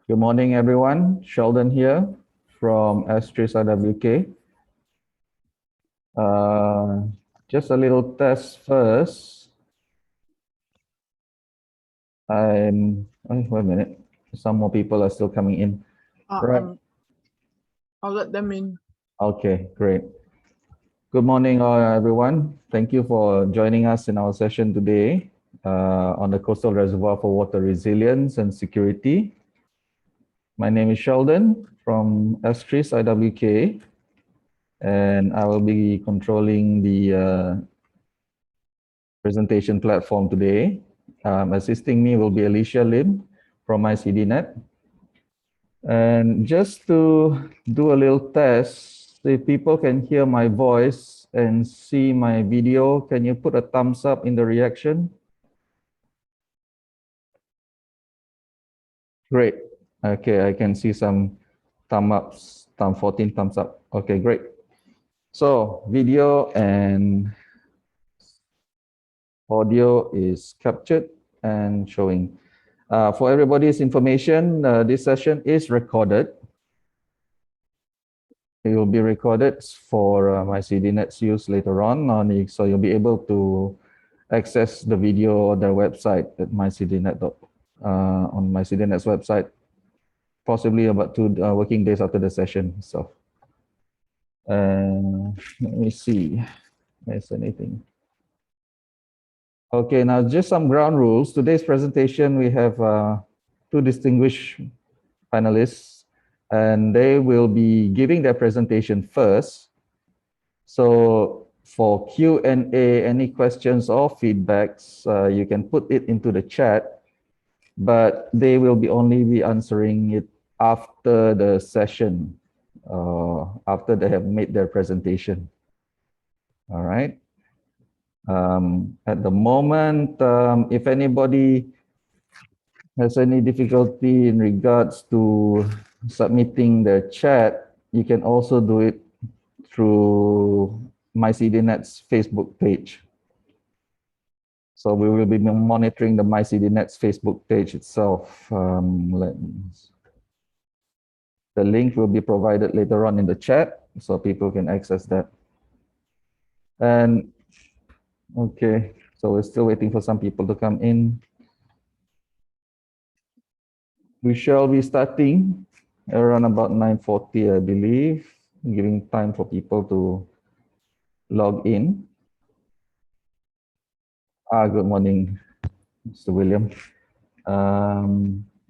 Good morning, everyone. Sheldon here from IWK. Just a little test first. Wait a minute. Some more people are still coming in. Right. I'll let them in. Okay, great. Good morning, everyone. Thank you for joining us in our session today on the Coastal Reservoir for Water Resilience and Security. My name is Sheldon from IWK, and I will be controlling the presentation platform today. Assisting me will be Alicia Lim from MyCDNet. And just to do a little test, if people can hear my voice and see my video, can you put a thumbs up in the reaction? Great. Okay, I can see some thumb ups, 14 thumbs up. Okay, great. So video and audio is captured and showing. For everybody's information, this session is recorded. It will be recorded for MyCDNet's use later on, so you'll be able to access the video on their website at MyCDNet, on MyCDNet's website, possibly about 2 working days after the session. So let me see if there's anything. Okay, now just some ground rules. Today's presentation, we have 2 distinguished panelists, and they will be giving their presentation first. So for Q&A, any questions or feedbacks, you can put it into the chat, but they will only be answering it after the session, after they have made their presentation. All right. At the moment, if anybody has any difficulty in regards to submitting the chat, you can also do it through MyCDNet's Facebook page. So we will be monitoring the MyCDNet's Facebook page itself. The link will be provided later on in the chat, so people can access that. And okay, so we're still waiting for some people to come in. We shall be starting around about 9:40, I believe, giving time for people to log in. Good morning, Mr. William.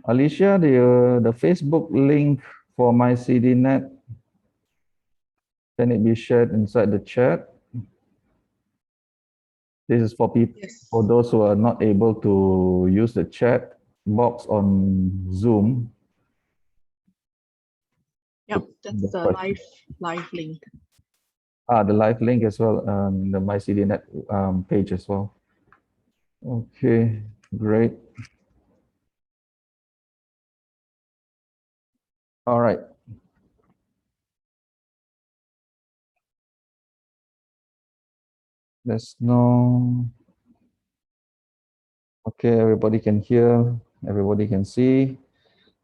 Alicia, the Facebook link for MyCDNet, can it be shared inside the chat? This is for people, yes, for those who are not able to use the chat box on Zoom. Yep, that's the live link. The live link as well, the MyCDNet page as well. Okay, great. All right. There's no... Okay, everybody can hear, everybody can see.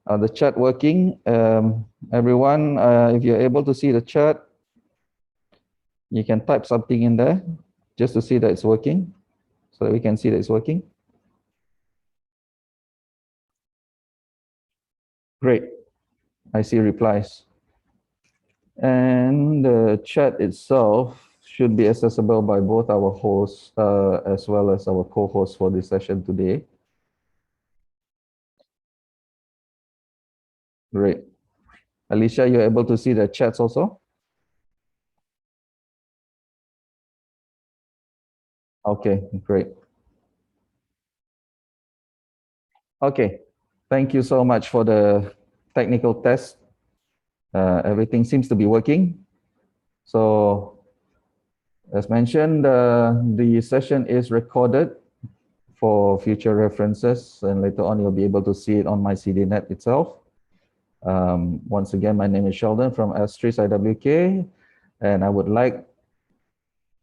The chat working. Everyone, if you're able to see the chat, you can type something in there just to see that it's working, so that we can see that it's working. Great. I see replies. And the chat itself should be accessible by both our hosts as well as our co-hosts for this session today. Great. Alicia, you're able to see the chats also? Okay, great. Okay, thank you so much for the technical test. Everything seems to be working. So, as mentioned, the session is recorded for future references, and later on you'll be able to see it on MyCDNet itself. Once again, my name is Sheldon from IWK, and I would like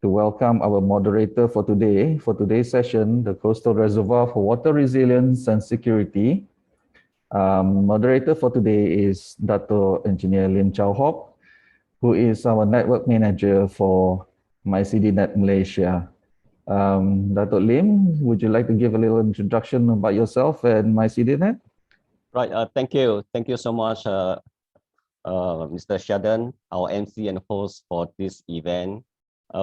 to welcome our moderator for today. For today's session, the Coastal Reservoir for Water Resilience and Security. Moderator for today is Dato Engineer Lim Hock, who is our network manager for MyCDNet Malaysia. Dato Lim, would you like to give a little introduction about yourself and MyCDNet? Right, thank you. Thank you so much, Mr. Sheldon, our MC and host for this event.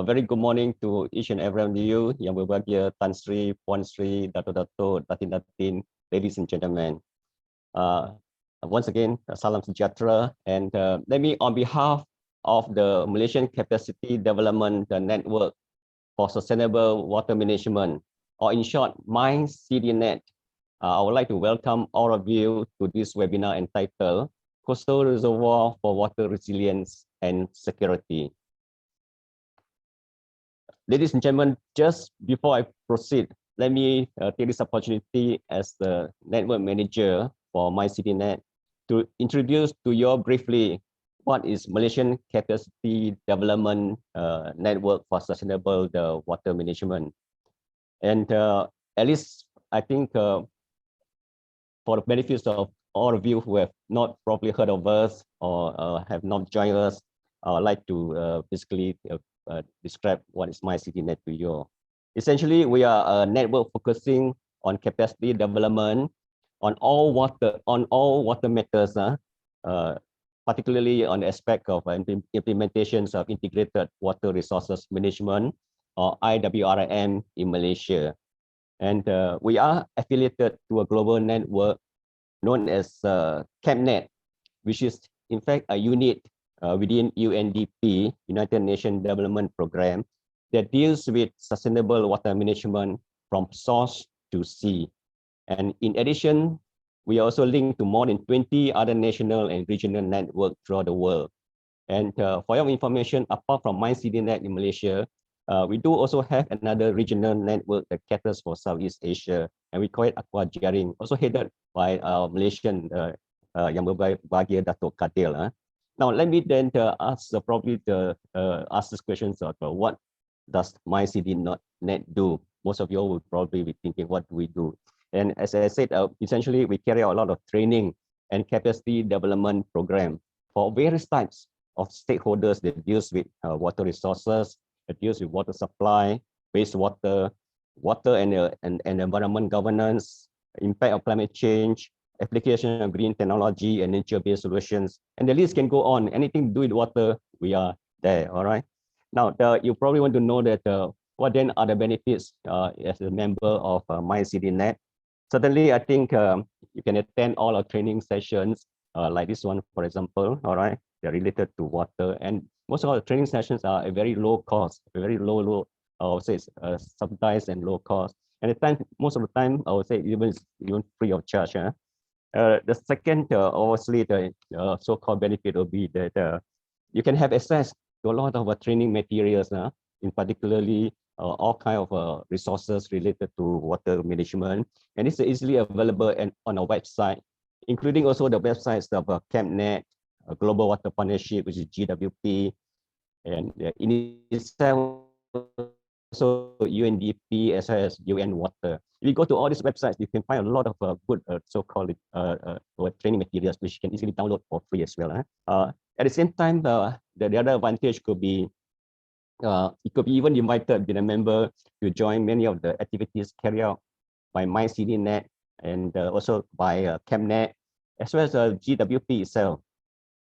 Very good morning to each and every one of you yang berbahagia, Tan Sri, Puan Sri, Dato, Datin, ladies and gentlemen. Once again, salam sejahtera, and let me, on behalf of the Malaysian Capacity Development Network for Sustainable Water Management, or in short, MyCDNet, I would like to welcome all of you to this webinar entitled Coastal Reservoir for Water Resilience and Security. Ladies and gentlemen, just before I proceed, let me take this opportunity as the network manager for MyCDNet to introduce to you briefly what is Malaysian Capacity Development Network for Sustainable Water Management. And at least I think for the benefits of all of you who have not probably heard of us or have not joined us, I would like to basically describe what is MyCDNet to you. Essentially, we are a network focusing on capacity development on all water matters, particularly on the aspect of implementations of integrated water resources management, or IACRR in Malaysia. And we are affiliated to a global network known as CAMNet, which is in fact a unit within UNDP, United Nations Development Program, that deals with sustainable water management from source to sea. And in addition, we are also linked to more than 20 other national and regional networks throughout the world. And for your information, apart from MyCDNet in Malaysia, we do also have another regional network that caters for Southeast Asia, and we call it Aqua Jaring, also headed by our Malaysian yang berbahagia Dato Kadil. Now, let me then ask ask this question of what does MyCDNet do? Most of you will probably be thinking, what do we do? And as I said, essentially, we carry out a lot of training and capacity development program for various types of stakeholders that deals with water resources, that deals with water supply, wastewater, water and environment governance, impact of climate change, application of green technology and nature-based solutions, and the list can go on. Anything to do with water, we are there. All right. Now, you probably want to know that what then are the benefits as a member of MyCDNet. Certainly, I think you can attend all our training sessions like this one, for example. All right, they're related to water, and most of our training sessions are a very low cost, very low. I would say subsidized and low cost. And at times, most of the time, I would say even free of charge. The second, obviously, the so-called benefit will be that you can have access to a lot of training materials, in particularly all kinds of resources related to water management, and it's easily available on our website, including also the websites of CAMNet, Global Water Partnership, which is GWP, and in itself also UNDP as well as UN Water. If you go to all these websites, you can find a lot of good so-called training materials which you can easily download for free as well. At the same time, the other advantage could be you could be even invited, being a member, to join many of the activities carried out by MyCDNet and also by CAMNet, as well as GWP itself.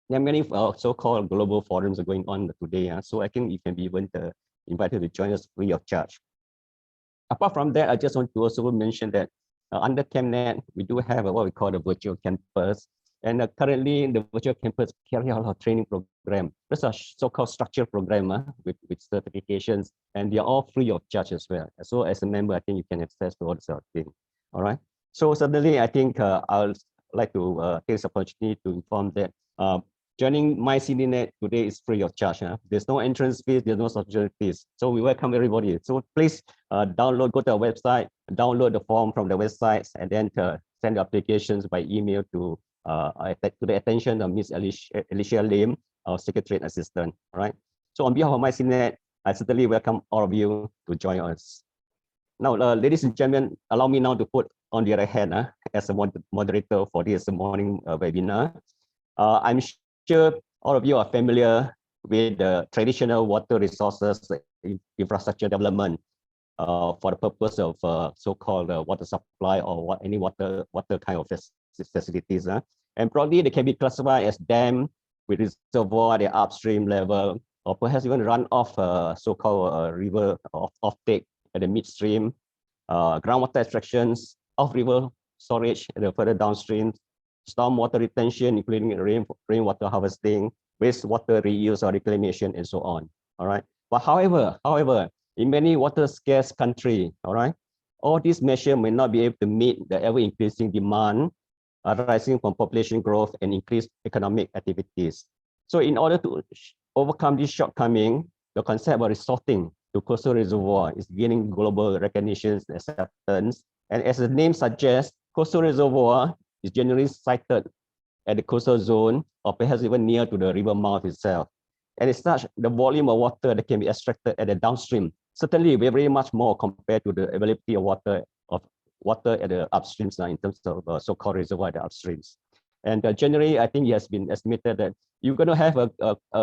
There are many so-called global forums are going on today, so I think you can be even invited to join us free of charge. Apart from that, I just want to also mention that under CAMNet, we do have what we call the virtual campus. And currently, the virtual campus carry out a training program. That's a so-called structured program with certifications, and they are all free of charge as well. So as a member, I think you can access to all this sort of thing. All right. So certainly, I think I'll like to take this opportunity to inform that joining MyCDNet today is free of charge. There's no entrance fees, there's no subscription fees. So we welcome everybody. So please go to our website, download the form from the websites, and then send the applications by email to the attention of Ms. Alicia Lim, our Secretariat Assistant. All right. So on behalf of MyCDNet, I certainly welcome all of you to join us. Now, ladies and gentlemen, allow me now to put on the other hand as a moderator for this morning webinar. I'm sure all of you are familiar with the traditional water resources infrastructure development for the purpose of so-called water supply or any water kind of facilities. And probably they can be classified as dam with reservoir at the upstream level, or perhaps even run off so-called river offtake at the midstream, groundwater extractions, off-river storage at the further downstream, stormwater retention, including rainwater harvesting, wastewater reuse or reclamation, and so on. All right. But however, in many water-scarce countries, all right, all these measures may not be able to meet the ever-increasing demand arising from population growth and increased economic activities. So in order to overcome this shortcoming, the concept of resorting to coastal reservoir is gaining global recognition and acceptance. And as the name suggests, coastal reservoir is generally sited at the coastal zone or perhaps even near to the river mouth itself. And as such, the volume of water that can be extracted at the downstream certainly very much more compared to the availability of water at the upstreams in terms of so-called reservoir at the upstreams. And generally, I think it has been estimated that you're going to have a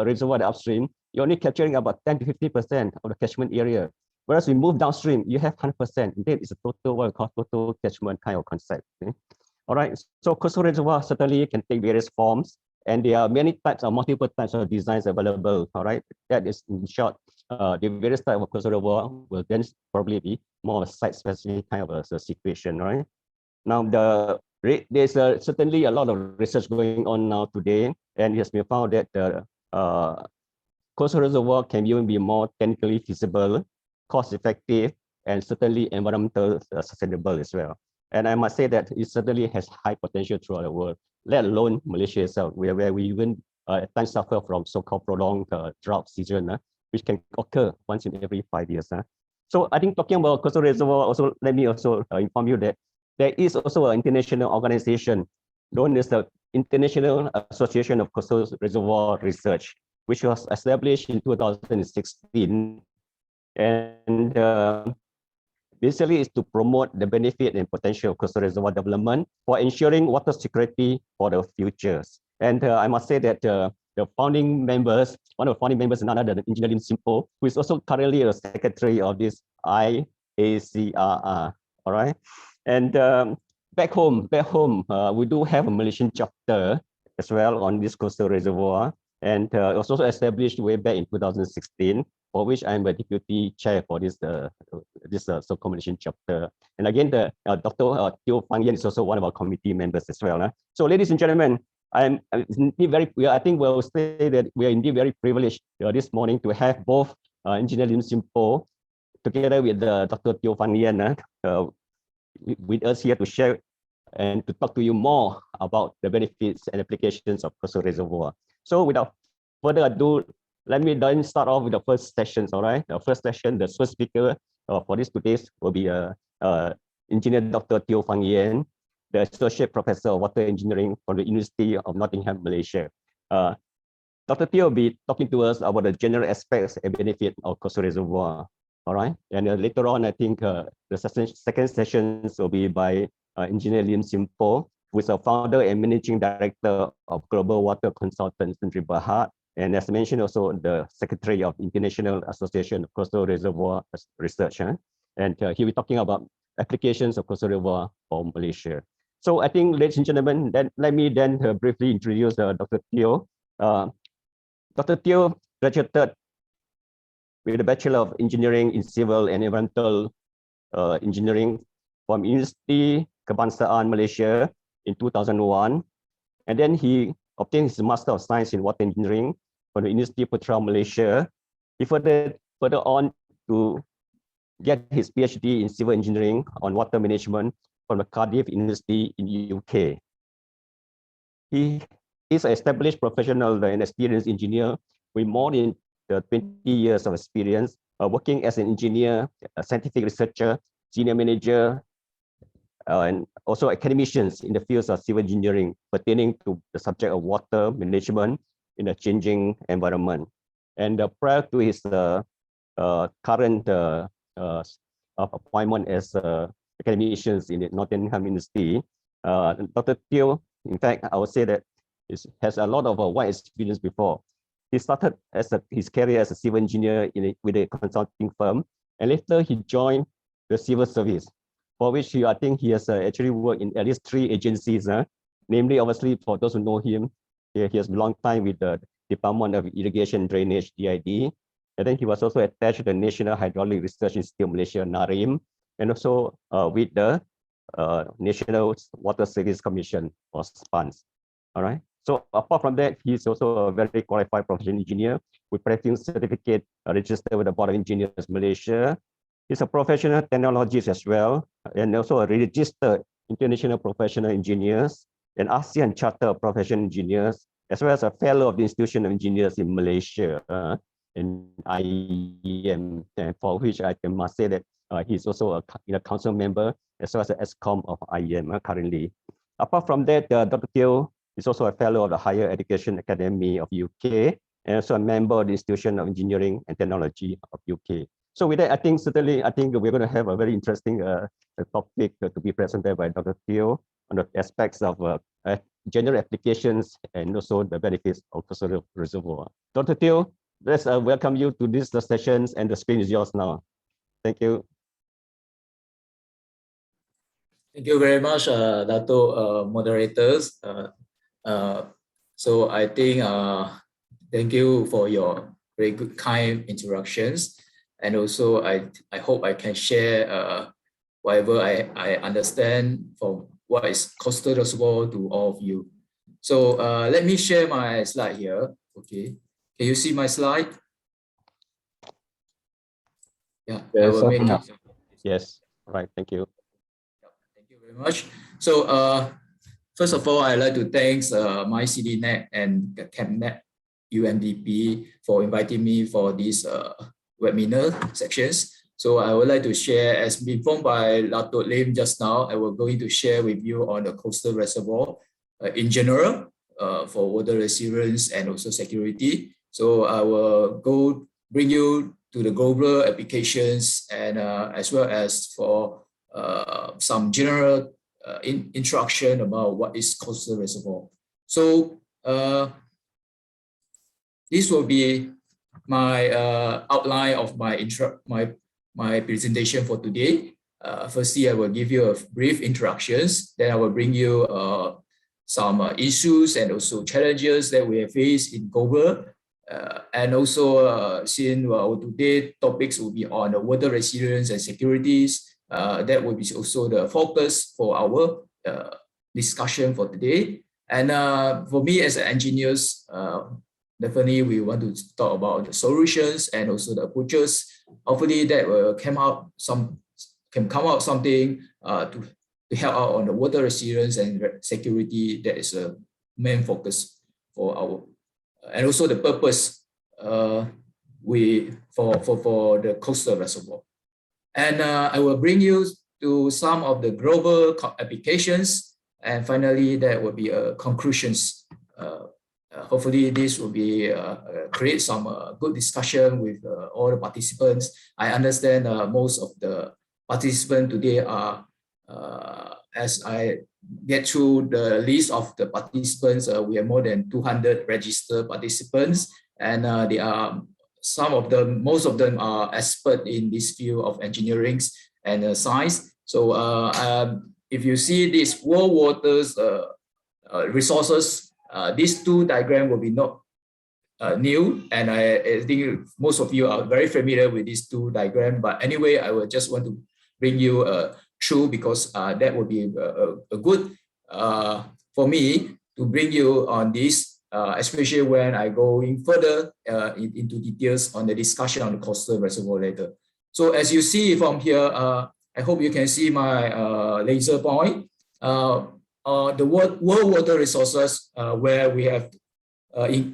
reservoir at the upstream, you're only capturing about 10 to 50% of the catchment area. Whereas we move downstream, you have 100%. Indeed, it's a total, what we call total catchment kind of concept. Okay? All right, so coastal reservoir certainly can take various forms, and there are many types or multiple types of designs available. All right, that is in short, the various types of coastal reservoir will then probably be more of a site-specific kind of a situation. Right now, there's certainly a lot of research going on now today, and it has been found that the coastal reservoir can even be more technically feasible, cost-effective, and certainly environmental sustainable as well. And I must say that it certainly has high potential throughout the world, let alone Malaysia itself, where we even at times suffer from so-called prolonged drought season, which can occur once in every 5 years. So I think talking about coastal reservoir, also let me also inform you that there is also an international organization known as the International Association of Coastal Reservoir Research, which was established in 2016. And basically is to promote the benefit and potential of coastal reservoir development for ensuring water security for the futures. And I must say that the founding members, one of the founding members is none other than Engineer Lim Sin Poh, who is also currently a secretary of this IACRR. All right. And back home, we do have a Malaysian chapter as well on this coastal reservoir. And it was also established way back in 2016, for which I'm the deputy chair for this so-called Malaysian chapter. And again, the Dr. Fang is also one of our committee members as well. So, ladies and gentlemen, I think we'll say that we are indeed very privileged this morning to have both Engineer Lim Sin Poh together with Dr. Yenn with us here to share and to talk to you more about the benefits and applications of coastal reservoir. So without further ado, let me then start off with the first sessions, all right? The first session, the first speaker for this today's will be Engineer Dr. Fang Yenn, the Associate Professor of Water Engineering from the University of Nottingham, Malaysia. Dr. Teo will be talking to us about the general aspects and benefit of coastal reservoir, all right? And later on, I think the second sessions will be by Engineer Lim Sin Poh, who is a founder and managing director of Global Water Consultants in Berhad, and as mentioned, also the secretary of International Association of Coastal Reservoir Research. And he'll be talking about applications of coastal reservoir for Malaysia. So I think, ladies and gentlemen, let me then briefly introduce Dr. Teo. Dr. Teo graduated with a Bachelor of Engineering in Civil and Environmental Engineering from University Kebangsaan Malaysia in 2001. And then he obtained his Master of Science in Water Engineering from the University Putra Malaysia. He further on to get his PhD in Civil Engineering on Water Management from the Cardiff University in the UK. He is an established professional and experienced engineer with more than 20 years of experience working as an engineer, a scientific researcher, senior manager, and also academicians in the fields of civil engineering pertaining to the subject of water management in a changing environment. And prior to his current appointment as academicians in the Nottingham University, Dr. Teo, in fact, I would say that he has a lot of wide experience before. He started his career as a civil engineer with a consulting firm, and later he joined the civil service, for which I think he has actually worked in at least 3 agencies. Namely, obviously, for those who know him, he has a long time with the Department of Irrigation and Drainage, DID, and then he was also attached to the National Hydraulic Research Institute of Malaysia, NARIM, and also with the National Water Service Commission, or SPANS. All right. So apart from that, he's also a very qualified professional engineer with practicing certificate registered with the Board of Engineers Malaysia. He's a professional technologist as well, and also a registered international professional engineers, an ASEAN Charter of Professional Engineers, as well as a fellow of the Institution of Engineers in Malaysia, and IEM, and for which I must say that he's also a council member as well as the ESCOM of IEM currently. Apart from that, Dr. Teo is also a fellow of the Higher Education Academy of UK, and also a member of the Institution of Engineering and Technology of UK. So with that, I think we're going to have a very interesting topic to be presented by Dr. Teo on the aspects of general applications and also the benefits of coastal reservoir. Dr. Teo, let's welcome you to this sessions, and the screen is yours now. Thank you. Thank you very much, Dato, moderators. So I think thank you for your very good, kind introductions, and also I hope I can share whatever I understand from what is coastal reservoir to all of you. So let me share my slide here. Okay, can you see my slide? Yeah, yes, I will make it. Yes, right. Thank you. Thank you very much. So first of all, I'd like to thank MyCDNet and CAMNet UNDP for inviting me for these webinar sections. So I would like to share, as informed by Dato Lim just now, I will going to share with you on the coastal reservoir in general for water resilience and also security. So I will bring you to the global applications, and as well as for some general introduction about what is coastal reservoir. So this will be my outline of my presentation for today. Firstly, I will give you a brief introductions. Then I will bring you some issues and also challenges that we have faced in global. And also, since today's topics will be on the water resilience and securities, that will be also the focus for our discussion for today. And for me as engineers, definitely we want to talk about the solutions and also the approaches. Hopefully that will come out something to help out on the water resilience and security. That is a main focus for our, and also the purpose for the coastal reservoir. And I will bring you to some of the global applications, and finally that will be conclusions. Hopefully this will be create some good discussion with all the participants. I understand most of the participants today are, as I get through the list of the participants, we have more than 200 registered participants, and they are most of them are expert in this field of engineering and science. So if you see these world waters resources, these two diagrams will be not new, and I think most of you are very familiar with these two diagrams. But anyway, I will just want to bring you through, because that will be a good for me to bring you on this, especially when I go in further into details on the discussion on the coastal reservoir later. So as you see from here, I hope you can see my laser point. The world water resources, where we have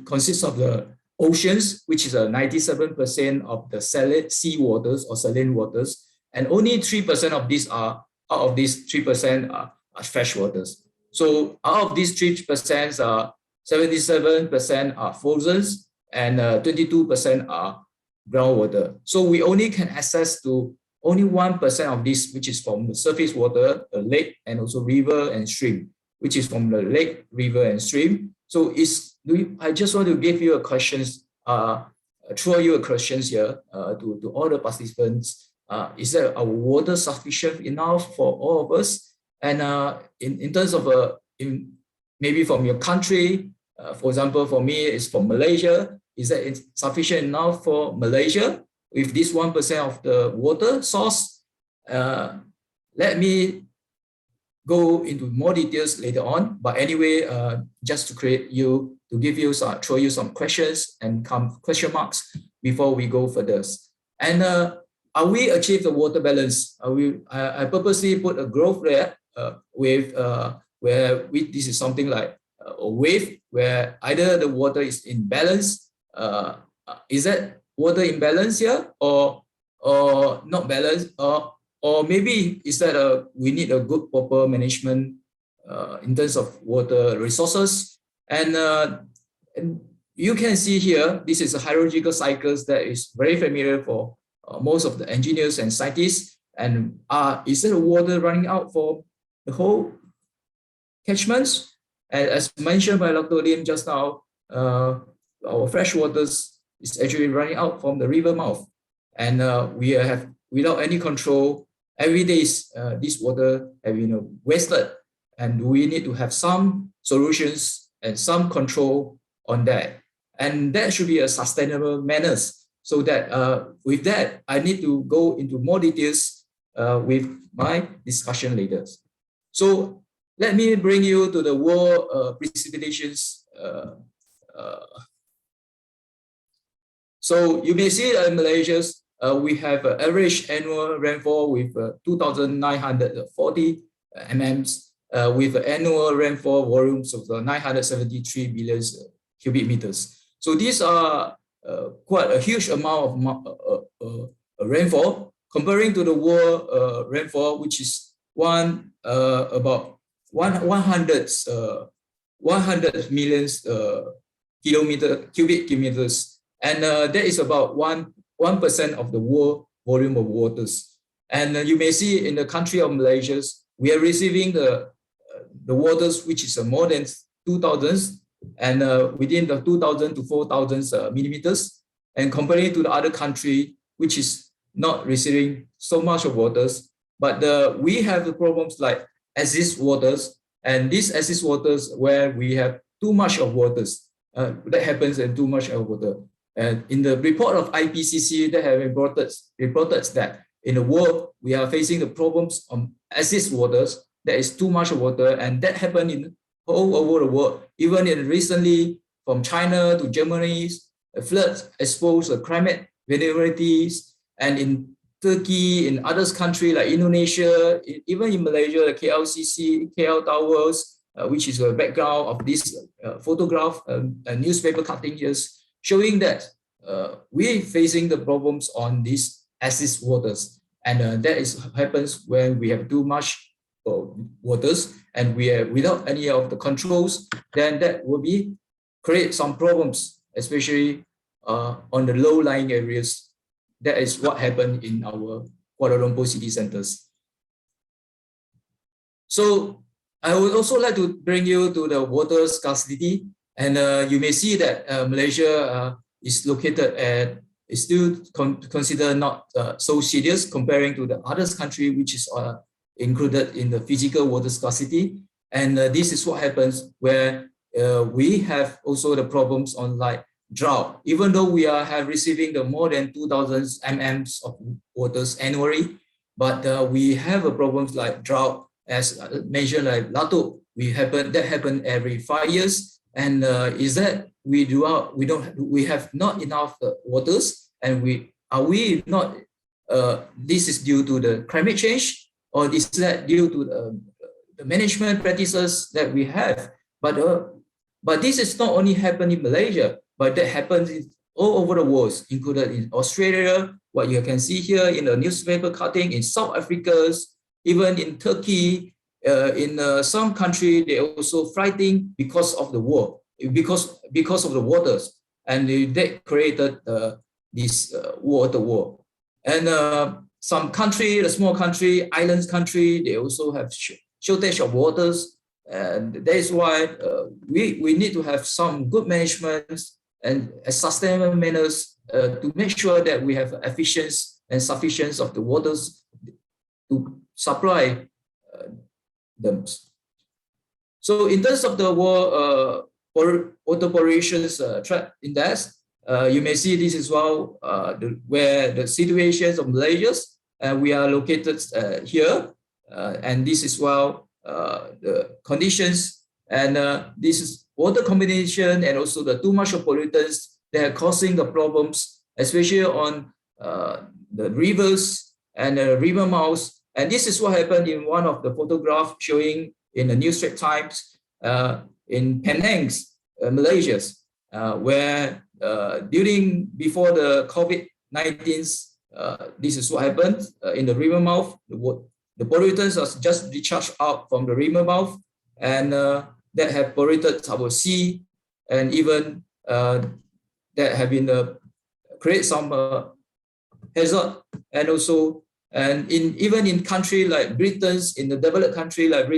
consists of the oceans, which is 97% of the sea waters or saline waters, and only 3% of these are, out of these 3% are fresh waters. So out of these 3%, 77% are frozen, and 22% are groundwater. So we only can access to only 1% of this, which is from the surface water, the lake, and also river and stream, which is from the lake, river, and stream. So I just want to give you a questions, throw you a questions here to all the participants. Is that our water sufficient enough for all of us? And in terms of maybe from your country, for example, for me, it's from Malaysia. Is that it's sufficient enough for Malaysia with this 1% of the water source? Let me go into more details later on. But anyway, just to give you throw you some questions and question marks before we go further. And are we achieve the water balance? I purposely put a graph there this is something like a wave where either the water is in balance. Is that water in balance here or not balanced? Or maybe is that we need a good proper management in terms of water resources. And you can see here, this is a hydrological cycles that is very familiar for most of the engineers and scientists. And is there water running out for the whole catchments? And as mentioned by Dr. Lim just now, our fresh waters is actually running out from the river mouth. And we have, without any control, every day this water have been wasted. And we need to have some solutions and some control on that. And that should be a sustainable manners. So that with that, I need to go into more details with my discussion later. So let me bring you to the world precipitations. So you may see in Malaysia, we have an average annual rainfall with 2,940 mm, with annual rainfall volumes of 973 billion cubic meters. So these are quite a huge amount of rainfall comparing to the world rainfall, which is about 100 million cubic kilometers, and that is about 1% of the world volume of waters. And you may see in the country of Malaysia, we are receiving the waters which is more than 2,000 and within the 2,000 to 4,000 millimeters, and comparing to the other country which is not receiving so much of waters. But we have the problems like acid waters, and these acid waters where we have too much of waters. That happens in too much of water. And in the report of IPCC, they have reported that in the world, we are facing the problems of acid waters. There is too much water, and that happened in all over the world. Even recently, from China to Germany, floods exposed the climate vulnerabilities, and in Turkey, in other countries like Indonesia, even in Malaysia, the KLCC, KL Towers, which is the background of this photograph, a newspaper cutting here, showing that we're facing the problems on these acid waters. And that happens when we have too much waters and we are without any of the controls, then that will create some problems, especially on the low-lying areas. That is what happened in our Kuala Lumpur city centers. So I would also like to bring you to the water scarcity. And you may see that Malaysia is located is still considered not so serious comparing to the other country, which is included in the physical water scarcity. And this is what happens where we have also the problems on like drought. Even though we have receiving the more than 2,000 mm of waters annually, but we have a problems like drought, as mentioned like Dato. That happen every 5 years. And is that we have not enough waters, and this is due to the climate change, or is that due to the management practices that we have? But this is not only happen in Malaysia, but that happens all over the world, included in Australia, what you can see here in the newspaper cutting, in South Africa, even in Turkey, in some country, they also fighting because of the war, because of the waters, and they created this water war. And some country, a small country, islands country, they also have shortage of waters. And that is why we need to have some good management and sustainable manners to make sure that we have efficiency and sufficiency of the waters to supply them. So in terms of the water populations threat index, you may see this as well, where the situations of Malaysia, we are located here, and this is well the conditions, and this is water combination and also the too much of pollutants that are causing the problems, especially on the rivers and river mouths. And this is what happened in one of the photographs showing in the New Straits Times in Penang, Malaysia, where before the COVID-19, this is what happened in the river mouth. The pollutants are just discharged out from the river mouth, and that have polluted our sea, and even that have been create some hazard, and also even in country like Britain, in the developed country like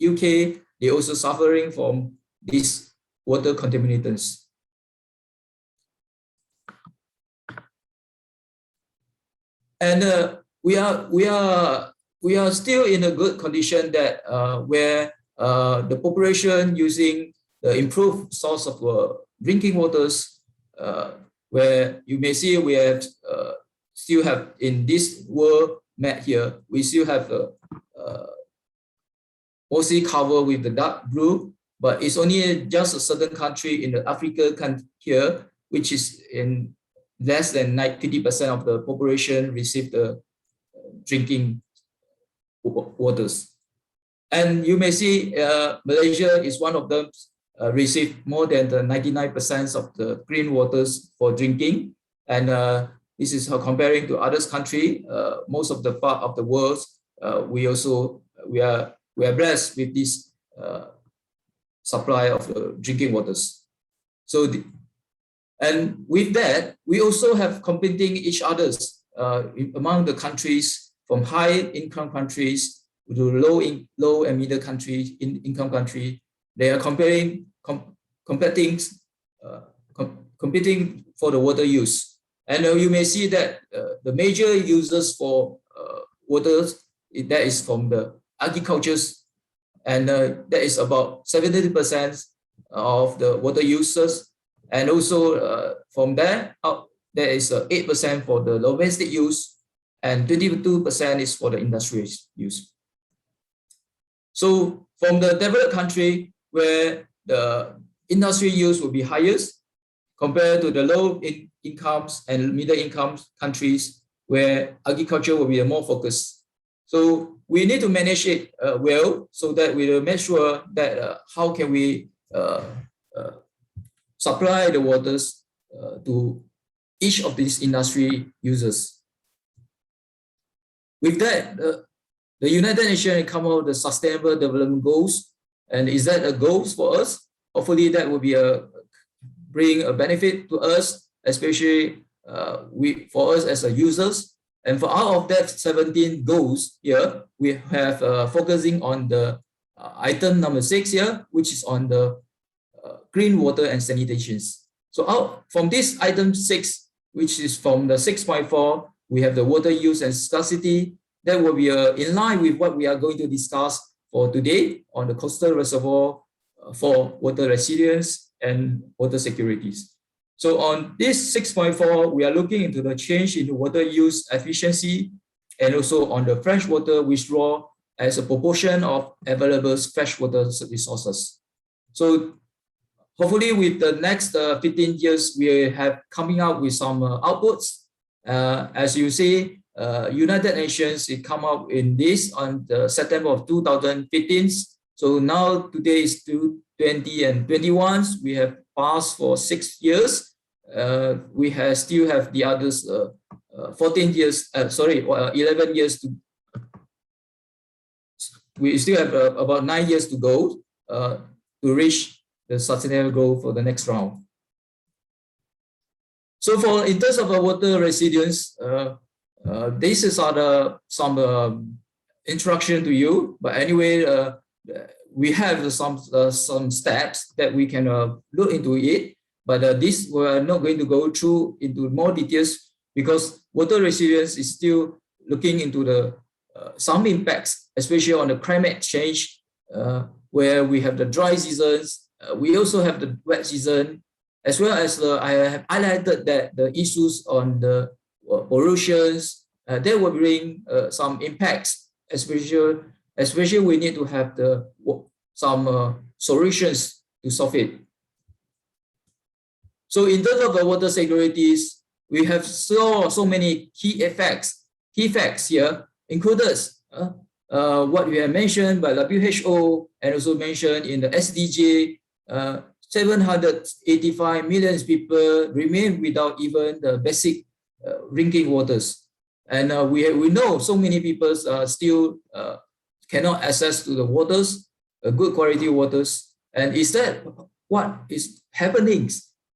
UK, they also suffering from these water contaminants. And we are still in a good condition that where the population using the improved source of drinking waters, where you may see we have still have in this world map here, we still have mostly covered with the dark blue, but it's only just a certain country in the Africa here, which is in less than 90% of the population receive the drinking waters. And you may see Malaysia is one of them, receive more than the 99% of the clean waters for drinking. And this is how comparing to others country, most of the part of the world, we are blessed with this supply of drinking waters. So, and with that, we also have competing each others among the countries, from high income countries to low and middle countries, income country. They are competing for the water use. And you may see that the major users for water, that is from the agricultures, and that is about 70% of the water users. And also from there out, there is 8% for the domestic use, and 22% is for the industrial use. So from the developed country, where the industry use will be highest compared to the low incomes and middle income countries, where agriculture will be more focused. So we need to manage it well, so that we will make sure that how can we supply the waters to each of these industry users. With that, the United Nations come out with the Sustainable Development Goals, and is that a goal for us? Hopefully, that will be bring a benefit to us, especially for us as users. And for out of that 17 goals here, we have focusing on the item number 6 here, which is on the clean water and sanitations. So out from this item 6, which is from the 6.4, we have the water use and scarcity. That will be in line with what we are going to discuss for today on the coastal reservoir for water resilience and water securities. So on this 6.4, we are looking into the change in water use efficiency, and also on the freshwater withdrawal as a proportion of available freshwater resources. So hopefully with the next 15 years, we have coming out with some outputs. As you see, United Nations, it come up in this on the September of 2015. So now today is 2020 and 21. We have passed for 6 years. We still have the others 11 years to. We still have about 9 years to go to reach the sustainable goal for the next round. So in terms of water resilience, This is some introduction to you, but anyway, we have some steps that we can look into it. But this we're not going to go through into more details because water resilience is still looking into the some impacts, especially on the climate change, where we have the dry seasons. We also have the wet season, as well as I have highlighted that the issues on the pollutions, they will bring some impacts, especially we need to have some solutions to solve it. So in terms of the water securities, we have so many key facts here, included what we have mentioned by WHO and also mentioned in the SDG. 785 million people remain without even the basic drinking waters. And we know so many people still cannot access to the waters, good quality waters. And is that what is happening?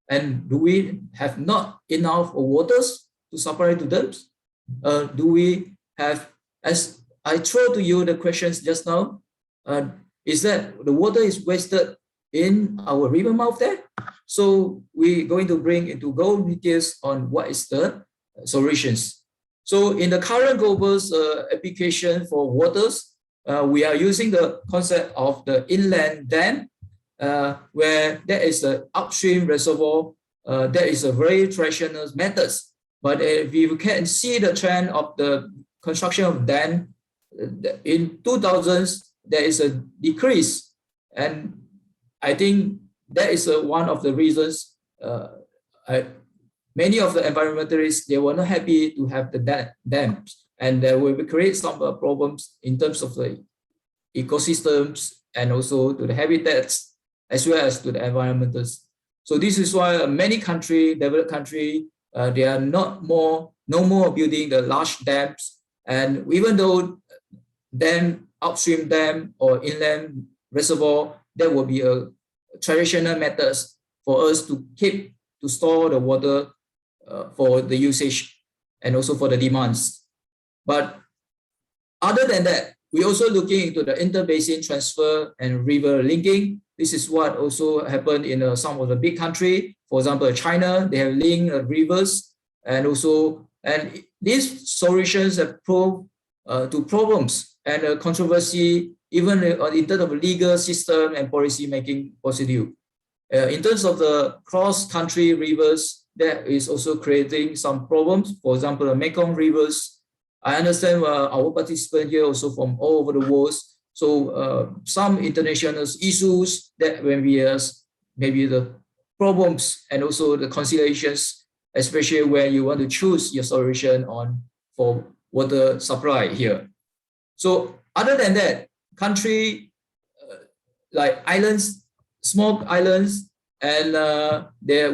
And do we have not enough waters to supply to them? Do we have, as I throw to you the questions just now, is that the water is wasted in our river mouth there? So we're going to bring into gold details on what is the solutions. So in the current global application for waters, we are using the concept of the inland dam, where there is an upstream reservoir. That is a very traditional methods. But if you can see the trend of the construction of dam, in 2000s, there is a decrease. And I think that is one of the reasons many of the environmentalists, they were not happy to have the dams, and they will create some problems in terms of the ecosystems and also to the habitats as well as to the environmentals. So this is why many developed countries, they are no more building the large dams. And even though upstream dam or inland reservoir, that will be a traditional methods for us to store the water for the usage and also for the demands. But other than that, we're also looking into the interbasin transfer and river linking. This is what also happened in some of the big countries. For example, China, they have linked rivers, and these solutions have proved to problems and controversy, even in terms of legal system and policy making procedure. In terms of the cross-country rivers, that is also creating some problems. For example, the Mekong rivers. I understand our participants here also from all over the world. So some international issues that when we maybe the problems and also the conciliations, especially when you want to choose your solution for water supply here. So other than that, country like islands, small islands, and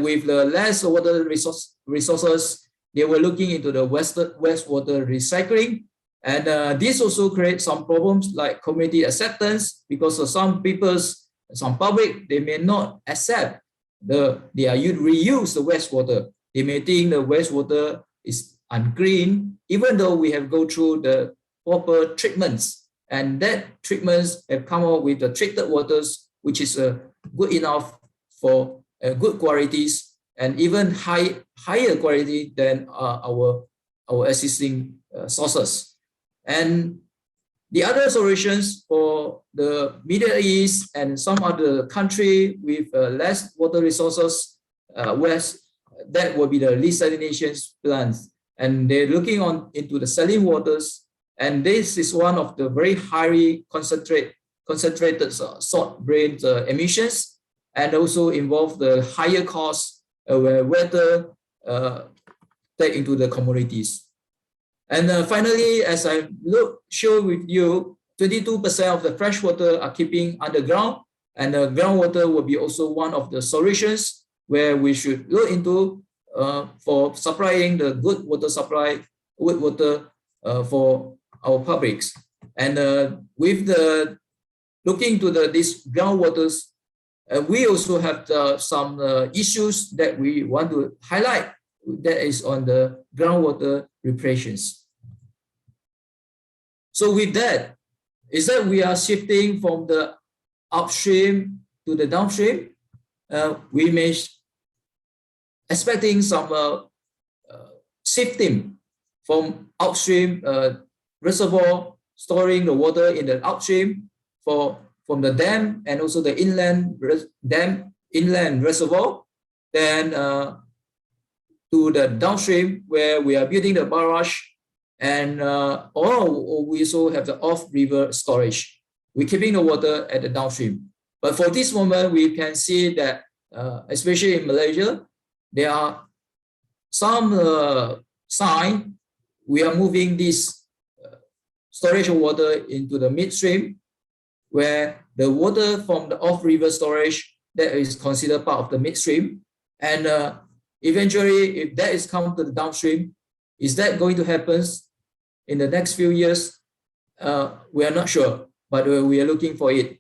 with the less water resources, they were looking into the wastewater recycling. And this also creates some problems like community acceptance, because some public, they may not accept reuse the wastewater. They may think the wastewater is unclean, even though we have go through the proper treatments. And that treatments have come up with the treated waters, which is good enough for good qualities and even higher quality than our existing sources. And the other solutions for the Middle East and some other country with less water resources, that will be the desalination plants. And they're looking into the saline waters. And this is one of the very highly concentrated salt brain emissions, and also involve the higher costs where water take into the communities. And finally, as I show with you, 22% of the fresh water are keeping underground, and the groundwater will be also one of the solutions where we should look into for supplying the good water for our publics. And with the looking to these groundwaters, we also have some issues that we want to highlight, that is on the groundwater reparations. So with that, is that we are shifting from the upstream to the downstream. We may expecting some shifting from upstream reservoir, storing the water in the upstream from the dam and also the inland reservoir, then to the downstream where we are building the barrage, and or we also have the off-river storage. We're keeping the water at the downstream. But for this moment, we can see that, especially in Malaysia, there are some sign we are moving this storage of water into the midstream, where the water from the off-river storage that is considered part of the midstream, and eventually, if that is come to the downstream, is that going to happen in the next few years? We are not sure, but we are looking for it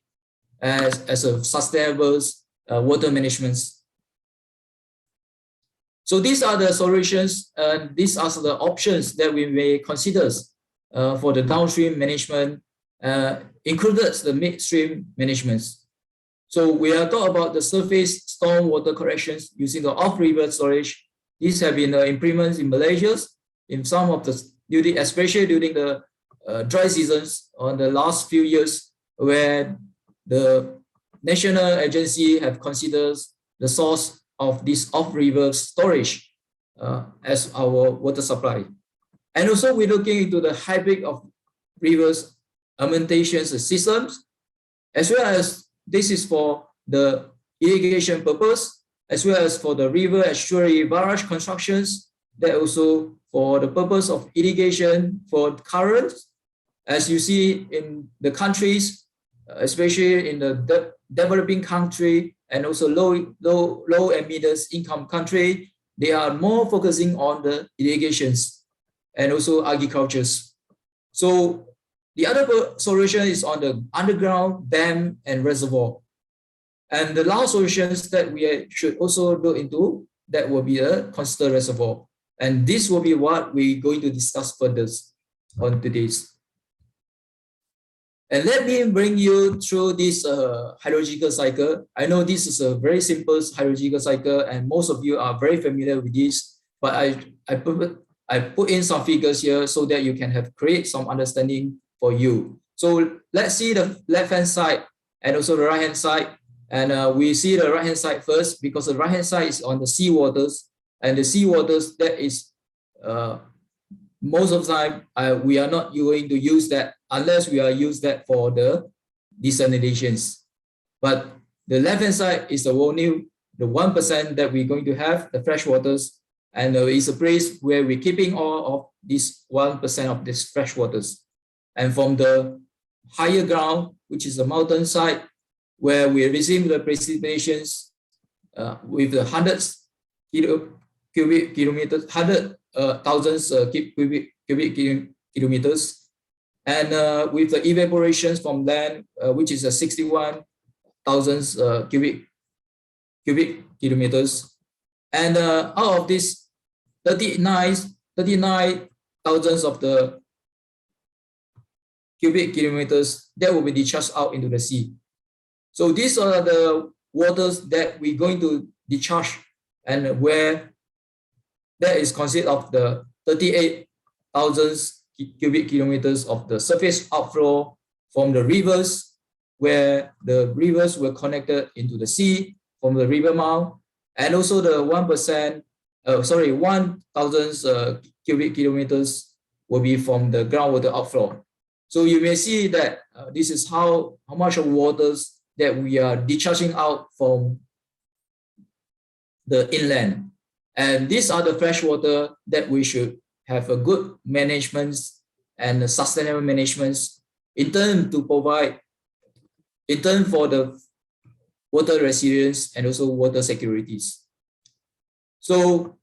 as a sustainable water management. So these are the solutions, and these are the options that we may consider for the downstream management, included the midstream management. So we are talking about the surface storm water corrections using the off-river storage. These have been implements in Malaysia, in some of the especially during the dry seasons on the last few years, where the national agency have considered the source of this off-river storage as our water supply. And also we're looking into the hybrid of rivers augmentation systems, as well as this is for the irrigation purpose, as well as for the river estuary barrage constructions, that also for the purpose of irrigation for currents. As you see in the countries, especially in the developing country and also low and middle income country, they are more focusing on the irrigations and also agricultures. So the other solution is on the underground dam and reservoir. And the last solutions that we should also look into, that will be a coastal reservoir. And this will be what we're going to discuss further on today's. And let me bring you through this hydrological cycle. I know this is a very simple hydrological cycle, and most of you are very familiar with this, but I put in some figures here so that you can create some understanding for you. So let's see the left-hand side and also the right-hand side. And we see the right-hand side first, because the right-hand side is on the sea waters, and the sea waters, that is most of the time we are not going to use that unless we are use that for the desalinations. But the left-hand side is the only the 1% that we're going to have, the fresh waters, and it's a place where we're keeping all of this 1% of this fresh waters. And from the higher ground, which is the mountain side, where we receive the precipitations with the hundreds cubic kilometers, thousands cubic kilometers, and with the evaporations from land, which is a 61,000 cubic kilometers, and out of this 39,000 of the cubic kilometers that will be discharged out into the sea. So these are the waters that we're going to discharge, and where that is consist of the 38,000 cubic kilometers of the surface outflow from the rivers, where the rivers were connected into the sea from the river mouth, and also the 1,000 cubic kilometers will be from the groundwater outflow. So you may see that this is how much of waters that we are discharging out from the inland. And these are the fresh water that we should have a good management and a sustainable management in turn to provide, in turn for the water resilience and also water securities. So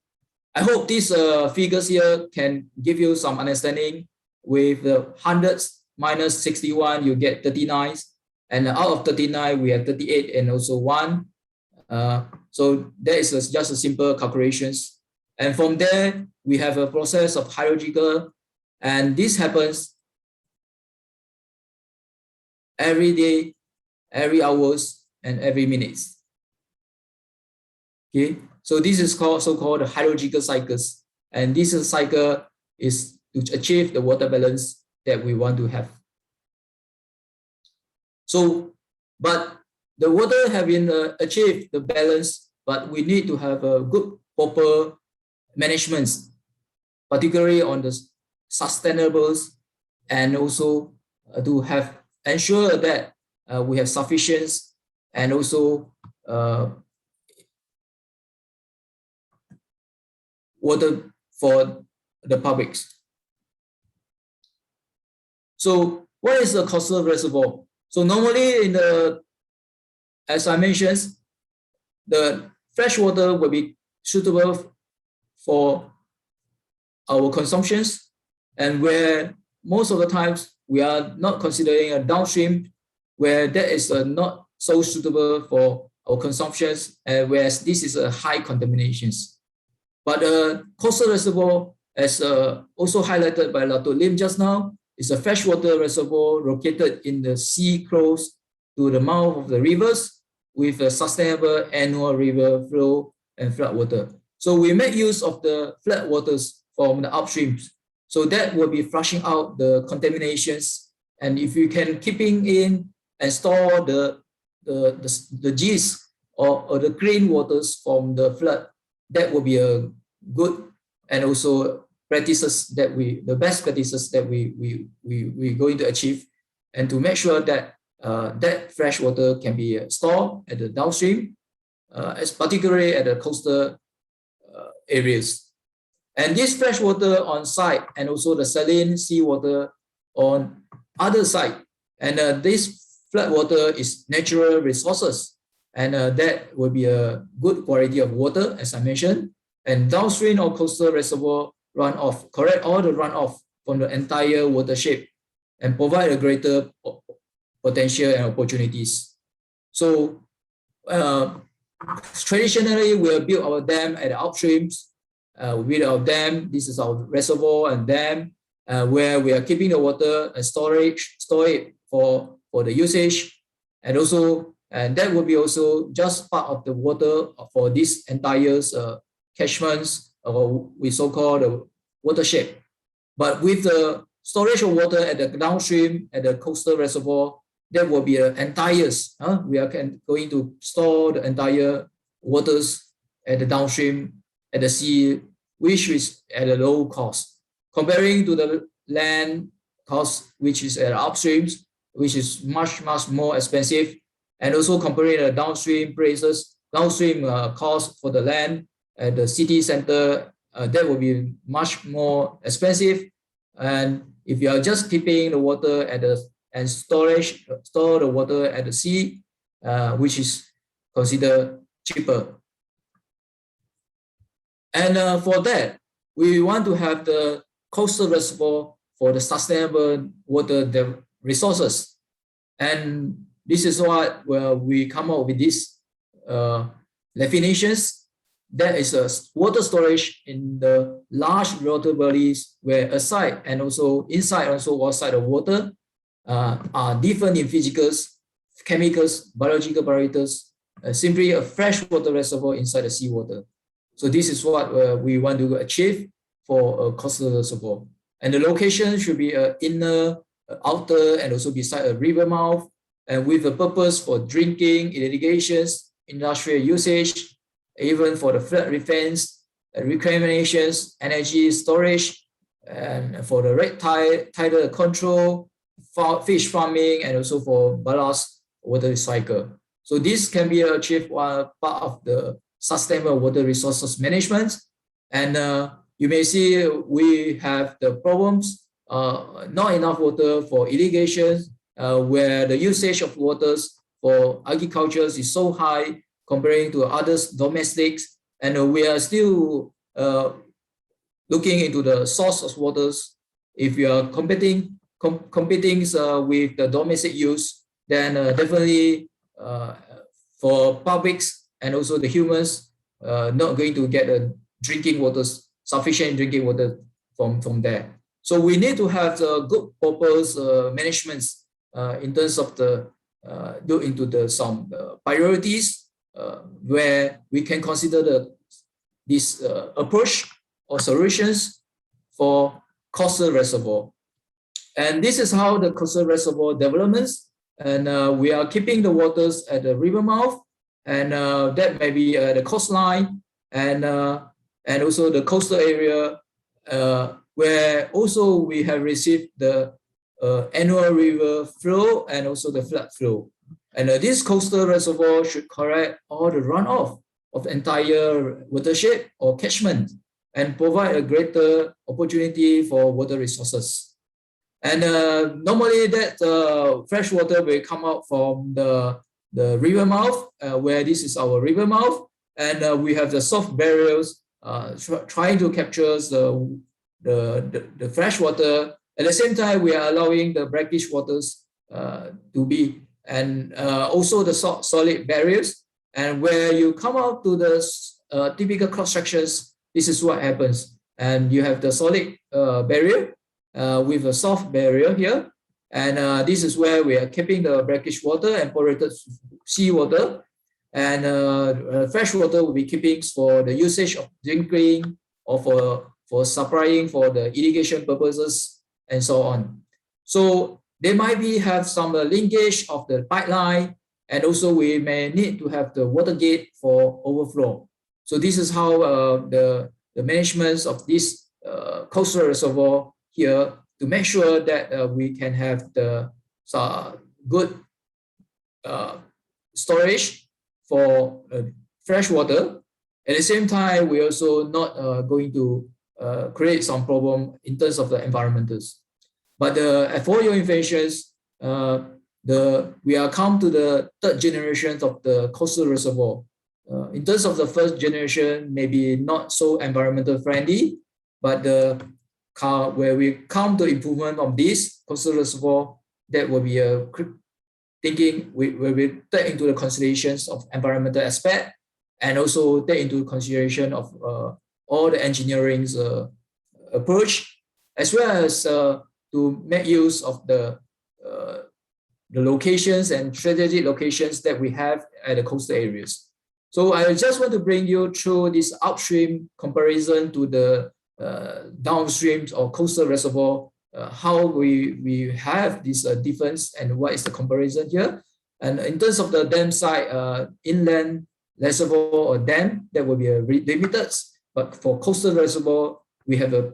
I hope these figures here can give you some understanding. With the hundreds minus 61, you get 39. And out of 39, we have 38 and also 1. So that is just a simple calculations. And from there, we have a process of hydrological, and this happens every day, every hours, and every minutes. Okay, so this is called so-called hydrological cycles, and this cycle is to achieve the water balance that we want to have. So, but the water have been achieved the balance, but we need to have a good proper management, particularly on the sustainables, and also to have ensure that we have sufficient and also water for the publics. So what is the coastal reservoir? So normally in the, as I mentioned, the fresh water will be suitable for our consumptions, and where most of the times we are not considering a downstream, where that is not so suitable for our consumptions, whereas this is a high contaminations. But coastal reservoir, as also highlighted by Dato Lim just now, is a freshwater reservoir located in the sea close to the mouth of the rivers with a sustainable annual river flow and floodwater. So we make use of the floodwaters from the upstreams. So that will be flushing out the contaminations. And if you can keeping in and store the gist or the clean waters from the flood, that will be a good and also practices that the best practices that we're going to achieve, and to make sure that that fresh water can be stored at the downstream, as particularly at the coastal areas. And this fresh water on site, and also the saline seawater on other side, and this flood water is natural resources, and that will be a good quality of water, as I mentioned. And downstream or coastal reservoir runoff, correct all the runoff from the entire watershed and provide a greater potential and opportunities. So traditionally, we have built our dam at the upstreams. With our dam, this is our reservoir and dam, where we are keeping the water and store it for the usage, and also, and that will be also just part of the water for this entire catchments, or we so-called the watershed. But with the storage of water at the downstream, at the coastal reservoir, that will be an entire, we are going to store the entire waters at the downstream, at the sea, which is at a low cost. Comparing to the land cost, which is at upstreams, which is much more expensive, and also comparing the downstream prices, downstream cost for the land at the city center, that will be much more expensive. And if you are just keeping the water at the and store the water at the sea, which is considered cheaper. And for that, we want to have the coastal reservoir for the sustainable water resources. And this is what we come up with these definitions. That is a water storage in the large water bodies, where aside and also inside, also outside of water, are different in physicals, chemicals, biological parameters, simply a freshwater reservoir inside the seawater. So this is what we want to achieve for a coastal reservoir. And the location should be inner, outer, and also beside a river mouth, and with a purpose for drinking, irrigations, industrial usage, even for the flood defense, reclamations, energy storage, and for the red tidal control, fish farming, and also for ballast water cycle. So this can be achieved while part of the sustainable water resources management. And you may see we have the problems, not enough water for irrigation, where the usage of waters for agriculture is so high comparing to others domestics, and we are still looking into the source of waters. If you are competing with the domestic use, then definitely for publics and also the humans, not going to get drinking waters, sufficient drinking water from there. So we need to have the good purpose management in terms of the look into the some priorities where we can consider this approach or solutions for coastal reservoir. And this is how the coastal reservoir developments. And we are keeping the waters at the river mouth, and that may be the coastline, and also the coastal area, where also we have received the annual river flow and also the flood flow. And this coastal reservoir should correct all the runoff of the entire watershed or catchment and provide a greater opportunity for water resources. And normally that fresh water will come out from the river mouth, where this is our river mouth, and we have the soft barriers trying to capture the fresh water. At the same time, we are allowing the brackish waters to be, and also the solid barriers. And where you come out to the typical cross sections, this is what happens. And you have the solid barrier with a soft barrier here. And this is where we are keeping the brackish water and porous seawater. And fresh water will be keeping for the usage of drinking or for supplying for the irrigation purposes and so on. So they might have some linkage of the pipeline, and also we may need to have the water gate for overflow. So this is how the management of this coastal reservoir here to make sure that we can have the good storage for fresh water. At the same time, we also not going to create some problem in terms of the environmentals. But for your informations, we are come to the third generation of the coastal reservoir. In terms of the first generation, maybe not so environmental friendly, but where we come to improvement of this coastal reservoir, that will be a thinking where we take into the considerations of environmental aspect, and also take into consideration of all the engineering's approach, as well as to make use of the locations and strategic locations that we have at the coastal areas. So I just want to bring you through this upstream comparison to the downstream or coastal reservoir, how we have this difference and what is the comparison here. And in terms of the dam side, inland reservoir or dam, that will be limited. But for coastal reservoir, we have a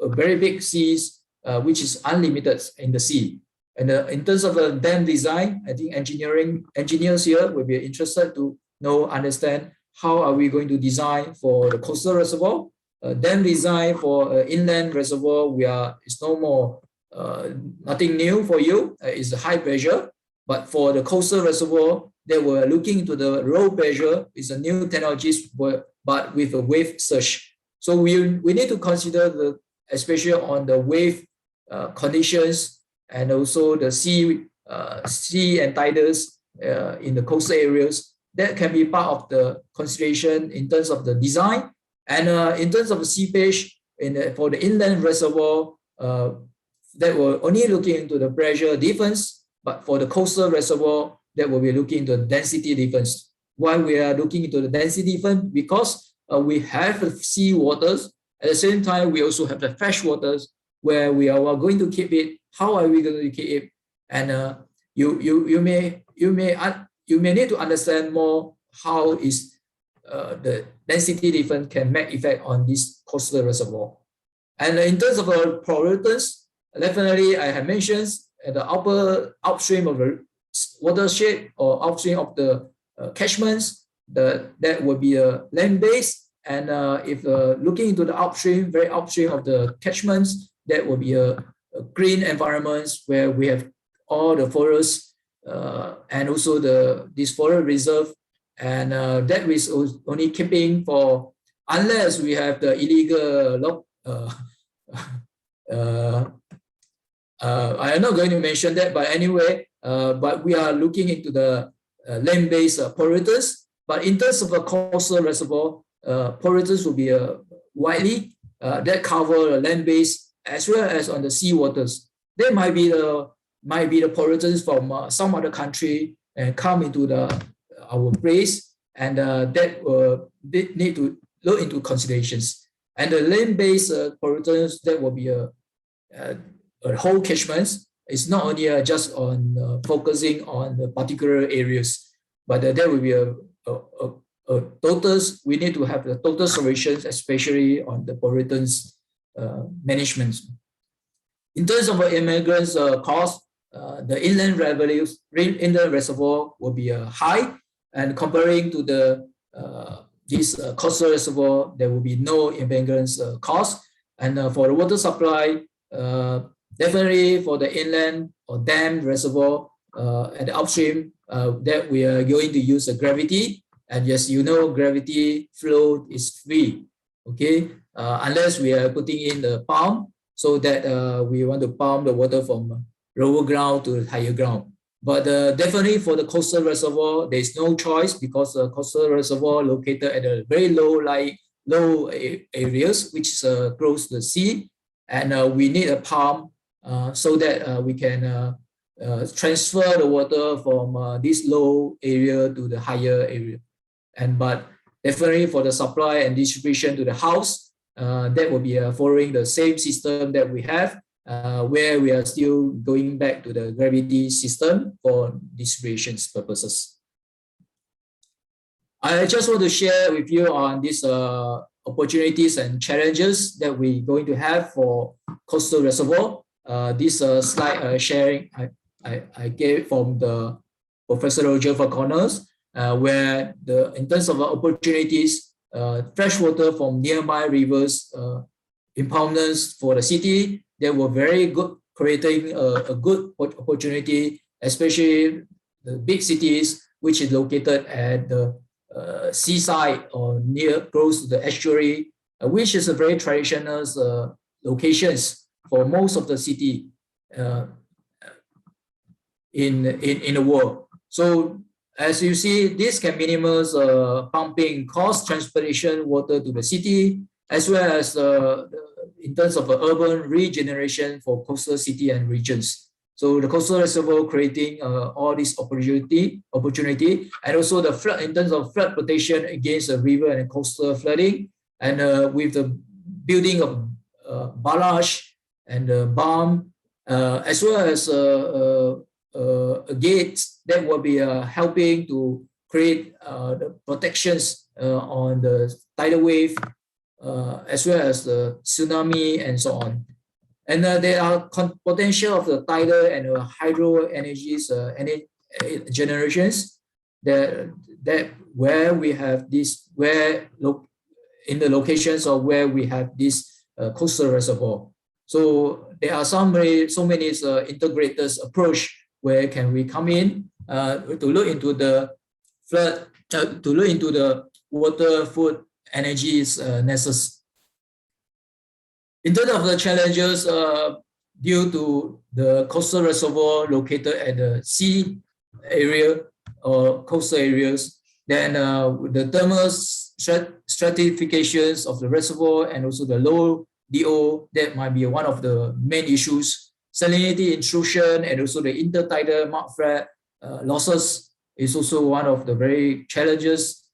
very big seas, which is unlimited in the sea. And in terms of the dam design, I think engineers here will be interested to understand how are we going to design for the coastal reservoir. Dam design for inland reservoir, it's no more nothing new for you. It's a high pressure, but for the coastal reservoir, they were looking into the low pressure. It's a new technologies, but with a wave surge. So we need to consider especially on the wave conditions, and also the sea and tidals in the coastal areas. That can be part of the consideration in terms of the design. And in terms of the seepage, for the inland reservoir, that will only looking into the pressure difference, but for the coastal reservoir, that will be looking into the density difference. Why we are looking into the density difference? Because we have the sea waters. At the same time, we also have the fresh waters where we are going to keep it. How are we going to keep it? And you may need to understand more how is the density difference can make effect on this coastal reservoir. And in terms of the pollutants, definitely I have mentioned at the upstream of the watershed or upstream of the catchments, that will be a land-based. And if looking into the upstream, very upstream of the catchments, that will be a green environments where we have all the forests and also this forest reserve. And that is only keeping for, unless we have the illegal I am not going to mention that, but anyway, but we are looking into the land-based pollutants. But in terms of the coastal reservoir, pollutants will be widely that cover land-based as well as on the sea waters. There might be the might be the pollutants from some other country and come into our place, and that need to look into considerations. And the land-based pollutants, that will be a whole catchment. It's not only just on focusing on the particular areas, but there will be a total. We need to have the total solutions, especially on the pollutants management. In terms of immigrants cost, the inland revenues, inland reservoir will be high, and comparing to this coastal reservoir, there will be no immigrants cost. And for the water supply, definitely for the inland or dam reservoir at the upstream, that we are going to use gravity. And yes, you know, gravity flow is free, okay? Unless we are putting in the pump, so that we want to pump the water from lower ground to higher ground. But definitely for the coastal reservoir, there is no choice, because the coastal reservoir located at a very low areas, which is close to the sea, and we need a pump so that we can transfer the water from this low area to the higher area. But definitely for the supply and distribution to the house, that will be following the same system that we have, where we are still going back to the gravity system for distribution purposes. I just want to share with you on these opportunities and challenges that we're going to have for coastal reservoir. This slide sharing I gave from the Professor Roger Falconer's, where in terms of opportunities, fresh water from nearby rivers, impoundments for the city, they were very good, creating a good opportunity, especially the big cities, which is located at the seaside or close to the estuary, which is a very traditional locations for most of the city in the world. So as you see, this can minimize pumping cost, transportation water to the city, as well as in terms of urban regeneration for coastal city and regions. So the coastal reservoir creating all this opportunity, and also the flood, in terms of flood protection against the river and coastal flooding, and with the building of barrage and BARM, as well as gates that will be helping to create the protections on the tidal wave, as well as the tsunami and so on. And there are potential of the tidal and hydro energies generations that where we have this, in the locations of where we have this coastal reservoir. So there are so many integrated approach where can we come in to look into the flood, to look into the water, food, energies necessary. In terms of the challenges due to the coastal reservoir located at the sea area or coastal areas, then the thermal stratifications of the reservoir and also the low DO, that might be one of the main issues. Salinity intrusion and also the intertidal mudflat losses is also one of the very challenges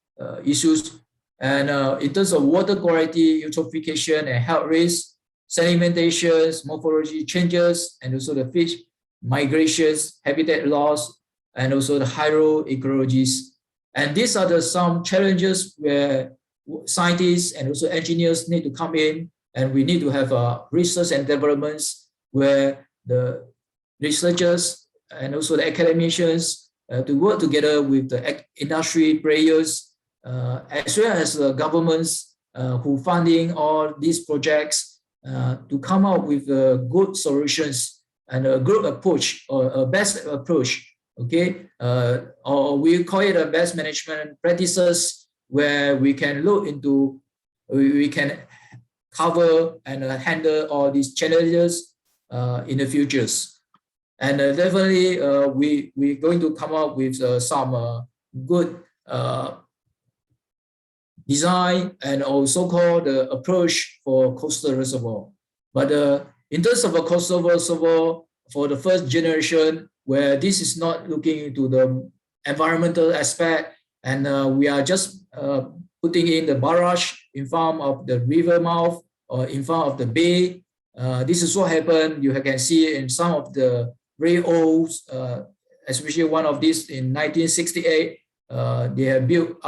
issues. And in terms of water quality, eutrophication and health risks, sedimentations, morphology changes, and also the fish migrations, habitat loss, and also the hydroecologies. And these are some challenges where scientists and also engineers need to come in, and we need to have research and developments where the researchers and also the academicians to work together with the industry players, as well as the governments who funding all these projects, to come up with good solutions and a good approach or a best approach, okay? Or we call it a best management practices, where we can look into, we can cover and handle all these challenges in the futures. And definitely we're going to come up with some good design and also called the approach for coastal reservoir. But in terms of a coastal reservoir, for the first generation, where this is not looking into the environmental aspect, and we are just putting in the barrage in front of the river mouth or in front of the bay. This is what happened. You can see in some of the very old, especially one of these in 1968. They have built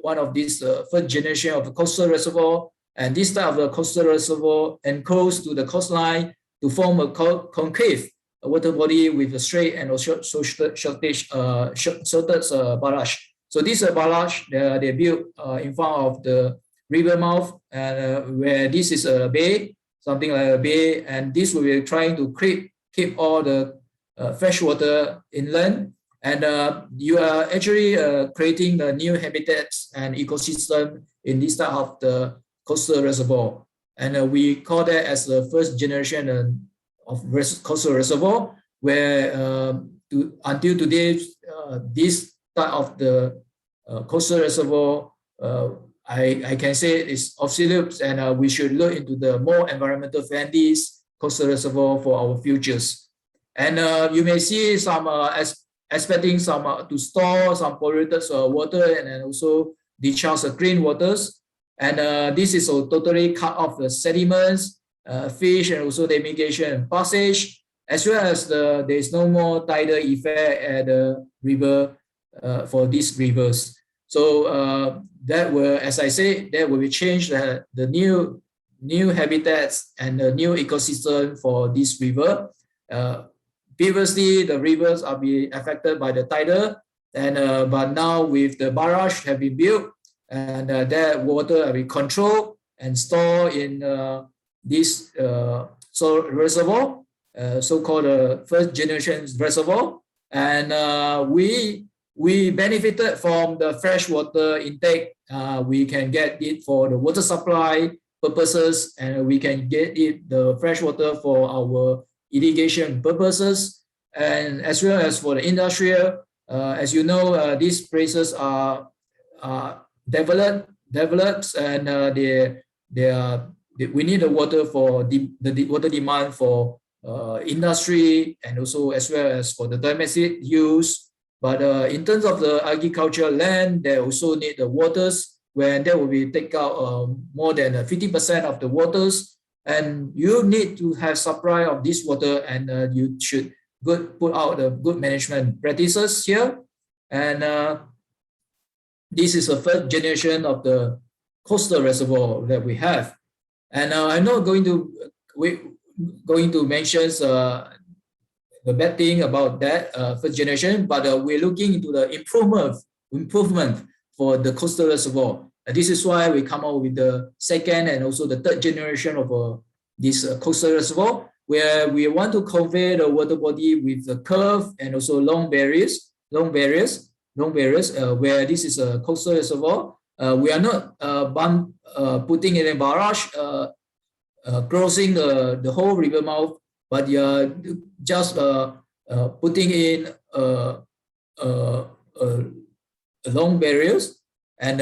one of these first generation of the coastal reservoir, and this type of the coastal reservoir enclosed to the coastline to form a concave water body with a straight and also sheltered barrage. So this barrage they built in front of the river mouth, where this is a bay, something like a bay, and this will be trying to keep all the fresh water inland. And you are actually creating the new habitats and ecosystem in this type of the coastal reservoir. And we call that as the first generation of coastal reservoir, where until today, this type of the coastal reservoir, I can say is obsolete, and we should look into the more environmental friendly coastal reservoir for our futures. And you may see some expecting some to store some polluted water and then also discharge the clean waters. And this is totally cut off the sediments, fish, and also the irrigation passage, as well as there is no more tidal effect at the river for these rivers. So that will, as I say, that will change the new habitats and the new ecosystem for this river. Previously, the rivers are being affected by the tidal, and but now with the barrage have been built, and that water will be controlled and stored in this reservoir, so-called first generation reservoir, and we benefited from the fresh water intake. We can get it for the water supply purposes, and we can get it the fresh water for our irrigation purposes, and as well as for the industrial. As you know, these places are developed, and we need the water for the water demand for industry, and also as well as for the domestic use. But in terms of the agricultural land, they also need the waters, where they will be take out more than 50% of the waters. And you need to have supply of this water, and you should put out the good management practices here. And this is the first generation of the coastal reservoir that we have. And I'm not going to mention the bad thing about that first generation, but we're looking into the improvement for the coastal reservoir. And this is why we come out with the second and also the third generation of this coastal reservoir, where we want to convey the water body with the curve and also long barriers, where this is a coastal reservoir. We are not putting in a barrage, crossing the whole river mouth, but you're just putting in long barriers and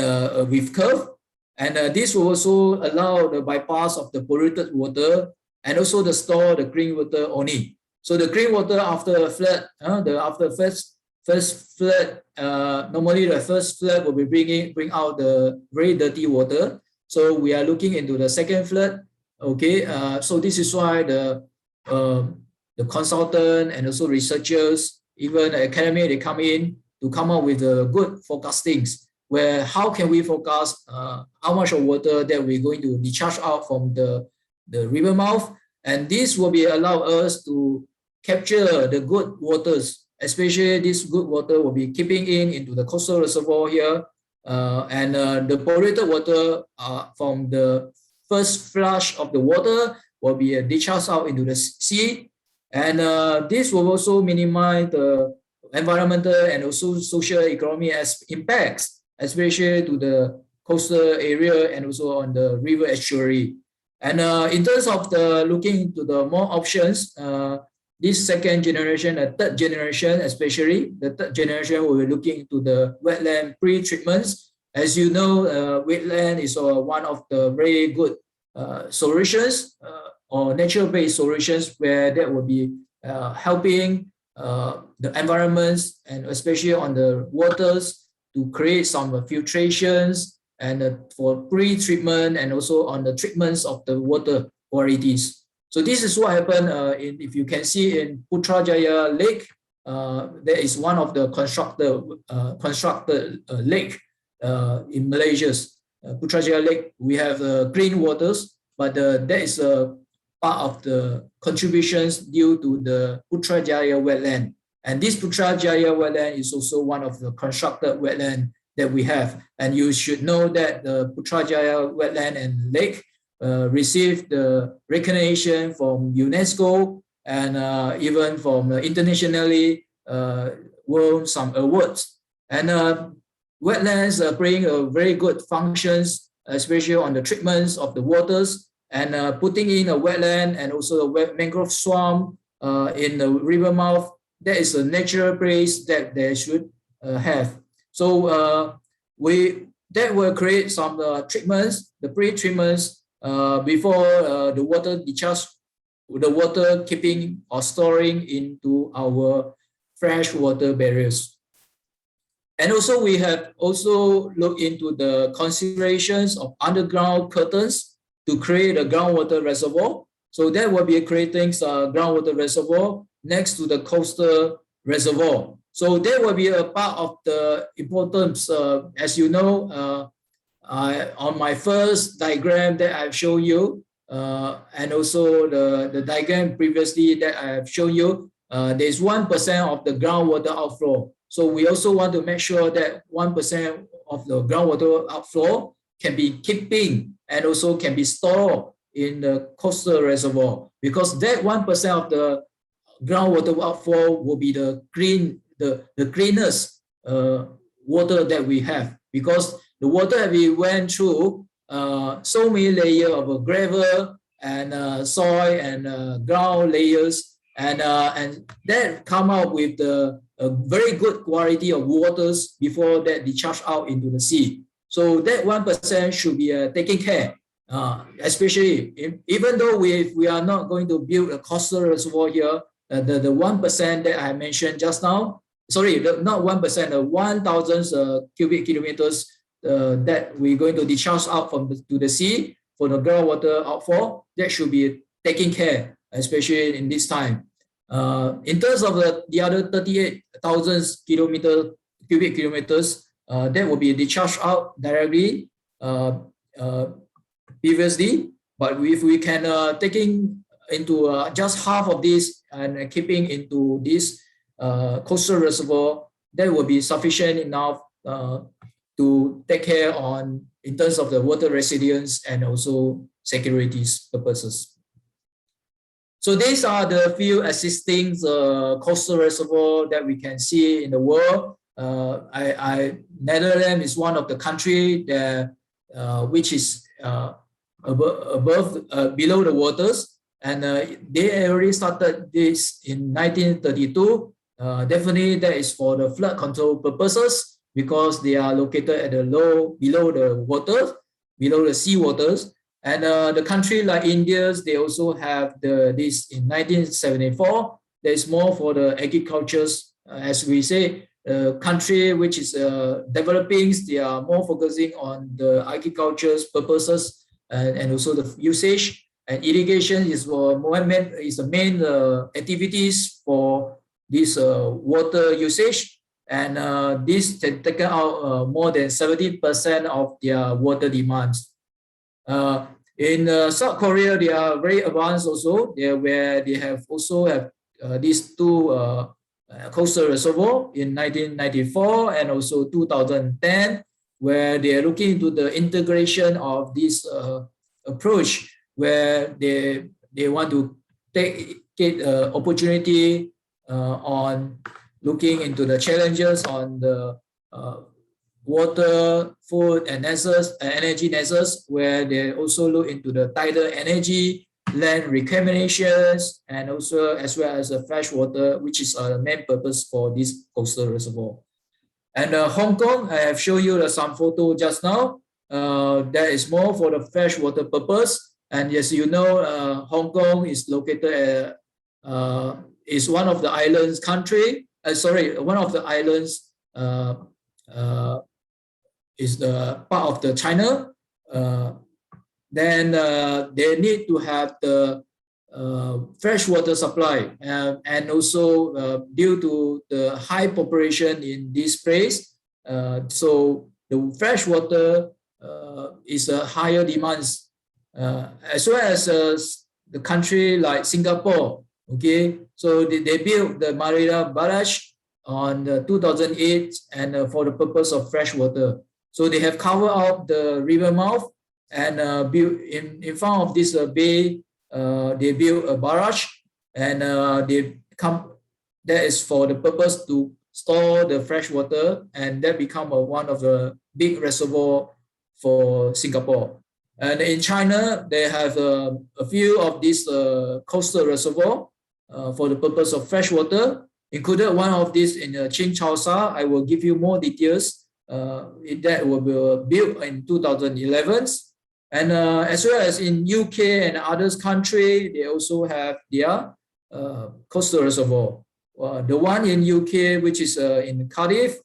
with curve, and this will also allow the bypass of the polluted water, and also the store the clean water only. So the clean water after a flood, after first flood, normally the first flood will be bring out the very dirty water. So we are looking into the second flood. Okay, so this is why the consultant and also researchers, even the academy, they come in to come up with good forecastings, where how can we forecast how much of water that we're going to discharge out from the river mouth. And this will be allow us to capture the good waters, especially this good water will be keeping into the coastal reservoir here, and the polluted water from the first flush of the water will be discharged out into the sea, and this will also minimize the environmental and also social economic impacts, especially to the coastal area and also on the river estuary. And in terms of the looking into the more options, this second generation and third generation, especially the third generation, will be looking into the wetland pre-treatments. As you know, wetland is one of the very good solutions or natural-based solutions, where that will be helping the environments and especially on the waters to create some filtrations and for pre-treatment and also on the treatments of the water qualities. So this is what happened if you can see in Putrajaya Lake, there is one of the constructed lake in Malaysia's Putrajaya Lake. We have clean waters, but that is a part of the contributions due to the Putrajaya wetland. And this Putrajaya wetland is also one of the constructed wetland that we have. And you should know that the Putrajaya wetland and lake received the recognition from UNESCO and even from internationally won some awards. And wetlands are playing a very good functions, especially on the treatments of the waters and putting in a wetland and also a mangrove swamp in the river mouth. That is a natural place that they should have. So that will create some treatments, the pre-treatments before the water discharge, the water keeping or storing into our fresh water barriers. And also we have also looked into the considerations of underground curtains to create a groundwater reservoir. So that will be creating a groundwater reservoir next to the coastal reservoir. So that will be a part of the importance, as you know, on my first diagram that I've shown you, and also the diagram previously that I have shown you, there's 1% of the groundwater outflow. So we also want to make sure that 1% of the groundwater outflow can be keeping and also can be stored in the coastal reservoir, because that 1% of the groundwater outflow will be the cleanest water that we have, because the water that we went through so many layers of gravel and soil and ground layers, and that come out with the very good quality of waters before that discharge out into the sea. So that 1% should be taken care, especially even though we are not going to build a coastal reservoir here, the 1% that I mentioned just now, sorry, not 1%, 1,000 cubic kilometers that we're going to discharge out to the sea for the groundwater outflow, that should be taken care, especially in this time. In terms of the other 38,000 cubic kilometers, that will be discharged out directly previously. But if we can taking into just half of this and keeping into this coastal reservoir, that will be sufficient enough to take care on in terms of the water resilience and also security purposes. So these are the few existing coastal reservoir that we can see in the world. Netherlands is one of the country that which is below the waters, and they already started this in 1932. Definitely that is for the flood control purposes, because they are located at the below the water, below the sea waters. And the country like India, they also have this in 1974. There's more for the agricultures, as we say, country which is developing, they are more focusing on the agriculture's purposes and also the usage. And irrigation is the main activities for this water usage. And this has taken out more than 70% of their water demands. In South Korea, they are very advanced also, where they have also have these two coastal reservoir in 1994 and also 2010, where they are looking into the integration of this approach, where they want to get opportunity on looking into the challenges on the water, food, and energy nexus, where they also look into the tidal energy, land reclamations, and also as well as the fresh water, which is the main purpose for this coastal reservoir. And Hong Kong, I have shown you some photo just now. That is more for the fresh water purpose. And as you know, Hong Kong is located is one of the islands country. One of the islands is the part of the China. Then they need to have the fresh water supply, and also due to the high population in this place, so the fresh water is a higher demands, as well as the country like Singapore. Okay, so they built the Marina Barrage on 2008 and for the purpose of fresh water. So they have covered up the river mouth and built in front of this bay. They built a barrage, and that is for the purpose to store the fresh water, and that become one of the big reservoir for Singapore. And in China, they have a few of these coastal reservoir for the purpose of fresh water, included one of these in Qingchaosha. I will give you more details. That will be built in 2011. And as well as in UK and others country, they also have their coastal reservoir. The one in UK, which is in Cardiff,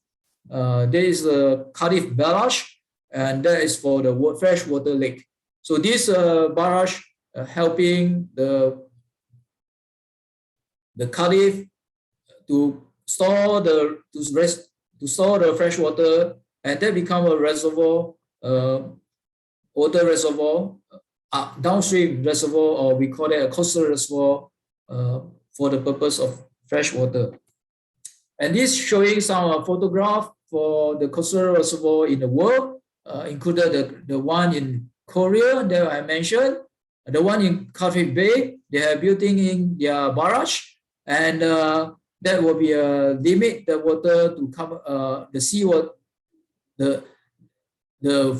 there is a Cardiff Barrage, and that is for the fresh water lake. So this barrage helping the Cardiff to store the fresh water, and that become a reservoir, water reservoir, downstream reservoir, or we call it a coastal reservoir for the purpose of fresh water. And this showing some photograph for the coastal reservoir in the world, included the one in Korea that I mentioned, the one in Cardiff Bay. They are building in their barrage, and that will be a limit the water to come, the seawater, the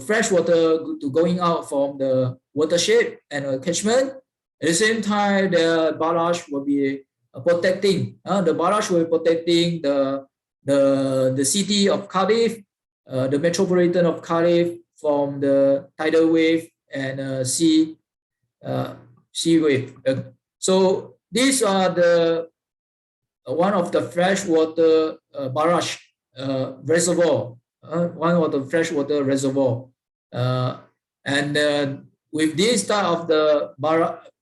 fresh water to going out from the watershed and catchment. At the same time, the barrage will be protecting. The barrage will be protecting the city of Cardiff, the metropolitan of Cardiff, from the tidal wave and sea wave. So these are the one of the freshwater barrage reservoir, one of the freshwater reservoir, and with this type of the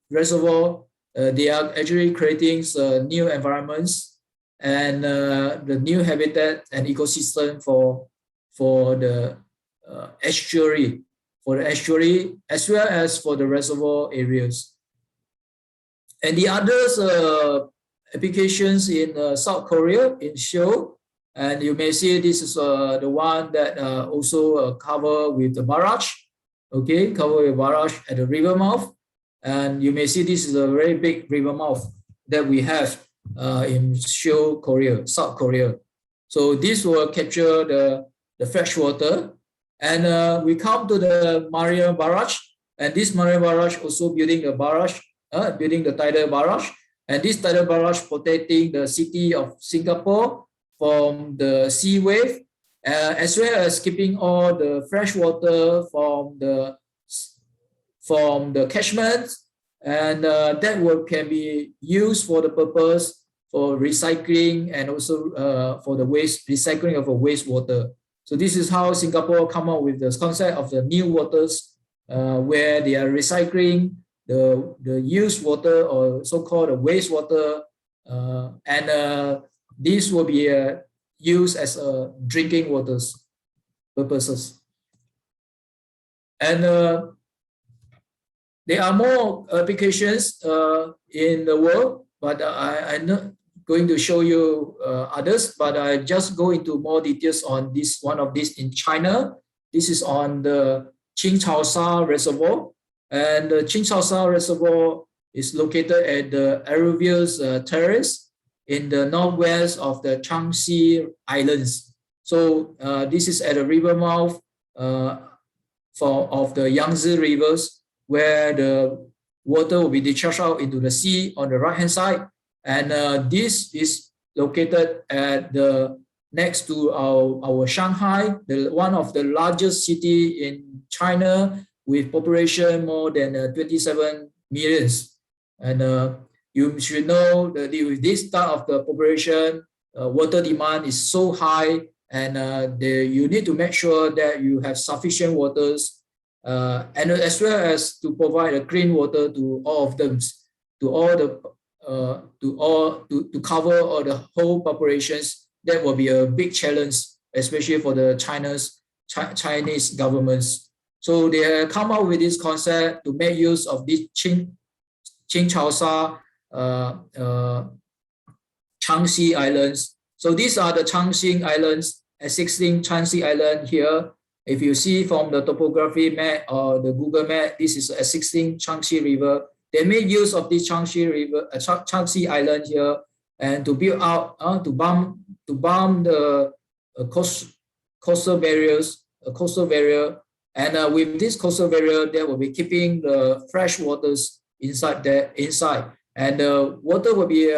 reservoir, they are actually creating new environments and the new habitat and ecosystem for the estuary, as well as for the reservoir areas. And the others applications in South Korea in Seoul, and you may see this is the one that also cover with the barrage. Okay, cover with barrage at the river mouth, and you may see this is a very big river mouth that we have in Seoul, Korea, South Korea. So this will capture the fresh water, and we come to the Marina Barrage, and this Marina Barrage also building the barrage, building the tidal barrage, and this tidal barrage protecting the city of Singapore from the sea wave, as well as keeping all the fresh water from the catchment, and that can be used for the purpose for recycling and also for the recycling of wastewater. So this is how Singapore come up with this concept of the new waters, where they are recycling the used water, or so-called wastewater, and this will be used as drinking waters purposes. And there are more applications in the world, but I'm not going to show you others, but I just go into more details on this one of these in China. This is on the Qingchaosha Reservoir, and the Qingchaosha Reservoir is located at the Alluvial Terrace in the northwest of the Changxi Islands. So this is at the river mouth of the Yangtze rivers, where the water will be discharged out into the sea on the right hand side. And this is located at the next to our Shanghai, one of the largest city in China, with population more than 27 millions. And you should know that with this type of the population, water demand is so high, and you need to make sure that you have sufficient waters, and as well as to provide a clean water to all of them, to all the to cover all the whole populations. That will be a big challenge, especially for the Chinese governments. So they have come up with this concept to make use of this Qingchaosha Changxi Islands. So these are the Changxi Islands, existing Changxi Island here. If you see from the topography map or the Google map, this is a 16 Changxi River. They made use of this Changxi River, Changxi Island here, and to build out, to bomb the coastal barriers, coastal barrier, and with this coastal barrier, they will be keeping the fresh waters inside, and the water will be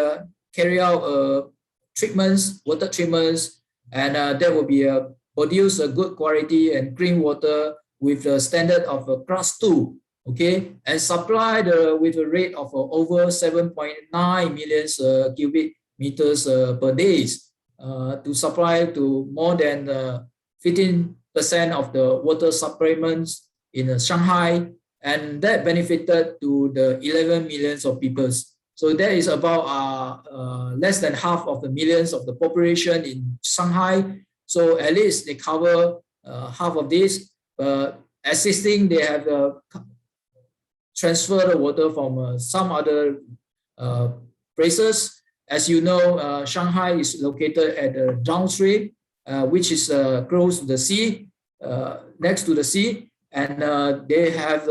carry out water treatments, and that will be produce a good quality and clean water with the standard of class 2, okay, and supply with a rate of over 7.9 million cubic meters per day, to supply to more than 15% of the water supplements in Shanghai, and that benefited to the 11 millions of people. So that is about less than half of the millions of the population in Shanghai. So at least they cover half of this. Assisting, they have transferred the water from some other places. As you know, Shanghai is located at the downstream, which is close to the sea, next to the sea, and they have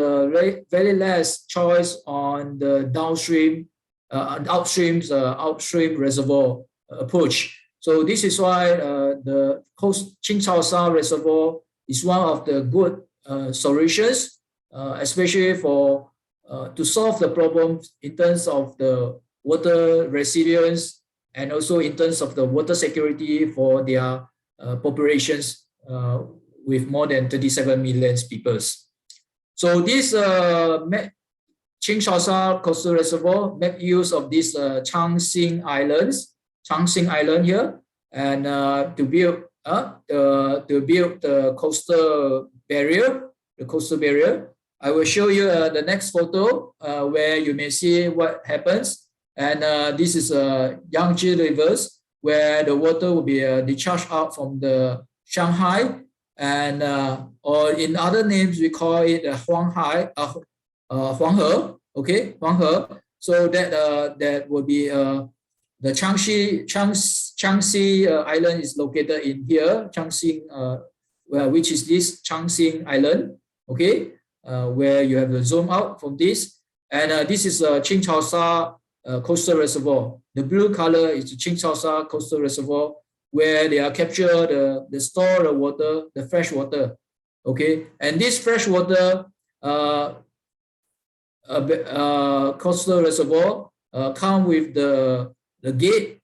very less choice on the downstream, upstream reservoir approach. So this is why the Qingchaosha Reservoir is one of the good solutions, especially for to solve the problems in terms of the water resilience and also in terms of the water security for their populations with more than 37 million people. So this Qingchaosha Coastal Reservoir make use of this Changxi Island here, and to build the coastal barrier. I will show you the next photo where you may see what happens. And this is Yangtze rivers, where the water will be discharged out from the Shanghai, and or in other names we call it Huanghe. Okay, Huanghe. So that will be the Changxi Island is located in here, Changxi, which is this Changxi Island. Okay, where you have the zoom out from this, and this is Qingchaosha Coastal Reservoir. The blue color is the Qingchaosha Coastal Reservoir, where they are capture the store the water, the fresh water. Okay, and this fresh water coastal reservoir come with the gate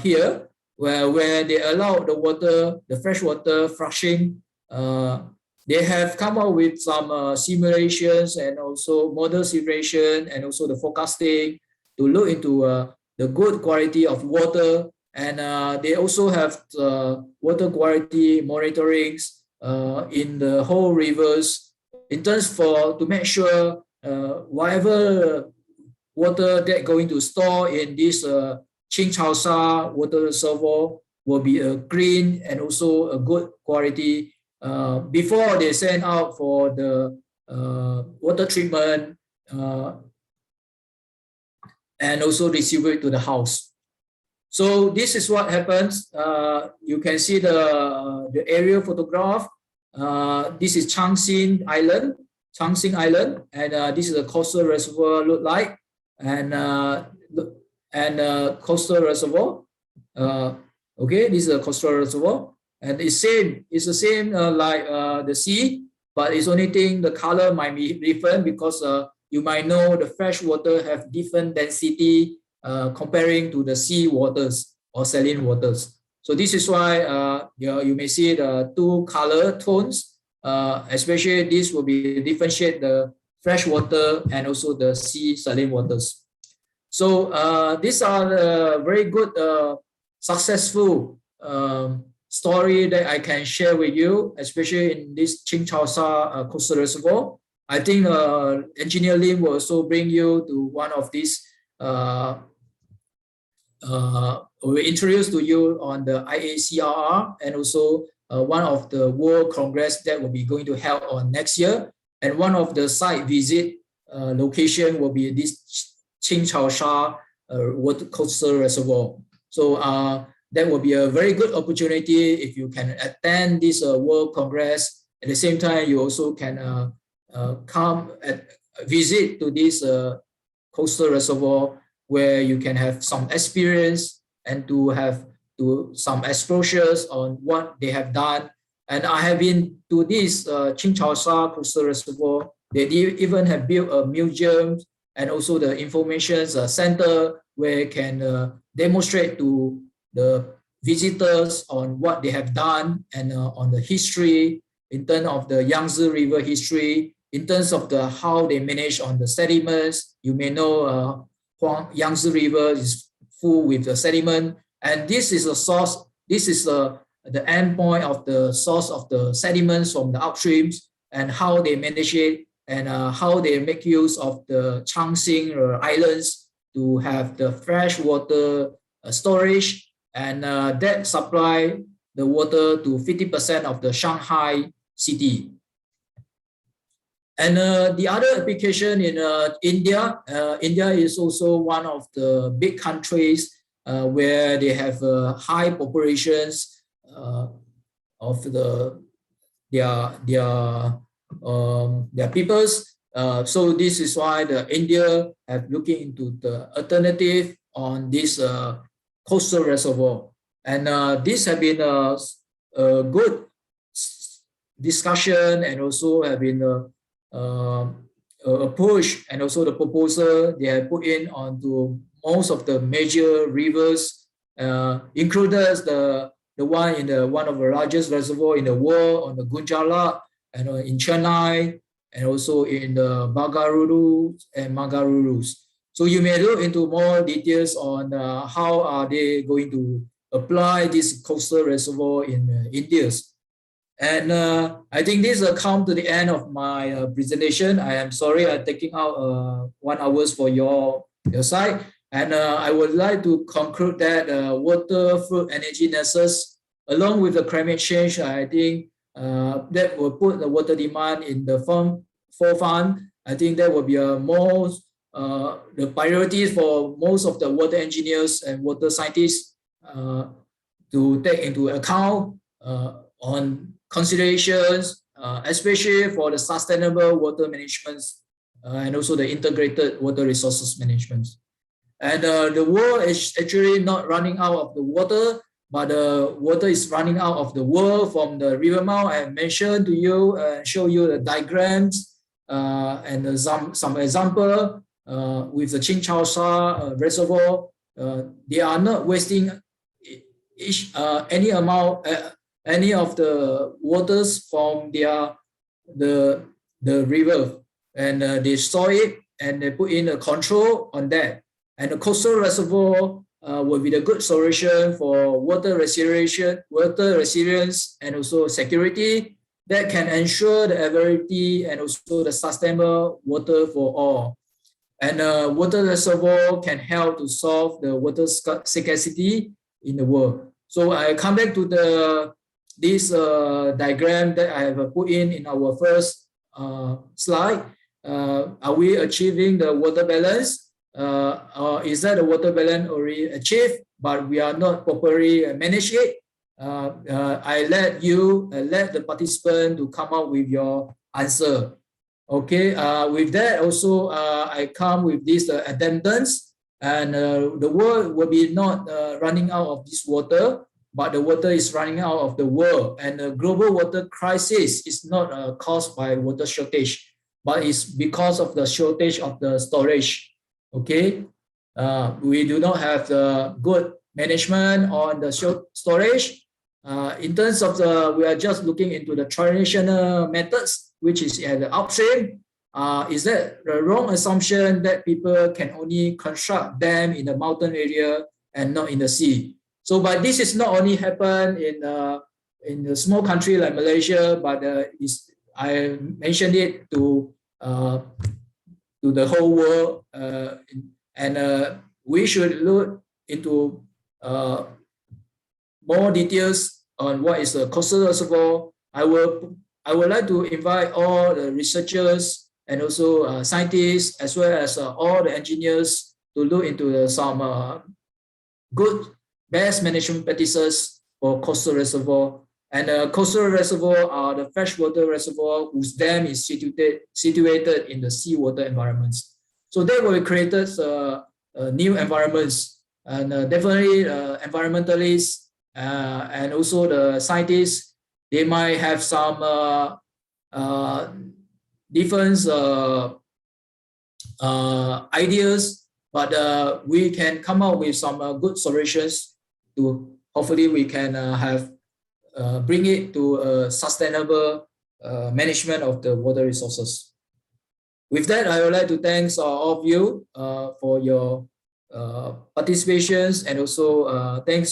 here, where they allow the water, the fresh water flushing. They have come up with some simulations and also model simulation and also the forecasting to look into the good quality of water, and they also have water quality monitorings in the whole rivers in terms to make sure whatever water that going to store in this Qingchaosha water reservoir will be a clean and also a good quality before they send out for the water treatment and also distribute to the house. So this is what happens. You can see the aerial photograph. This is Changxi Island, and this is the coastal reservoir look like, and coastal reservoir. Okay, this is a coastal reservoir, and it's the same like the sea, but it's only thing the color might be different because you might know the fresh water have different density comparing to the sea waters or saline waters. So this is why you may see the two color tones, especially this will be differentiate the fresh water and also the sea saline waters. So these are the very good, successful story that I can share with you, especially in this Ching Chao Sa coastal reservoir. I think Engineer Lim will also bring you to one of these. Will introduce to you on the IACRR and also one of the World Congress that will be going to held on next year. And one of the site visit location will be this Ching Chao Sha water coastal reservoir. So that will be a very good opportunity if you can attend this World Congress. At the same time, you also can come and visit to this coastal reservoir, where you can have some experience and to have some exposures on what they have done. And I have been to this Ching Chao Sa coastal reservoir. They even have built a museum and also the information center where you can demonstrate to the visitors on what they have done and on the history in terms of the Yangtze River history, in terms of the how they manage on the sediments. You may know Yangtze River is full with the sediment, and this is the source. This is the end point of the source of the sediments from the upstreams, and how they manage it, and how they make use of the Changsing islands to have the fresh water storage, and that supply the water to 50% of the Shanghai city. And the other application in India, India is also one of the big countries where they have high populations of their peoples. So this is why the India have looking into the alternative on this coastal reservoir, and this have been a good discussion, and also have been a push, and also the proposal they have put in onto most of the major rivers, included the one in one of the largest reservoir in the world on the Gujarat, and in Chennai, and also in the Bagaruru and Magarurus. So you may look into more details on how are they going to apply this coastal reservoir in India. And I think this will come to the end of my presentation. I am sorry I'm taking out 1 hour for your side. And I would like to conclude that water, food, energy nexus, along with the climate change, I think that will put the water demand in the forefront. I think that will be the priorities for most of the water engineers and water scientists to take into account on considerations, especially for the sustainable water management and also the integrated water resources management. And the world is actually not running out of the water, but the water is running out of the world from the river mouth. I mentioned to you and show you the diagrams and some example with the Ching Chao Sa reservoir. They are not wasting any amount, any of the waters from the river, and they store it and they put in a control on that. And the coastal reservoir will be the good solution for water resilience, and also security that can ensure the availability and also the sustainable water for all. And water reservoir can help to solve the water scarcity in the world. So I come back to this diagram that I have put in our first slide. Are we achieving the water balance? Or is that the water balance already achieved, but we are not properly manage it? I let the participant to come up with your answer. Okay, with that also I come with these addendums, and the world will be not running out of this water, but the water is running out of the world, and the global water crisis is not caused by water shortage, but it's because of the shortage of the storage. Okay, we do not have the good management on the storage. In terms of we are just looking into the traditional methods, which is at the upstream. is that the wrong assumption that people can only construct dam in the mountain area and not in the sea. So, but this is not only happen in a small country like Malaysia, but I mentioned it to the whole world, and we should look into more details on what is a coastal reservoir. I would like to invite all the researchers and also scientists, as well as all the engineers, to look into some good best management practices for coastal reservoir. And coastal reservoir are the freshwater reservoir whose dam is situated in the seawater environments. So they will create new environments, and definitely environmentalists and also the scientists, they might have some different ideas, but we can come up with some good solutions to hopefully we can bring it to a sustainable management of the water resources. With that, I would like to thank all of you for your participations, and also thank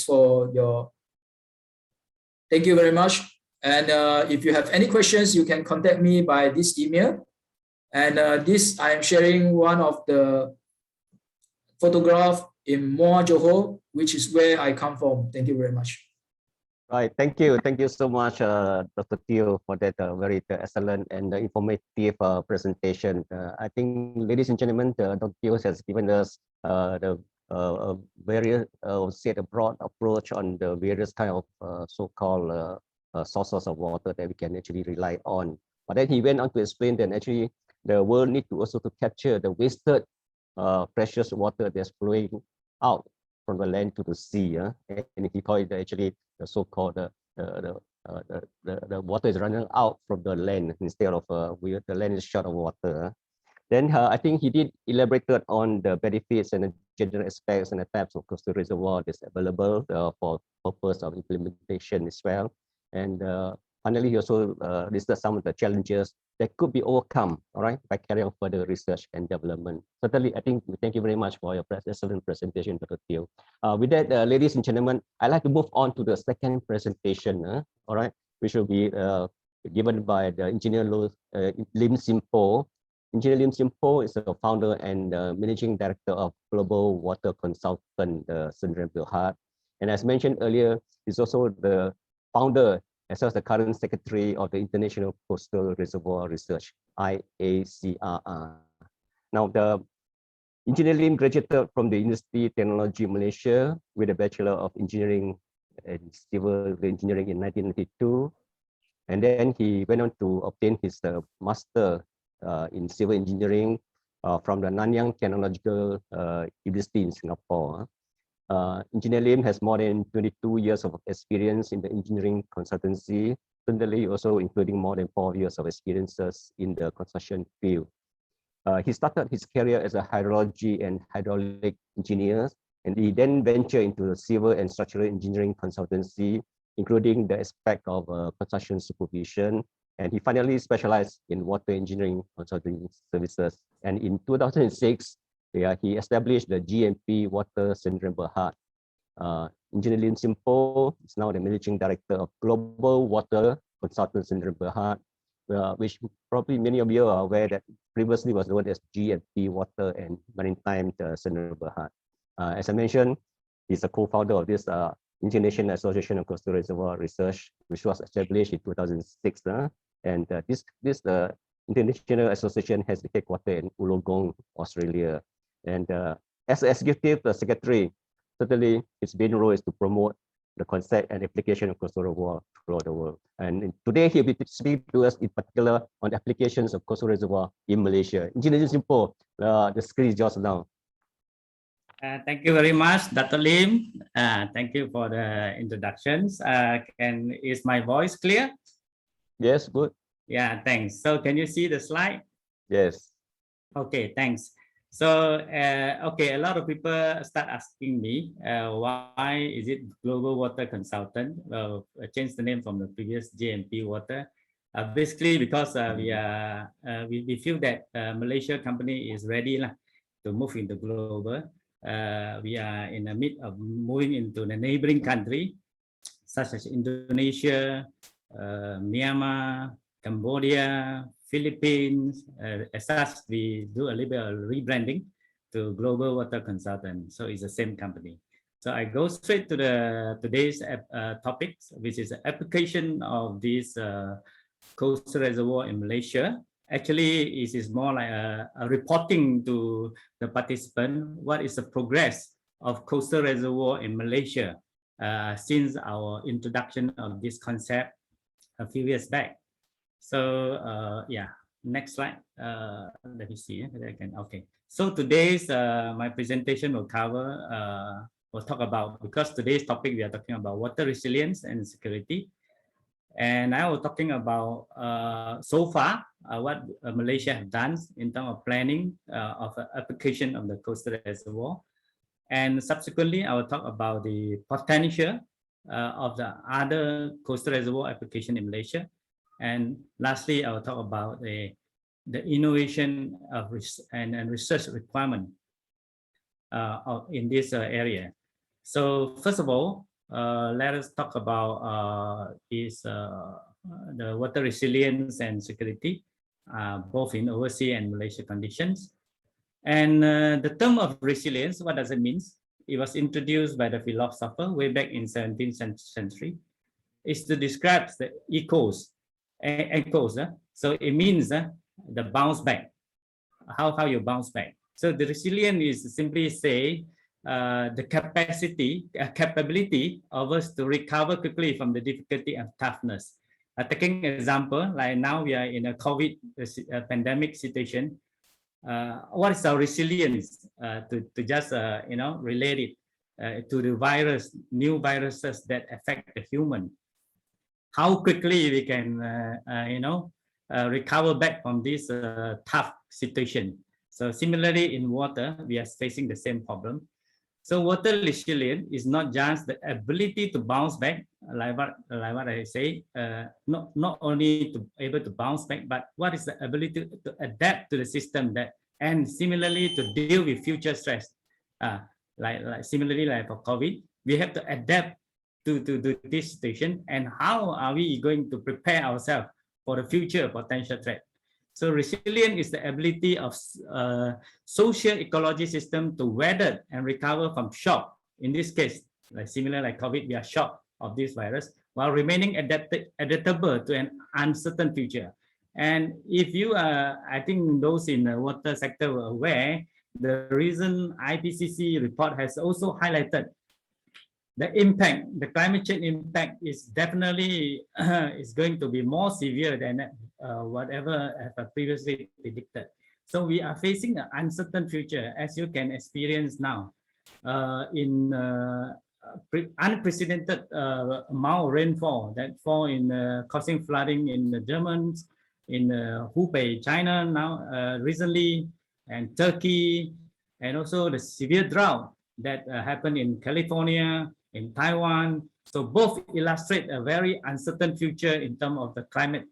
you very much. And if you have any questions, you can contact me by this email. And this, I am sharing one of the photograph in Muar Johor, which is where I come from. Thank you very much. Right, thank you so much, Dr. Teo, for that very excellent and informative presentation. I think, ladies and gentlemen, Dr. Teo has given us the very a broad approach on the various kind of so-called sources of water that we can actually rely on. But then he went on to explain that actually the world need to also to capture the wasted precious water that's flowing out from the land to the sea, and he called it actually the so-called the water is running out from the land instead of the land is short of water. Then I think he did elaborate on the benefits and the general aspects and the types of coastal reservoir that's available for purpose of implementation as well. And finally, he also listed some of the challenges that could be overcome, all right, by carrying on further research and development. Certainly, I think we thank you very much for your excellent presentation, Dr. Teo. With that, ladies and gentlemen, I'd like to move on to the second presentation, all right, which will be given by the engineer Lim Sin Poh. Engineer Lim Sin Poh is the founder and managing director of Global Water Consultant, Sdn Bhd. And as mentioned earlier, he's also the founder as well as the current secretary of the International Coastal Reservoir Research, IACRR. Now, the Engineer Lim graduated from the University Technology Malaysia with a Bachelor of Engineering and Civil Engineering in 1992. And then he went on to obtain his Master in Civil Engineering from the Nanyang Technological University in Singapore. Engineer Lim has more than 22 years of experience in the engineering consultancy, certainly also including more than 4 years of experiences in the construction field. He started his career as a hydrology and hydraulic engineer, and he then ventured into the civil and structural engineering consultancy, including the aspect of construction supervision, and he finally specialized in water engineering consulting services. And in 2006, he established the GMP Water Sdn Bhd. Engineer Lim Sin Poh is now the managing director of Global Water Consultant Sdn Bhd, which probably many of you are aware that previously was known as GMP Water and Maritime Sdn Bhd. As I mentioned, he's a co-founder of this International Association of Coastal Reservoir Research, which was established in 2006. And this International Association has the headquarters in Wollongong, Australia. And as executive secretary, certainly his main role is to promote the concept and application of coastal reservoir throughout the world. And today he'll be speaking to us in particular on the applications of coastal reservoir in Malaysia. Engineer Lim Sin Poh, the screen is yours now. Thank you very much, Dr. Lim. Thank you for the introductions. Is my voice clear? Yes, good. Yeah, thanks. So can you see the slide? Yes. Okay, thanks. So, okay, a lot of people start asking me, why is it Global Water Consultant? Change the name from the previous GMP Water. Basically, because we feel that Malaysia company is ready to move into global. We are in the mid of moving into the neighboring country, such as Indonesia, Myanmar, Cambodia, Philippines. As such, we do a little bit of rebranding to Global Water Consultant. So it's the same company. So I go straight to the today's topics, which is the application of this coastal reservoir in Malaysia. Actually, it is more like a reporting to the participant what is the progress of coastal reservoir in Malaysia since our introduction of this concept a few years back. So yeah, next slide. Let me see. Okay. So today's my presentation will cover. We'll talk about, because today's topic we are talking about water resilience and security. And I was talking about so far what Malaysia have done in terms of planning of application of the coastal reservoir. And subsequently, I will talk about the potential of the other coastal reservoir application in Malaysia. And lastly, I will talk about the innovation of and research requirement in this area. So first of all, let us talk about the water resilience and security, both in overseas and Malaysia conditions. And the term of resilience, what does it mean? It was introduced by the philosopher way back in 17th century. It's to describe the echoes. So it means the bounce back, how you bounce back. So the resilience is simply say the capability of us to recover quickly from the difficulty and toughness. Taking an example, like now we are in a COVID pandemic situation. What is our resilience to just relate it to the new viruses that affect the human? How quickly we can recover back from this tough situation. So similarly in water, we are facing the same problem. So water resilience is not just the ability to bounce back, like what I say, not only to able to bounce back, but what is the ability to adapt to the system and similarly to deal with future stress. Similarly like for COVID, we have to adapt to this situation, and how are we going to prepare ourselves for the future potential threat. So resilience is the ability of social ecology system to weather and recover from shock. In this case, similar like COVID, we are shocked of this virus while remaining adaptable to an uncertain future. And if you I think those in the water sector were aware, the recent IPCC report has also highlighted the impact, the climate change impact is definitely is going to be more severe than whatever have previously predicted. So we are facing an uncertain future, as you can experience now, in unprecedented amount of rainfall that fall in causing flooding in the Germans, in Hubei, China now recently, and Turkey, and also the severe drought that happened in California, in Taiwan. So both illustrate a very uncertain future in terms of the climate.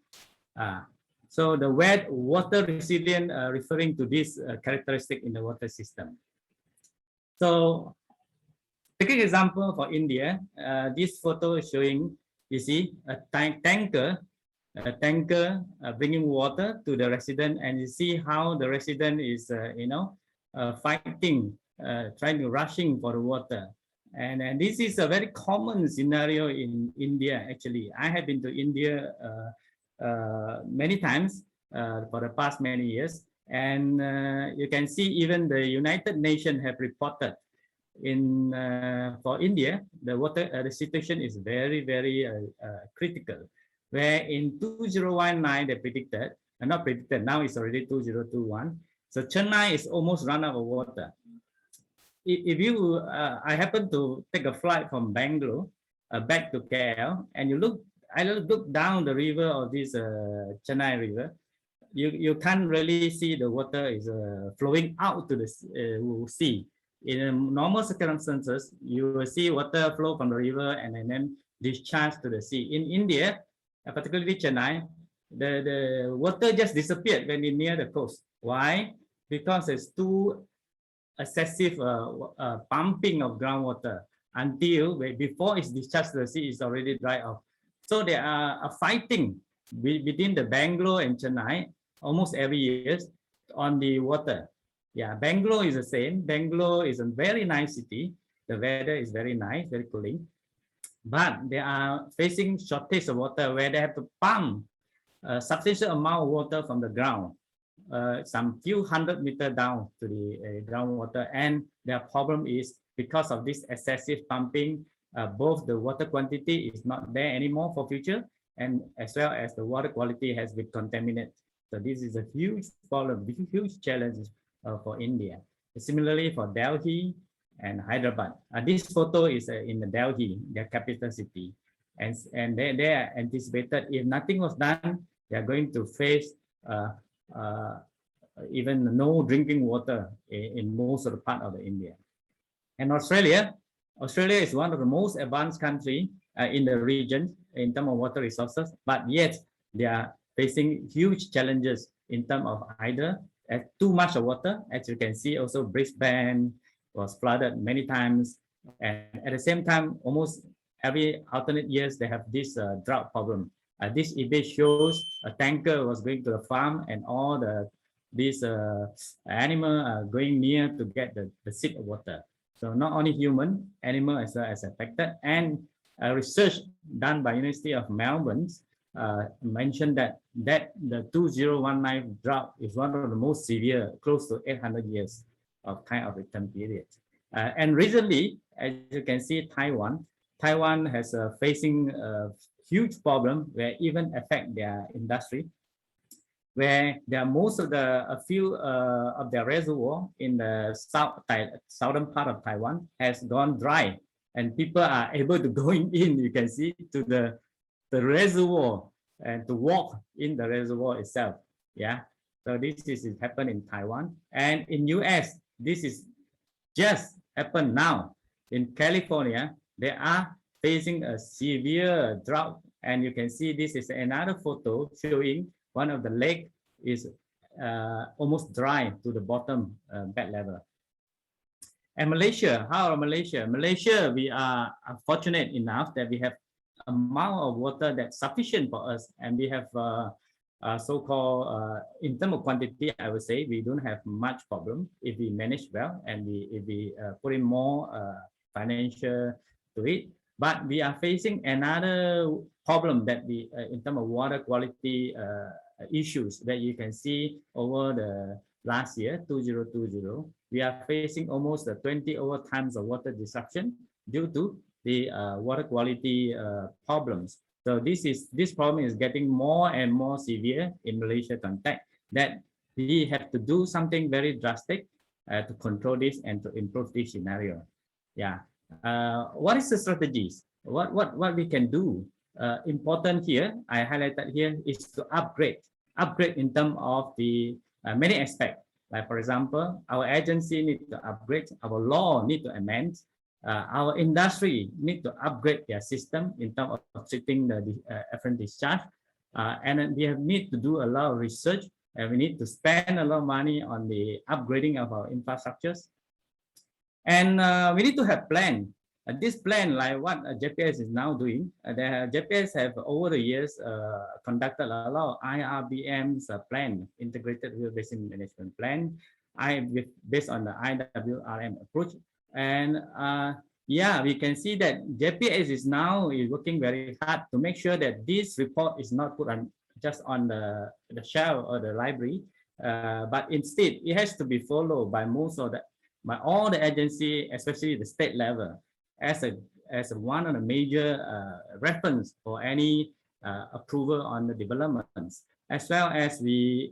So the water resilient referring to this characteristic in the water system. So taking example for India, this photo is showing, you see, a tanker bringing water to the resident, and you see how the resident is, fighting, trying to rushing for the water. And this is a very common scenario in India, actually. I have been to India many times for the past many years. And you can see even the United Nations have reported for India, the water the situation is very, very critical. Where in 2019, they predicted, not predicted, now it's already 2021. So Chennai is almost run out of water. If you, I happen to take a flight from Bangalore back to KL, and I look down the river of this Chennai River, you can't really see the water is flowing out to the sea. In normal circumstances, you will see water flow from the river and then discharge to the sea. In India, particularly Chennai, the water just disappeared when you're near the coast. Why? Because it's too excessive pumping of groundwater until before it's discharged to the sea, it's already dry off. So there are a fighting between the Bangalore and Chennai almost every year on the water. Yeah, Bangalore is the same. Bangalore is a very nice city. The weather is very nice, very cooling. But they are facing shortage of water where they have to pump a substantial amount of water from the ground, some few hundred meters down to the groundwater. And their problem is because of this excessive pumping, both the water quantity is not there anymore for future, and as well as the water quality has been contaminated. So this is a huge problem, huge challenge for India. Similarly for Delhi and Hyderabad. This photo is in Delhi, their capital city. And they are anticipated, if nothing was done, they are going to face even no drinking water in most of the part of India. And Australia is one of the most advanced countries in the region in terms of water resources, but yet they are facing huge challenges in terms of either too much of water. As you can see, also Brisbane was flooded many times, and at the same time, almost every alternate years they have this drought problem. This image shows a tanker was going to the farm, and all these animals are going near to get the seat of water. So not only human, animal as well as affected. And research done by University of Melbourne mentioned that the 2019 drought is one of the most severe, close to 800 years of kind of return period. And recently, as you can see, Taiwan has facing a huge problem where even affect their industry, where there are most of a few of their reservoir in the southern part of Taiwan has gone dry, and people are able to go in, you can see, to the reservoir and to walk in the reservoir itself. Yeah, so this is happened in Taiwan. And in US, this is just happened now. In California, they are facing a severe drought, and you can see this is another photo showing one of the lake is almost dry to the bottom bed level. And Malaysia, how are Malaysia? Malaysia, we are fortunate enough that we have amount of water that's sufficient for us, and we have so-called in terms of quantity, I would say we don't have much problem if we manage well and if we put in more financial to it. But we are facing another problem that we in terms of water quality issues that you can see over the last year 2020. We are facing almost 20 over times of water disruption due to the water quality problems. So this problem is getting more and more severe in Malaysia context, that we have to do something very drastic to control this and to improve this scenario. Yeah. What is the strategies? What we can do? Important here, I highlighted here, is to upgrade in terms of the many aspects. Like for example, our agency need to upgrade, our law need to amend, our industry need to upgrade their system in terms of treating the effluent discharge, and then we need to do a lot of research, and we need to spend a lot of money on the upgrading of our infrastructures, and we need to have plan. This plan, like what JPS is now doing, JPS have over the years conducted a lot of IRBM's plan, Integrated River Basin Management Plan, based on the IWRM approach. And yeah, we can see that JPS is now working very hard to make sure that this report is not put on just on the shelf or the library, but instead it has to be followed by by all the agency, especially the state level, as one of the major reference for any approval on the developments, as well as we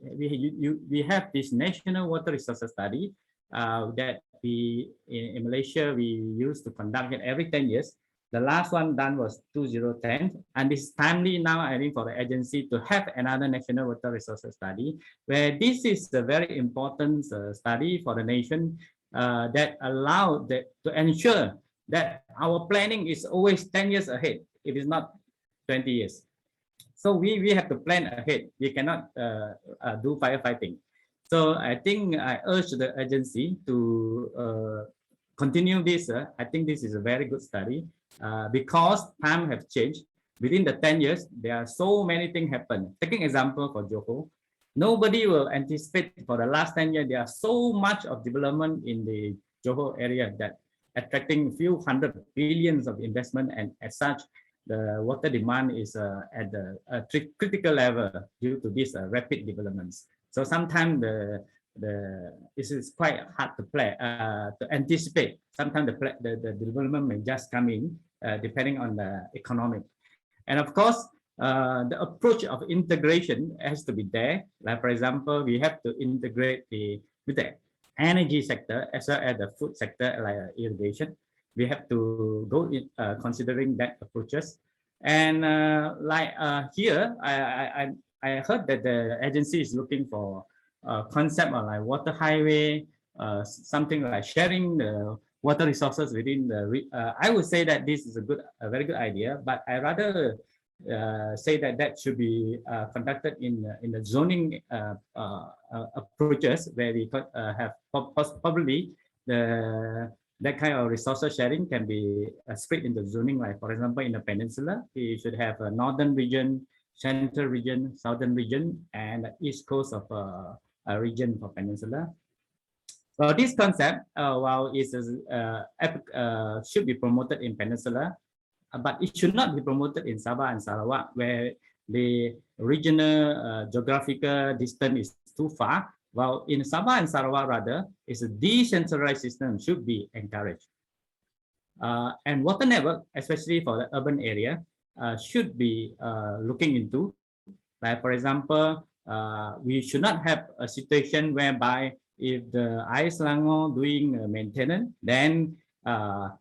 have this national water resources study that in Malaysia we used to conduct it every 10 years. The last one done was 2010, and it's timely now, I think, for the agency to have another national water resources study, where this is a very important study for the nation that allow to ensure that our planning is always 10 years ahead. It is not 20 years. So we have to plan ahead. We cannot do firefighting. So I think I urge the agency to continue this. I think this is a very good study because time have changed. Within the 10 years, there are so many things happen. Taking example for Johor, nobody will anticipate for the last 10 years, there are so much of development in the Johor area that attracting a few hundred billions of investment, and as such, the water demand is at the critical level due to these rapid developments. So sometimes this is quite hard to to anticipate. Sometimes the development may just come in depending on the economic. And of course, the approach of integration has to be there. Like for example, we have to integrate with the energy sector as well as the food sector, like irrigation. We have to go in considering that approaches. And here, I heard that the agency is looking for a concept of like water highway, something like sharing the water resources within the. I would say that this is a very good idea, but I rather say that should be conducted in the zoning approaches, where we could have probably that kind of resources sharing can be split into zoning. Like for example, in the peninsula, we should have a northern region, central region, southern region, and the east coast of a region for peninsula. So this concept, while it should be promoted in peninsula, but it should not be promoted in Sabah and Sarawak, where the regional geographical distance is too far. While in Sabah and Sarawak, rather, is a decentralized system should be encouraged. And water network, especially for the urban area, should be looking into. Like for example, we should not have a situation whereby if the Air Selangor doing maintenance, then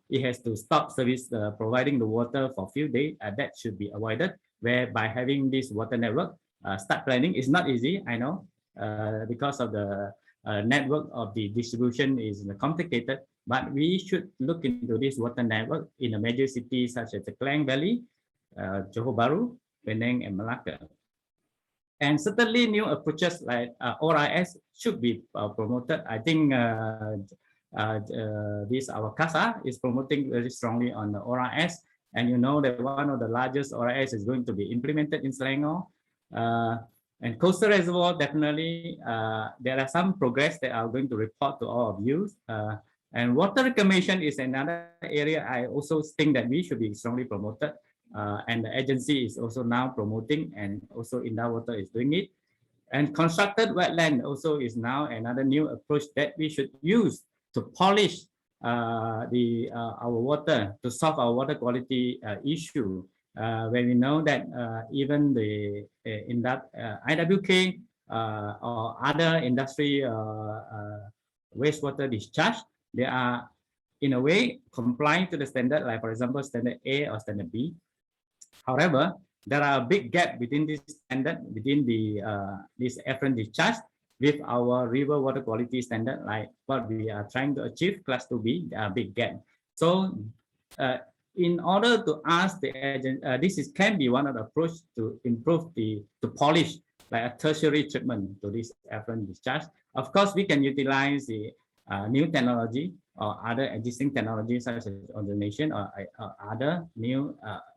it has to stop service providing the water for a few days. That should be avoided, where by having this water network, start planning is not easy, I know, because of the network of the distribution is complicated, but we should look into this water network in a major cities such as the Klang Valley, Johor Bahru, Penang, and Malacca. And certainly new approaches like ORIS should be promoted. I think this our CASA is promoting very strongly on the ORIS, and you know that one of the largest ORIS is going to be implemented in Selangor. And coastal reservoir, definitely there are some progress that I'm going to report to all of you. And water reclamation is another area I also think that we should be strongly promoted. And the agency is also now promoting, and also Indah Water is doing it. And constructed wetland also is now another new approach that we should use to polish our water, to solve our water quality issue. When we know that even in that IWK or other industry wastewater discharge, they are in a way complying to the standard, like for example, standard A or standard B. However, there are a big gap between this standard, within the this effluent discharge with our river water quality standard, like what we are trying to achieve, class 2B, there are big gap. So in order to ask the agent, this can be one of the approach to improve to polish like a tertiary treatment to this effluent discharge. Of course, we can utilize the new technology or other existing technologies such as ozonation or other new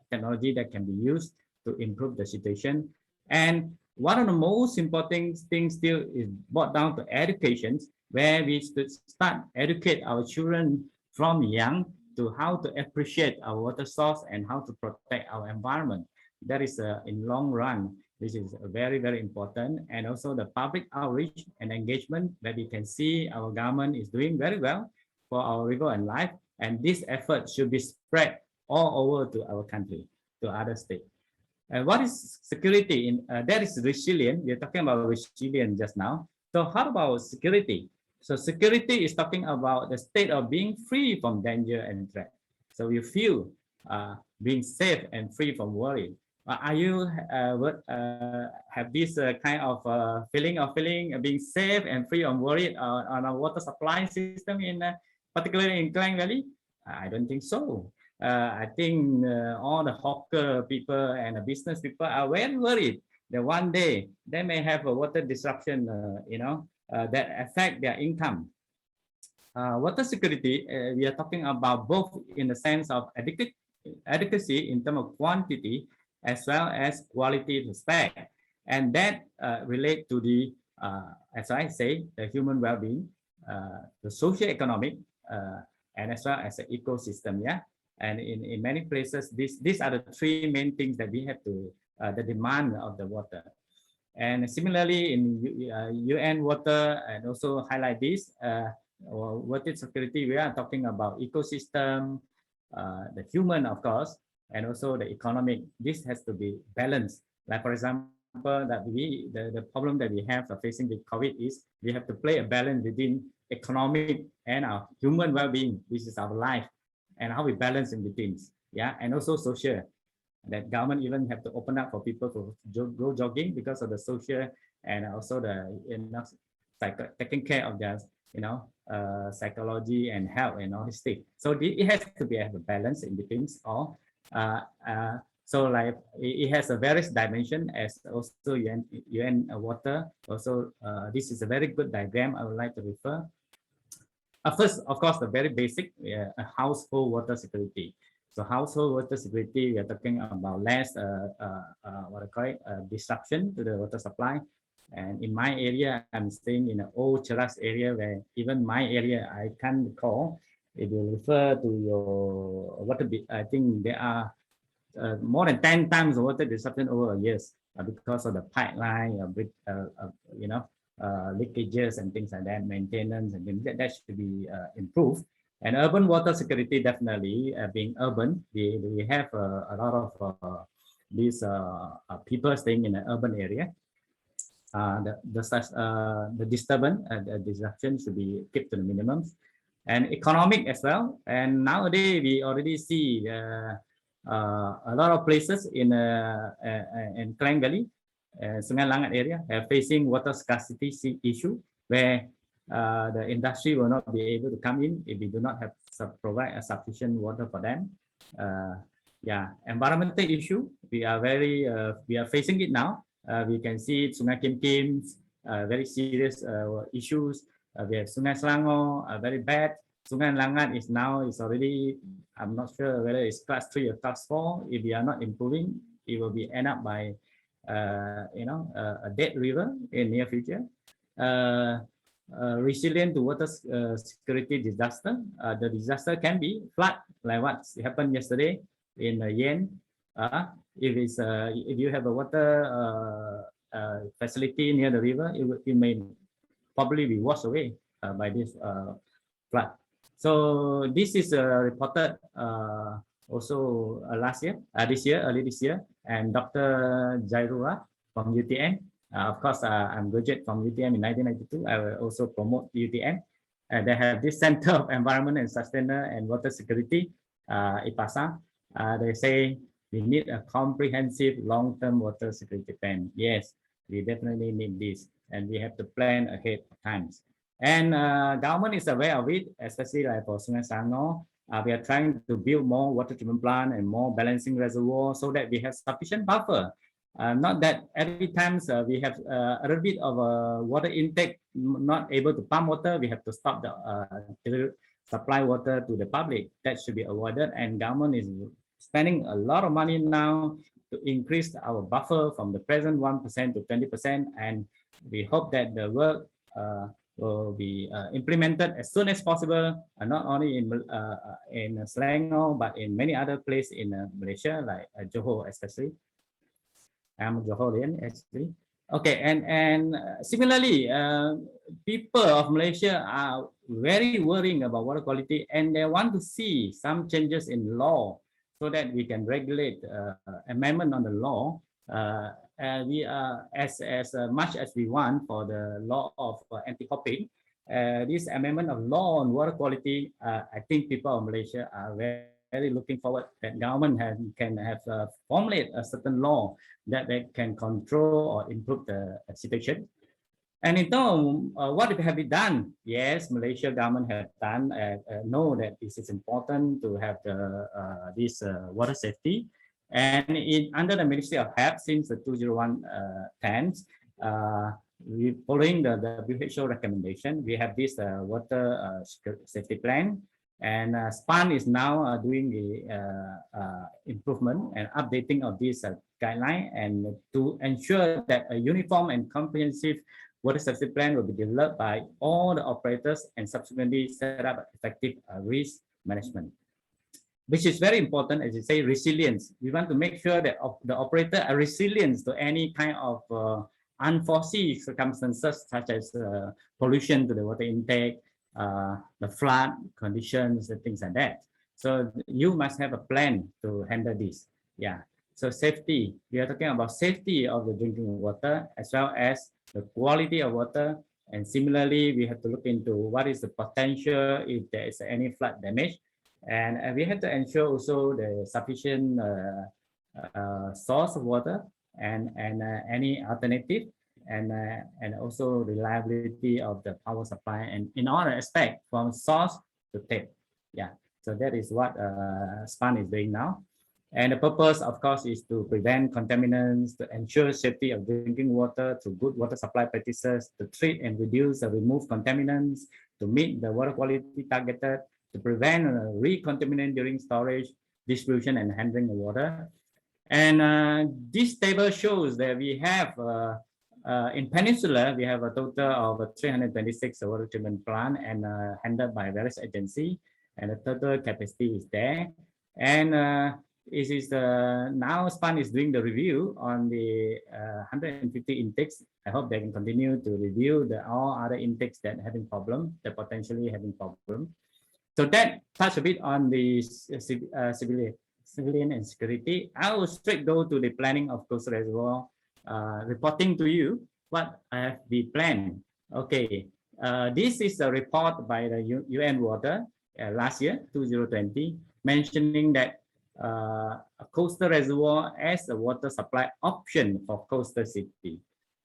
technology that can be used to improve the situation. And one of the most important things still is brought down to education, where we should start educate our children from young to how to appreciate our water source and how to protect our environment. That is in long run, this is very, very important. And also the public outreach and engagement that we can see our government is doing very well for our river and life. And this effort should be spread all over to our country, to other states. And what is security? That is resilience. We're talking about resilience just now. So how about security? So security is talking about the state of being free from danger and threat. So you feel being safe and free from worry. Are you have this kind of feeling of being safe and free from worry on a water supply system in particularly in Klang Valley? I don't think so. I think all the hawker people and the business people are very worried that one day they may have a water disruption, that affect their income. Water security, we are talking about both in the sense of adequacy in terms of quantity as well as quality respect, and that relate to the, as I say, the human well-being, the socio-economic, and as well as the ecosystem. Yeah, and in many places, these are the three main things that we have to the demand of the water. And similarly, in UN water, and also highlight this. Water security, we are talking about ecosystem, the human, of course, and also the economic. This has to be balanced. Like, for example, that the problem that we have facing with COVID is we have to play a balance between economic and our human well-being. This is our life, and how we balance in between. Yeah, and also social. That government even have to open up for people to go jogging because of the social, and also the taking care of their psychology and health and all this thing. So it has to be have a balance in between all. So like it has a various dimension as also UN water. Also, this is a very good diagram I would like to refer. First, of course, the very basic household water security. So household water security, we are talking about less disruption to the water supply. And in my area, I'm staying in an old Cheras area where even my area, I can't recall. If you refer to your water, I think there are more than 10 times the water disruption over years because of the pipeline, leakages and things like that, maintenance and things that should be improved. And urban water security, definitely being urban, we have a lot of these people staying in an urban area. The disturbance, the disruption should be kept to the minimum, and economic as well. And nowadays we already see a lot of places in Klang Valley, Sungai Langat area, facing water scarcity issue, where the industry will not be able to come in if we do not have provide a sufficient water for them. Environmental issue, we are facing it now. We can see Sungai Kim Kim, very serious issues. We have Sungai Selangor, very bad. Sungai Langat is already, I'm not sure whether it's class 3 or class 4. If we are not improving, it will be end up by a dead river in near future. Resilient to water security disaster. The disaster can be flood, like what happened yesterday in Yenn. If you have a water facility near the river, it may probably be washed away by this flood. So this is reported also early this year, and Dr. Jairura from UTM. Of course, I'm graduate from UTM in 1992. I will also promote UTM. They have this Center of Environment and Sustainable and Water Security, IPASA. They say we need a comprehensive long-term water security plan. Yes, we definitely need this, and we have to plan ahead of times. And government is aware of it, especially like for Sungai Selangor. We are trying to build more water treatment plant and more balancing reservoir so that we have sufficient buffer. Not that every time we have a little bit of water intake, not able to pump water, we have to stop the supply water to the public. That should be avoided, and government is spending a lot of money now to increase our buffer from the present 1% to 20%, and we hope that the work will be implemented as soon as possible, not only in Selangor, but in many other places in Malaysia, like Johor especially. I'm Johorian actually. Okay, and similarly, people of Malaysia are very worrying about water quality, and they want to see some changes in law so that we can regulate amendment on the law. We are as much as we want for the law of anti-hopping. This amendment of law on water quality, I think people of Malaysia are very looking forward that government can have formulate a certain law that they can control or improve the situation. And in terms what have we done? Yes, Malaysia government have done know that this is important to have the this water safety. And under the Ministry of Health since the 2010, we following the WHO recommendation, we have this water safety plan. And SPAN is now doing the improvement and updating of this guideline, and to ensure that a uniform and comprehensive water safety plan will be developed by all the operators and subsequently set up effective risk management, which is very important. As you say, resilience. We want to make sure that the operator are resilient to any kind of unforeseen circumstances, such as pollution to the water intake, the flood conditions, and things like that. So you must have a plan to handle this. Yeah. So safety, we are talking about safety of the drinking water as well as the quality of water. And similarly, we have to look into what is the potential if there is any flood damage. And we have to ensure also the sufficient source of water and any alternative, and also reliability of the power supply, and in all aspects from source to tap. Yeah, so that is what SPAN is doing now. And the purpose, of course, is to prevent contaminants, to ensure safety of drinking water through good water supply practices, to treat and reduce or remove contaminants, to meet the water quality targeted, to prevent recontamination during storage, distribution, and handling the water. And this table shows that we have, in Peninsula, we have a total of 326 water treatment plant and handled by various agencies, and the total capacity is there. And it is now SPAN is doing the review on the 150 intakes. I hope they can continue to review all other intakes that having problem, that potentially having problem. So that touch a bit on the civilian and security. I will straight go to the planning of coastal reservoir, reporting to you what I have been planned. Okay, this is a report by the UN Water last year, 2020, mentioning that a coastal reservoir as a water supply option for coastal city.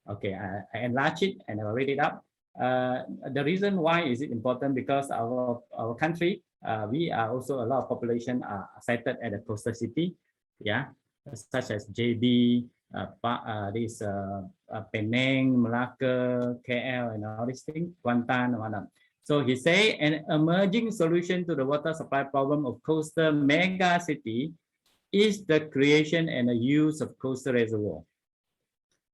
Okay, I enlarge it and I will read it up. The reason why is it important, because our country, we are also a lot of population are sited at a coastal city, yeah, such as JB, Penang, Malacca, KL, and all these things, Kuantan, Wanam. So he say an emerging solution to the water supply problem of coastal mega city is the creation and the use of coastal reservoir.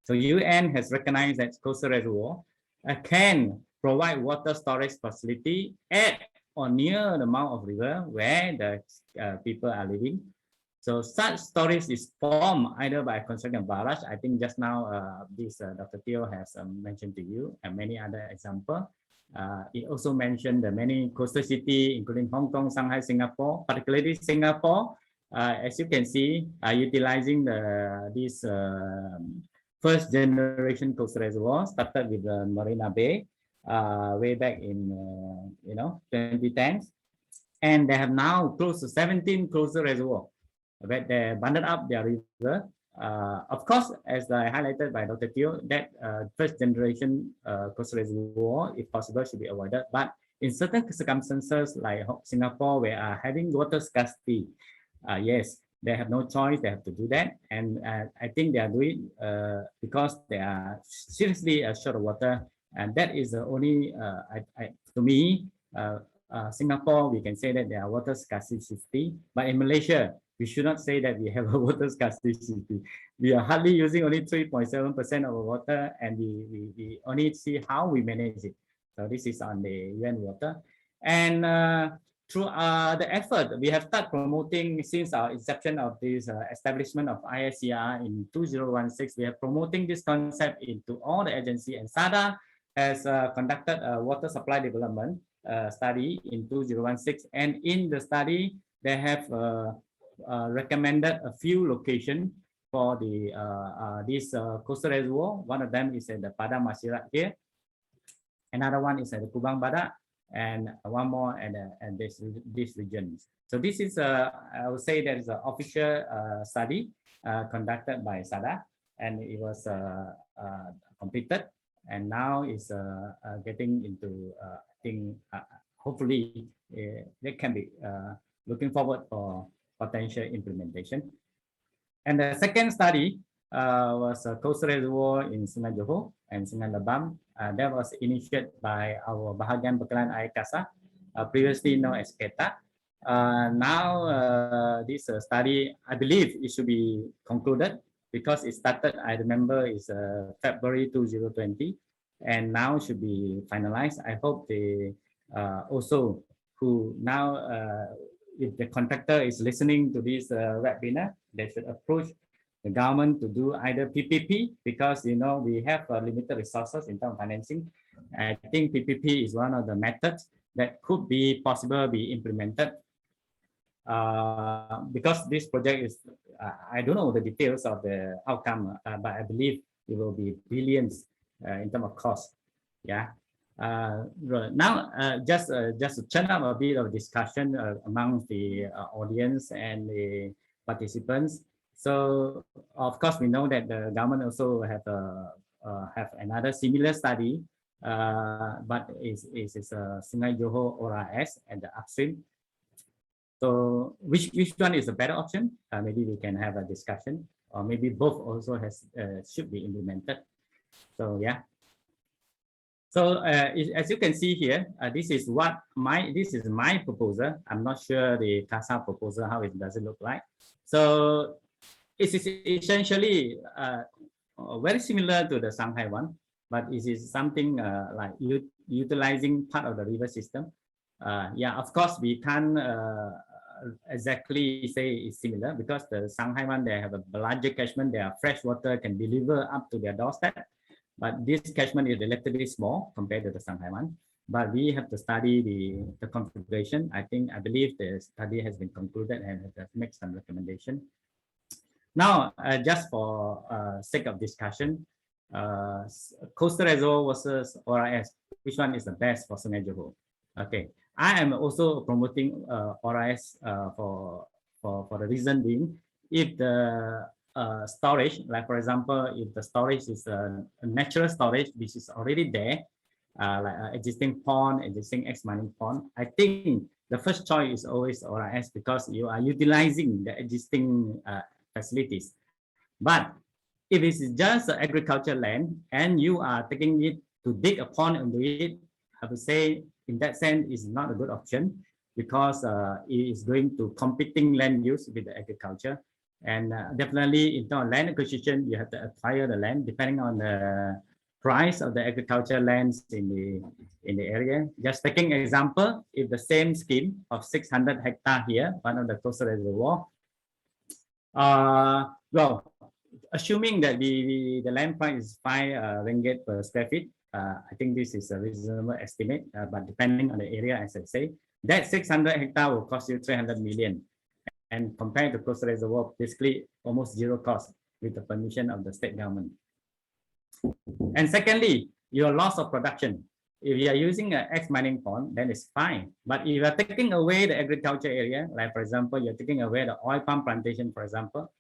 So UN has recognized that coastal reservoir can provide water storage facility at or near the mouth of river where the people are living. So such storage is formed either by construction of barrage. I think just now Dr. Teo has mentioned to you, and many other examples. It also mentioned the many coastal cities, including Hong Kong, Shanghai, Singapore, particularly Singapore. As you can see, utilizing this first generation coastal reservoir started with the Marina Bay way back in 2010, and they have now close to 17 coastal reservoirs where they bundled up their river. Of course, as I highlighted by Dr. Teo, that first generation coastal reservoir, if possible, should be avoided. But in certain circumstances, like Singapore, where are having water scarcity, yes, they have no choice; they have to do that. And I think they are doing because they are seriously short of water, and that is the only, to me, Singapore, we can say that there are water scarcity, but in Malaysia, we should not say that we have a water scarcity. We are hardly using only 3.7% of our water, and we only see how we manage it. So this is on the UN water. And through the effort, we have started promoting since our inception of this establishment of IACRR in 2016. We are promoting this concept into all the agency, and SADA has conducted a water supply development study in 2016. And in the study, they have recommended a few locations for the this coastal reservoir. One of them is at the Padang Masirat here. Another one is at the Kubang Badak, and one more at this region. So this is I would say that is an official study conducted by SADA, and it was completed. and now is getting into I think hopefully they can be looking forward for potential implementation. And the second study was a coastal reservoir in Sungai Johor and Sungai Lebam. That was initiated by our Bahagian Bekalan Air Kasa, previously known as PETA. Now this study, I believe it should be concluded because it started, I remember, is February 2020, and now should be finalized. I hope they also who now, if the contractor is listening to this webinar, they should approach the government to do either PPP, because we have limited resources in terms of financing. I think PPP is one of the methods that could be possible be implemented. Because this project is, I don't know the details of the outcome, but I believe it will be billions in terms of cost. Yeah. Now, just to turn up a bit of discussion among the audience and the participants. So, of course, we know that the government also have another similar study, but it's a Sungai Johor ORS and the upstream. So, which one is a better option? Maybe we can have a discussion, or maybe both also should be implemented. So, yeah. So as you can see here, this is my proposal. I'm not sure the CASA proposal, how it does it look like. So it is essentially very similar to the Shanghai one, but it is something like utilizing part of the river system. Yeah, of course, we can't exactly say it's similar, because the Shanghai one, they have a larger catchment, their fresh water can deliver up to their doorstep. But this catchment is relatively small compared to the Shanghai one. But we have to study the configuration. I believe the study has been concluded and has made some recommendation. Now, just for sake of discussion, coastal reservoir versus ORS, which one is the best for Sungai Johor? Okay, I am also promoting ORS for the reason being, if the storage, like for example, if the storage is a natural storage which is already there, like existing pond, existing ex-mining pond, I think the first choice is always ORS, because you are utilizing the existing facilities. But if it's just agriculture land and you are taking it to dig a pond into it, I would say in that sense is not a good option, because it is going to competing land use with the agriculture. And definitely in terms of land acquisition, you have to acquire the land depending on the price of the agricultural lands in the area. Just taking an example, if the same scheme of 600 hectare here, one of the coastal reservoir, well, assuming that the land price is 5 ringgit per square feet, I think this is a reasonable estimate, but depending on the area, as I say, that 600 hectare will cost you 300 million. And compared to coastal reservoir, basically almost zero cost with the permission of the state government. And secondly, your loss of production. If you are using an ex-mining pond, then it's fine. But if you are taking away the agriculture area, like for example, you're taking away the oil palm plantation, for example,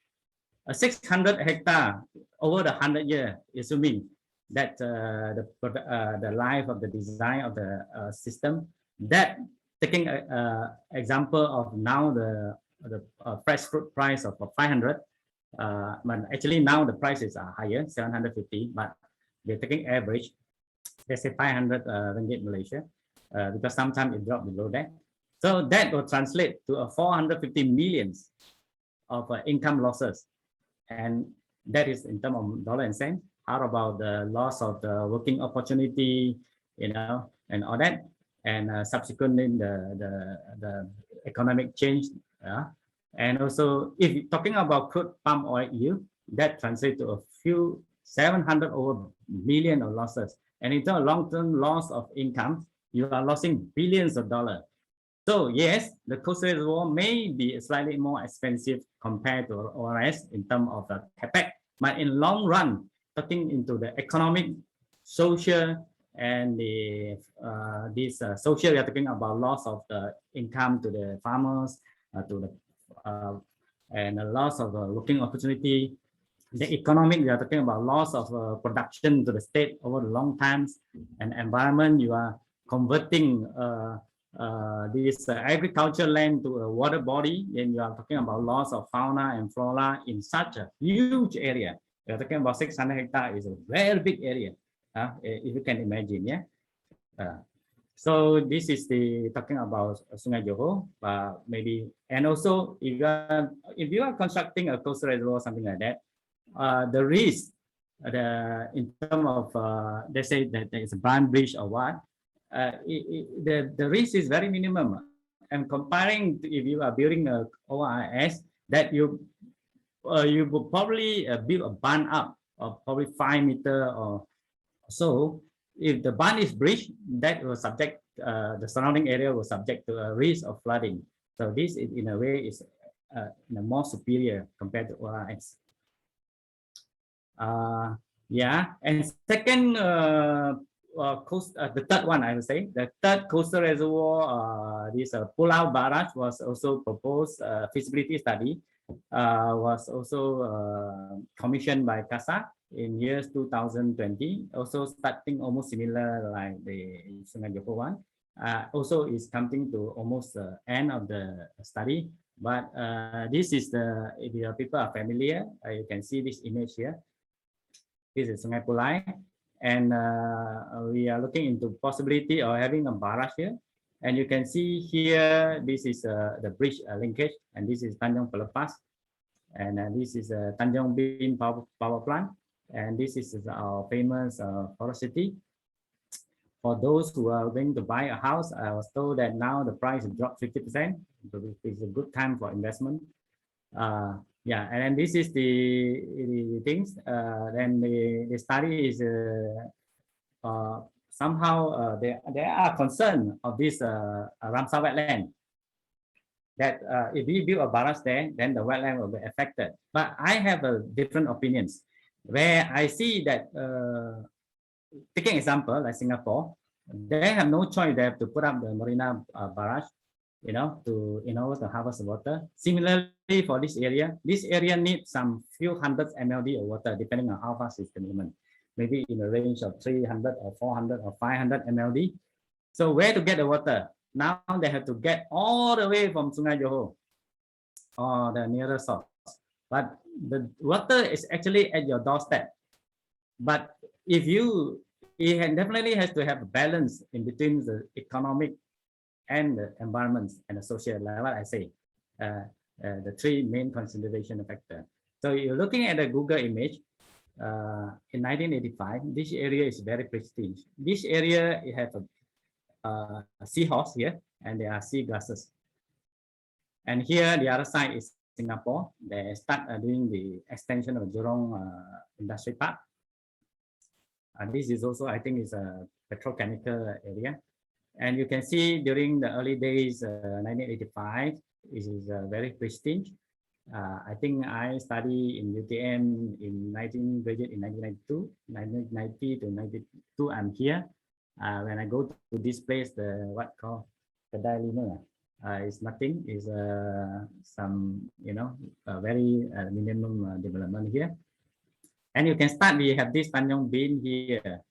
a 600 hectare over the 100 year, assuming that the life of the design of the system, that taking an example of now the fresh fruit price of 500, but actually now the prices are higher, 750, but they're taking average, let's say 500 ringgit Malaysia, because sometimes it dropped below that. So that will translate to a 450 millions of income losses. And that is in terms of dollar and cent. How about the loss of the working opportunity, and all that, and subsequently the economic change. And also, if you're talking about crude palm oil yield, that translates to a few 700 over million of losses. And in terms of long-term loss of income, you are losing billions of dollars. So yes, the coastal reservoir may be slightly more expensive compared to ORS in terms of the capex, but in long run, talking into the economic, social, and the social, we are talking about loss of the income to the farmers, and the loss of the working opportunity. The economic, we are talking about loss of production to the state over the long times, and environment, you are converting this agricultural land to a water body, then you are talking about loss of fauna and flora in such a huge area. We are talking about 600 hectares, is a very big area, if you can imagine, yeah. So this is the talking about Sungai Johor, maybe, and also if you are constructing a coastal reservoir or something like that, the risk, in terms of they say that there is a band bridge or what, the risk is very minimum. And comparing to if you are building a ORS, that you will probably build a band up of probably 5 meters or so. If the band is breached, that will subject the surrounding area will subject to a risk of flooding. So this is, in a way, is more superior compared to ORS. Yeah, and second, the third one, I would say, the third coastal reservoir, this Pulau Barrage was also proposed. Feasibility study was also commissioned by CASA in years 2020, also starting almost similar like the Sungai Johor one. Also is coming to almost the end of the study, but this is the, if your people are familiar, you can see this image here. This is Sungai Pulai, and we are looking into possibility of having a barrage here. And you can see here, this is the bridge linkage, and this is Tanjung Pelepas, and this is Tanjung Bin power plant, and this is our famous forest city. For those who are going to buy a house, I was told that now the price dropped 50%. It's a good time for investment. Yeah, and then this is the things. Then the study is somehow there are concern of this Ramsar wetland. That if we build a barrage there, then the wetland will be affected. But I have a different opinions, where I see that taking example like Singapore, they have no choice. They have to put up the Marina barrage, in order to harvest water. Similarly, for this area needs some few hundreds MLD of water, depending on how fast it's development. Maybe in the range of 300 or 400 or 500 MLD. So where to get the water? Now they have to get all the way from Sungai Johor or the nearest source. But the water is actually at your doorstep. But if it definitely has to have a balance in between the economic and the environment and the social level, I say, the three main consideration factor. So you're looking at a Google image, in 1985, this area is very pristine. This area, it has a seahorse here, and there are seagrasses. And here, the other side is Singapore. They start doing the extension of Jurong Industry Park. This is also, I think, is a petrochemical area. And you can see during the early days, 1985, it is very pristine. I think I studied in UTM graduate in 1992, 1990 to 92. I'm here. When I go to this place, the what called Kedai Lima, it's nothing. It's some very minimum development here. And you can start. We have this Tanjung Bin here.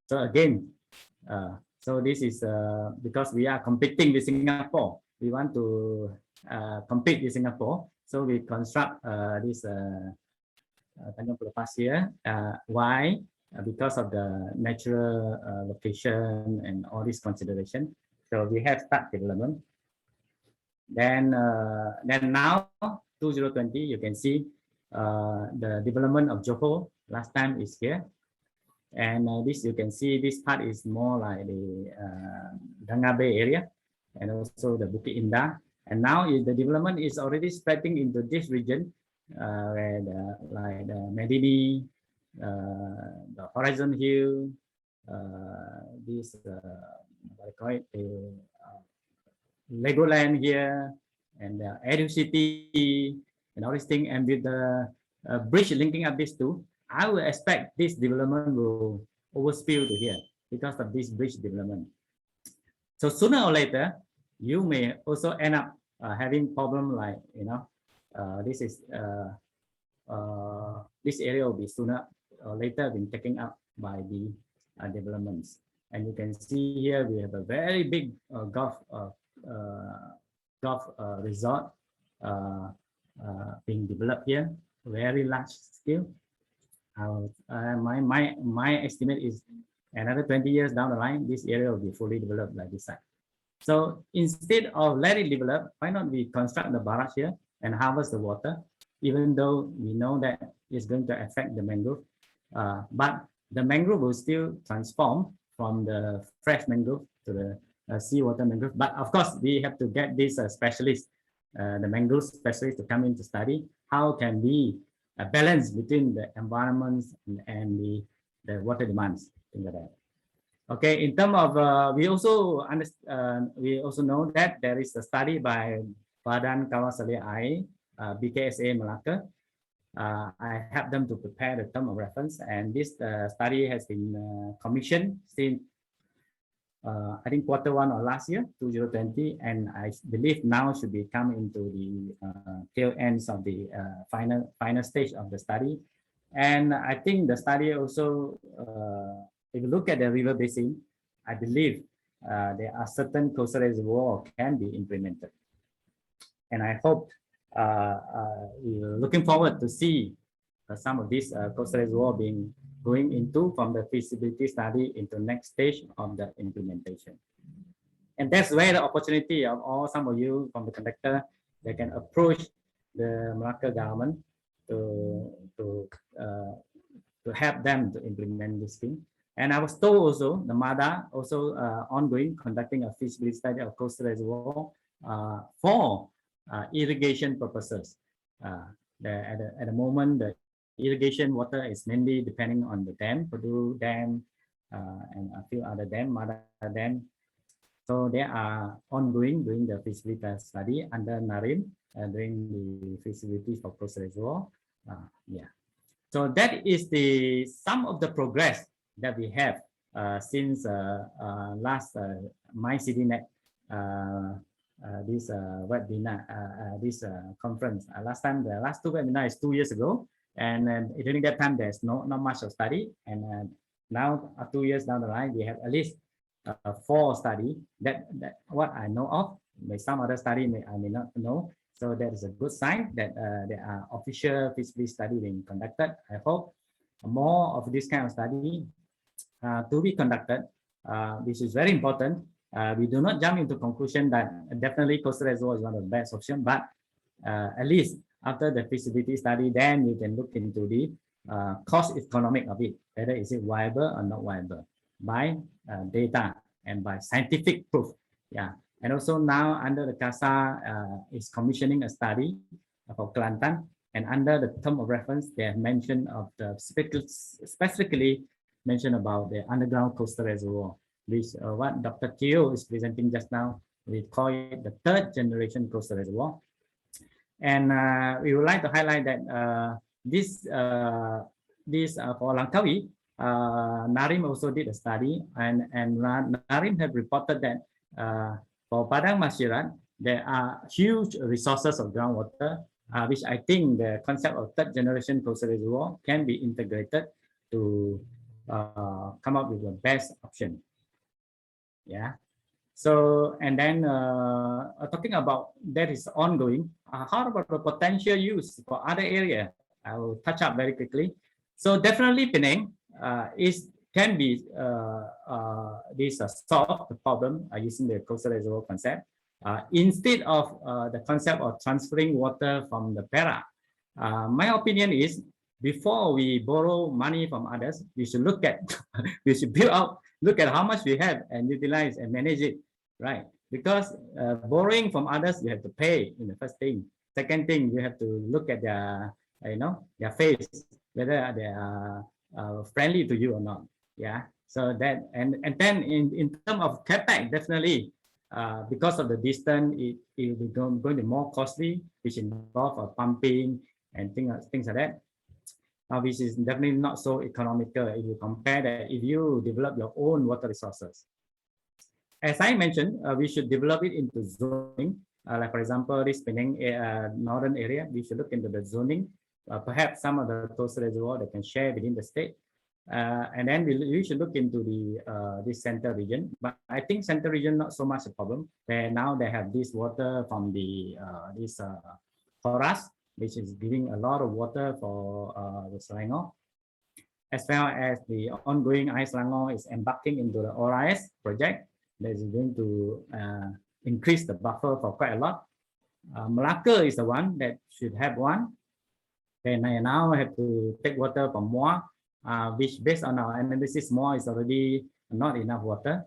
So again. So this is because we are competing with Singapore. We want to compete with Singapore. So we construct this Tanjung Pelepas here. Why? Because of the natural location and all this consideration. So we have start development. Then now 2020, you can see the development of Johor. Last time is here. And this, you can see this part is more like the Danga Bay area and also the Bukit Indah. And now the development is already spreading into this region, where like the Medini, the Horizon Hill, this what I call it, the Legoland here, and the Edu City, and all these things. And with the bridge linking up these two, I would expect this development will overspill to here because of this bridge development. So sooner or later, you may also end up having problem like, this is this area will be sooner or later been taken up by the developments. And you can see here we have a very big golf resort being developed here, very large scale. My estimate is another 20 years down the line, this area will be fully developed like this side. So instead of let it develop, why not we construct the barrage here and harvest the water, even though we know that it's going to affect the mangrove. But the mangrove will still transform from the fresh mangrove to the seawater mangrove. But of course, we have to get this specialist, the mangrove specialist, to come in to study how can we balance between the environments and the water demands, things like that. Okay, in terms of we also know that there is a study by Badan Kawasan Air, BKSA Malacca. I helped them to prepare the term of reference, and this study has been commissioned since I think Q1 of last year, 2020, and I believe now should be come into the tail ends of the final stage of the study. And I think the study also, if you look at the river basin, I believe there are certain coastal reservoirs can be implemented. And I hope we're looking forward to see some of these coastal reservoirs being going into from the feasibility study into next stage of the implementation. And that's where the opportunity of some of you from the conductor, they can approach the Malacca government to help them to implement this thing. And I was told also the MADA also ongoing conducting a feasibility study of coastal reservoir for irrigation purposes. At the moment, the irrigation water is mainly depending on the dam, Purdue Dam, and a few other dam, MADA Dam. So they are ongoing doing the feasibility study under NARIM, doing the feasibility for coastal reservoir. Yeah. So that is the some of the progress that we have since last MyCDNet this webinar, this conference. Last time, the last two webinars is 2 years ago, and during that time there's not much of study, and now 2 years down the line we have at least 4 study that what I know of. But some other study I may not know. So that is a good sign that there are official feasibility study being conducted. I hope more of this kind of study to be conducted, which is very important. We do not jump into conclusion that definitely coastal reservoir is one of the best options, but at least after the feasibility study, then you can look into the cost economic of it, whether is it viable or not viable by data and by scientific proof. Yeah. And also now under the CASA is commissioning a study for Kelantan, and under the term of reference, they have mentioned of the specifically mentioned about the underground coastal reservoir, which what Dr. Chow is presenting just now. We call it the 3rd generation coastal reservoir. And we would like to highlight that this for Langkawi, NARIM also did a study, and NARIM have reported that for Padang Masyarakat, there are huge resources of groundwater, which I think the concept of 3rd generation coastal reservoir can be integrated to come up with the best option. Yeah. So, and then talking about that is ongoing. How about the potential use for other area? I will touch up very quickly. So definitely Penang can be solve the problem using the coastal reservoir concept. Instead of the concept of transferring water from the Perak, my opinion is before we borrow money from others, we should look at, we should build out, look at how much we have and utilize and manage it, right? Because borrowing from others, you have to pay in the first thing. Second thing, you have to look at their, their face, whether they are friendly to you or not. Yeah. So that, and then in terms of capex, definitely, because of the distance, it will be going to be more costly, which involve pumping and things like that. Which is definitely not so economical if you compare that if you develop your own water resources. As I mentioned, we should develop it into zoning. Like for example, this Penang northern area, we should look into the zoning perhaps some of the coastal reservoir that can share within the state. And then we should look into the this central region. But I think central region not so much a problem. Now they have this water from the forest, which is giving a lot of water for the Selangor, as well as the ongoing Selangor is embarking into the ORIS project that is going to increase the buffer for quite a lot. Malacca is the one that should have one. And I now have to take water from Moa, which based on our analysis, Moa is already not enough water.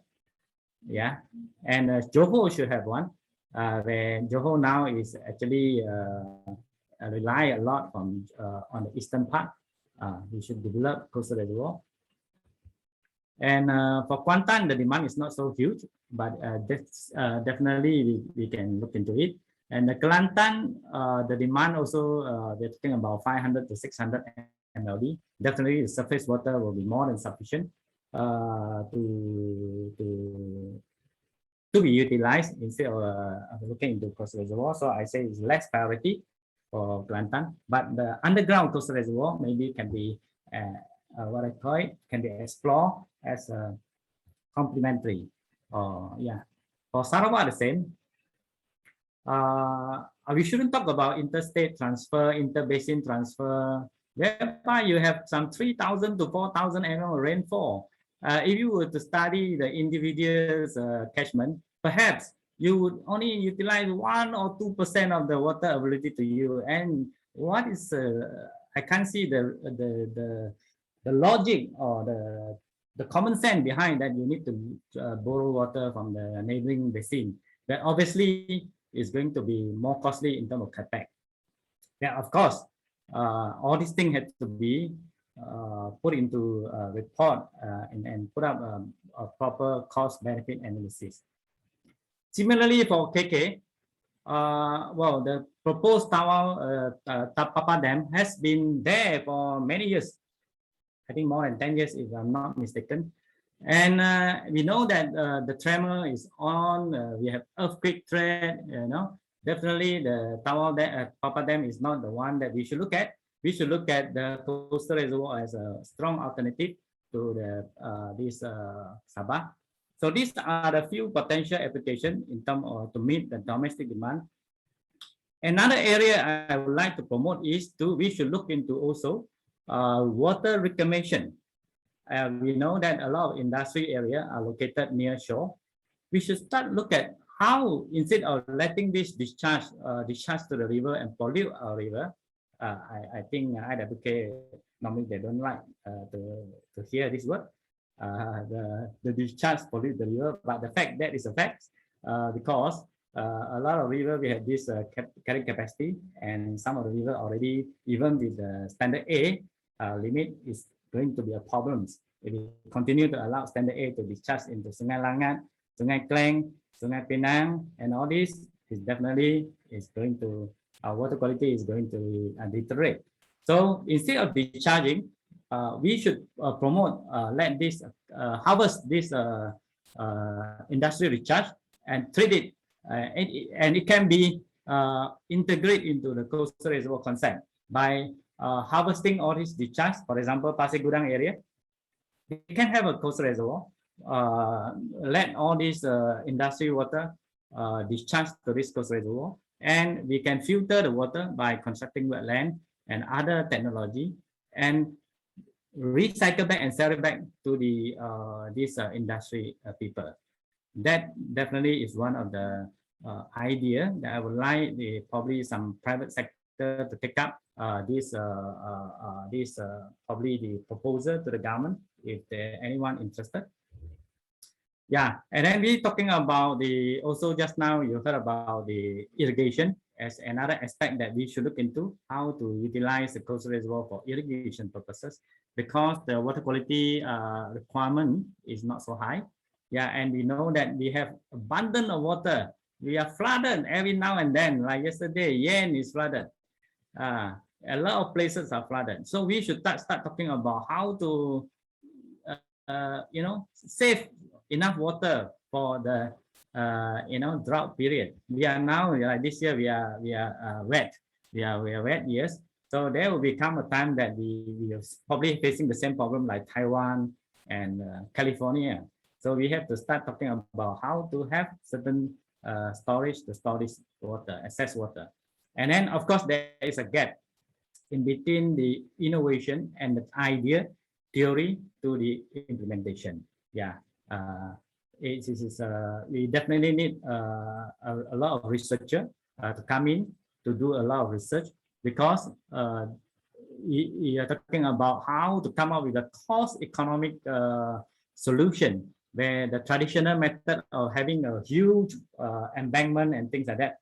Yeah, and Johor should have one. Where Johor now is actually rely a lot from on the eastern part. We should develop coastal reservoir. And for Kuantan, the demand is not so huge, but that's definitely we can look into it. And the Kelantan, the demand also, we're talking about 500 to 600 MLD. Definitely the surface water will be more than sufficient to be utilized instead of looking into coastal reservoir. So I say it's less priority for Kelantan, but the underground coastal reservoir maybe can be what I call it, can be explored as a complementary. Yeah, for Sarawak the same. We shouldn't talk about interstate transfer, interbasin transfer, whereby you have some 3,000 to 4,000 mm rainfall. If you were to study the individual's catchment, perhaps you would only utilize 1 or 2% of the water availability to you. And what is I can't see the logic or the common sense behind that you need to borrow water from the neighboring basin. That obviously is going to be more costly in terms of capex. Yeah, of course, all these things have to be put into a report and put up a proper cost-benefit analysis. Similarly, for KK, well, the proposed Papa Dam has been there for many years. I think more than 10 years, if I'm not mistaken. And we know that the tremor is on. We have earthquake threat. You know, definitely the Papa Dam is not the one that we should look at. We should look at the coastal reservoir as a strong alternative to the this Sabah. So these are the few potential applications in terms of to meet the domestic demand. Another area I would like to promote is we should look into also water reclamation. We know that a lot of industry areas are located near shore. We should start look at how, instead of letting this discharge to the river and pollute our river, I think IACRR normally they don't like to hear this word. The discharge pollute the river, but the fact that is a fact because a lot of river we have this carrying capacity, and some of the river already, even with the standard A limit, is going to be a problem if we continue to allow standard A to discharge into Sungai Langat, Sungai Kleng, Sungai Penang, and all this is definitely going to, our water quality is going to deteriorate. So instead of discharging, we should promote, let this harvest this industrial recharge and treat it, and it can be integrated into the coastal reservoir concept by harvesting all this discharge. For example, Pasir Gudang area, we can have a coastal reservoir, let all this industry water discharge to this coastal reservoir, and we can filter the water by constructing wetland and other technology, and recycle back and sell it back to the this industry people. That definitely is one of the idea that I would like probably some private sector to take up probably the proposal to the government if there anyone interested. Yeah, and then we talking about the also just now you heard about the irrigation as another aspect that we should look into, how to utilize the coastal reservoir for irrigation purposes, because the water quality requirement is not so high. Yeah, and we know that we have abundant of water. We are flooded every now and then. Like yesterday, Yenn is flooded. A lot of places are flooded. So we should start talking about how to, you know, save enough water for the, you know, drought period. We are now, like this year, we are wet. We are wet years. So there will become a time that we are probably facing the same problem like Taiwan and California. So we have to start talking about how to have certain storage water, access water. And then of course there is a gap in between the innovation and the idea, theory to the implementation. Yeah, we definitely need a lot of researcher to come in to do a lot of research, because we are talking about how to come up with a cost economic solution, where the traditional method of having a huge embankment and things like that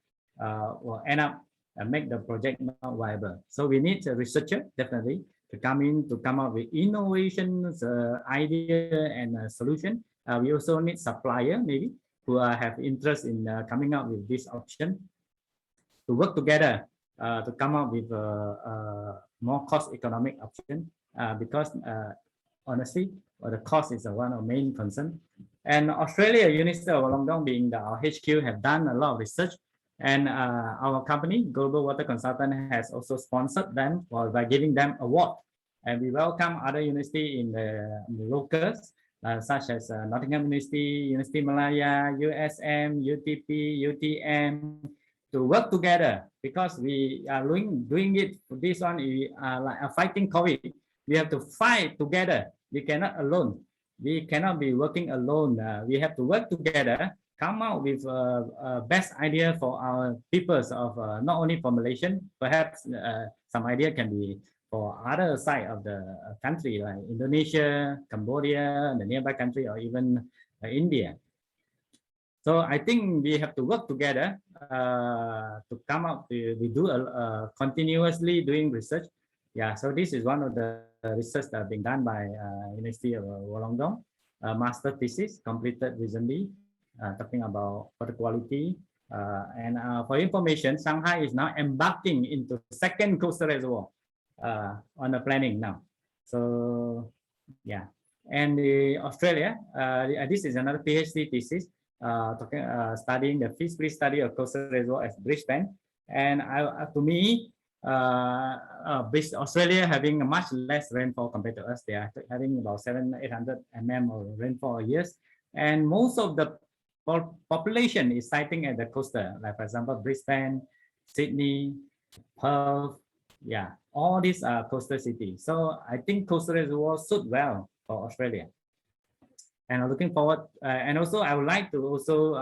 will end up make the project not viable. So we need a researcher definitely to come in to come up with innovations, idea and solution. We also need supplier maybe who have interest in coming up with this option, to work together to come up with a more cost economic option, because honestly, the cost is one of the main concern. And Australia, University of Wollongong being our HQ, have done a lot of research, and our company, Global Water Consultant, has also sponsored them by giving them award. And we welcome other university in the locals, such as Nottingham University, University Malaya, USM, UTP, UTM, to work together, because we are doing it. This one, we are like fighting COVID. We have to fight together. We cannot alone. We cannot be working alone. We have to work together, come out with best idea for our peoples of not only for Malaysian, perhaps some idea can be for other side of the country like Indonesia, Cambodia, the nearby country, or even India. So I think we have to work together to come up. We do continuously doing research. Yeah, so this is one of the research that being done by University of Wollongong. Master thesis completed recently, talking about water quality. And for information, Shanghai is now embarking into second coastal reservoir on the planning now. So yeah, and Australia, this is another PhD thesis. Studying the feasibility study of coastal reservoir at Brisbane, and to me, Australia having a much less rainfall compared to us. They are having about 700-800 mm of rainfall a year, and most of the population is siting at the coastal, like for example Brisbane, Sydney, Perth. Yeah, all these are coastal cities. So I think coastal reservoirs suit well for Australia. And I'm looking forward, and also I would like to also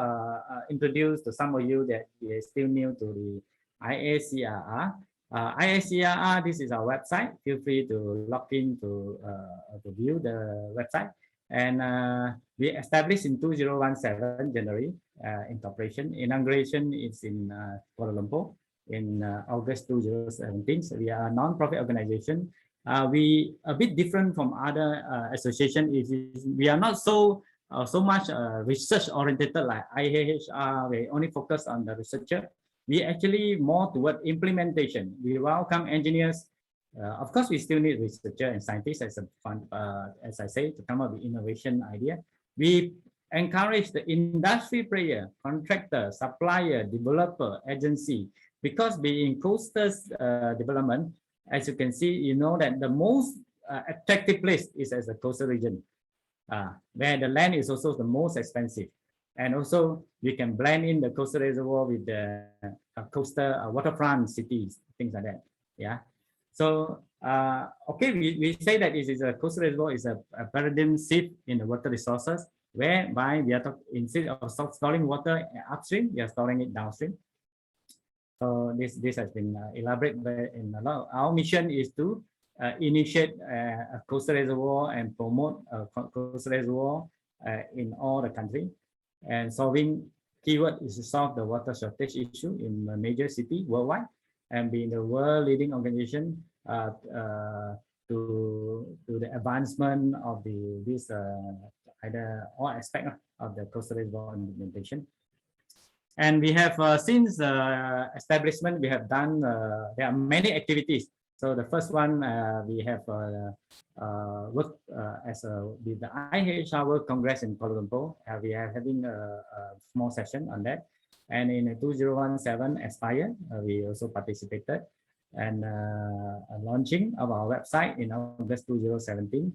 introduce to some of you that are still new to the IACRR. IACRR, this is our website. Feel free to log in to view the website. And we established in 2017 January incorporation. Inauguration is in Kuala Lumpur in August 2017. So we are a non-profit organization. We a bit different from other association. We are not so much research oriented like IACRR. We only focus on the researcher. We actually more toward implementation. We welcome engineers. Of course, we still need researcher and scientists as I say, to come up with innovation idea. We encourage the industry player, contractor, supplier, developer, agency, because being coastal development, as you can see, you know that the most attractive place is as a coastal region, where the land is also the most expensive. And also we can blend in the coastal reservoir with the coastal waterfront cities, things like that. Yeah. So, okay, we say that it is a coastal reservoir is a paradigm shift in the water resources, whereby we are instead of storing water upstream, we are storing it downstream. So this has been elaborated in a lot. Our mission is to initiate a coastal reservoir and promote a coastal reservoir in all the country. And solving keyword is to solve the water shortage issue in a major city worldwide, and be the world leading organization to the advancement of this either all aspect of the coastal reservoir implementation. And we have since establishment, we have done there are many activities. So the first one we have worked with the IACRR World Congress in Kuala Lumpur. We are having a small session on that. And in 2017 Aspire, we also participated. and launching of our website in August 2017.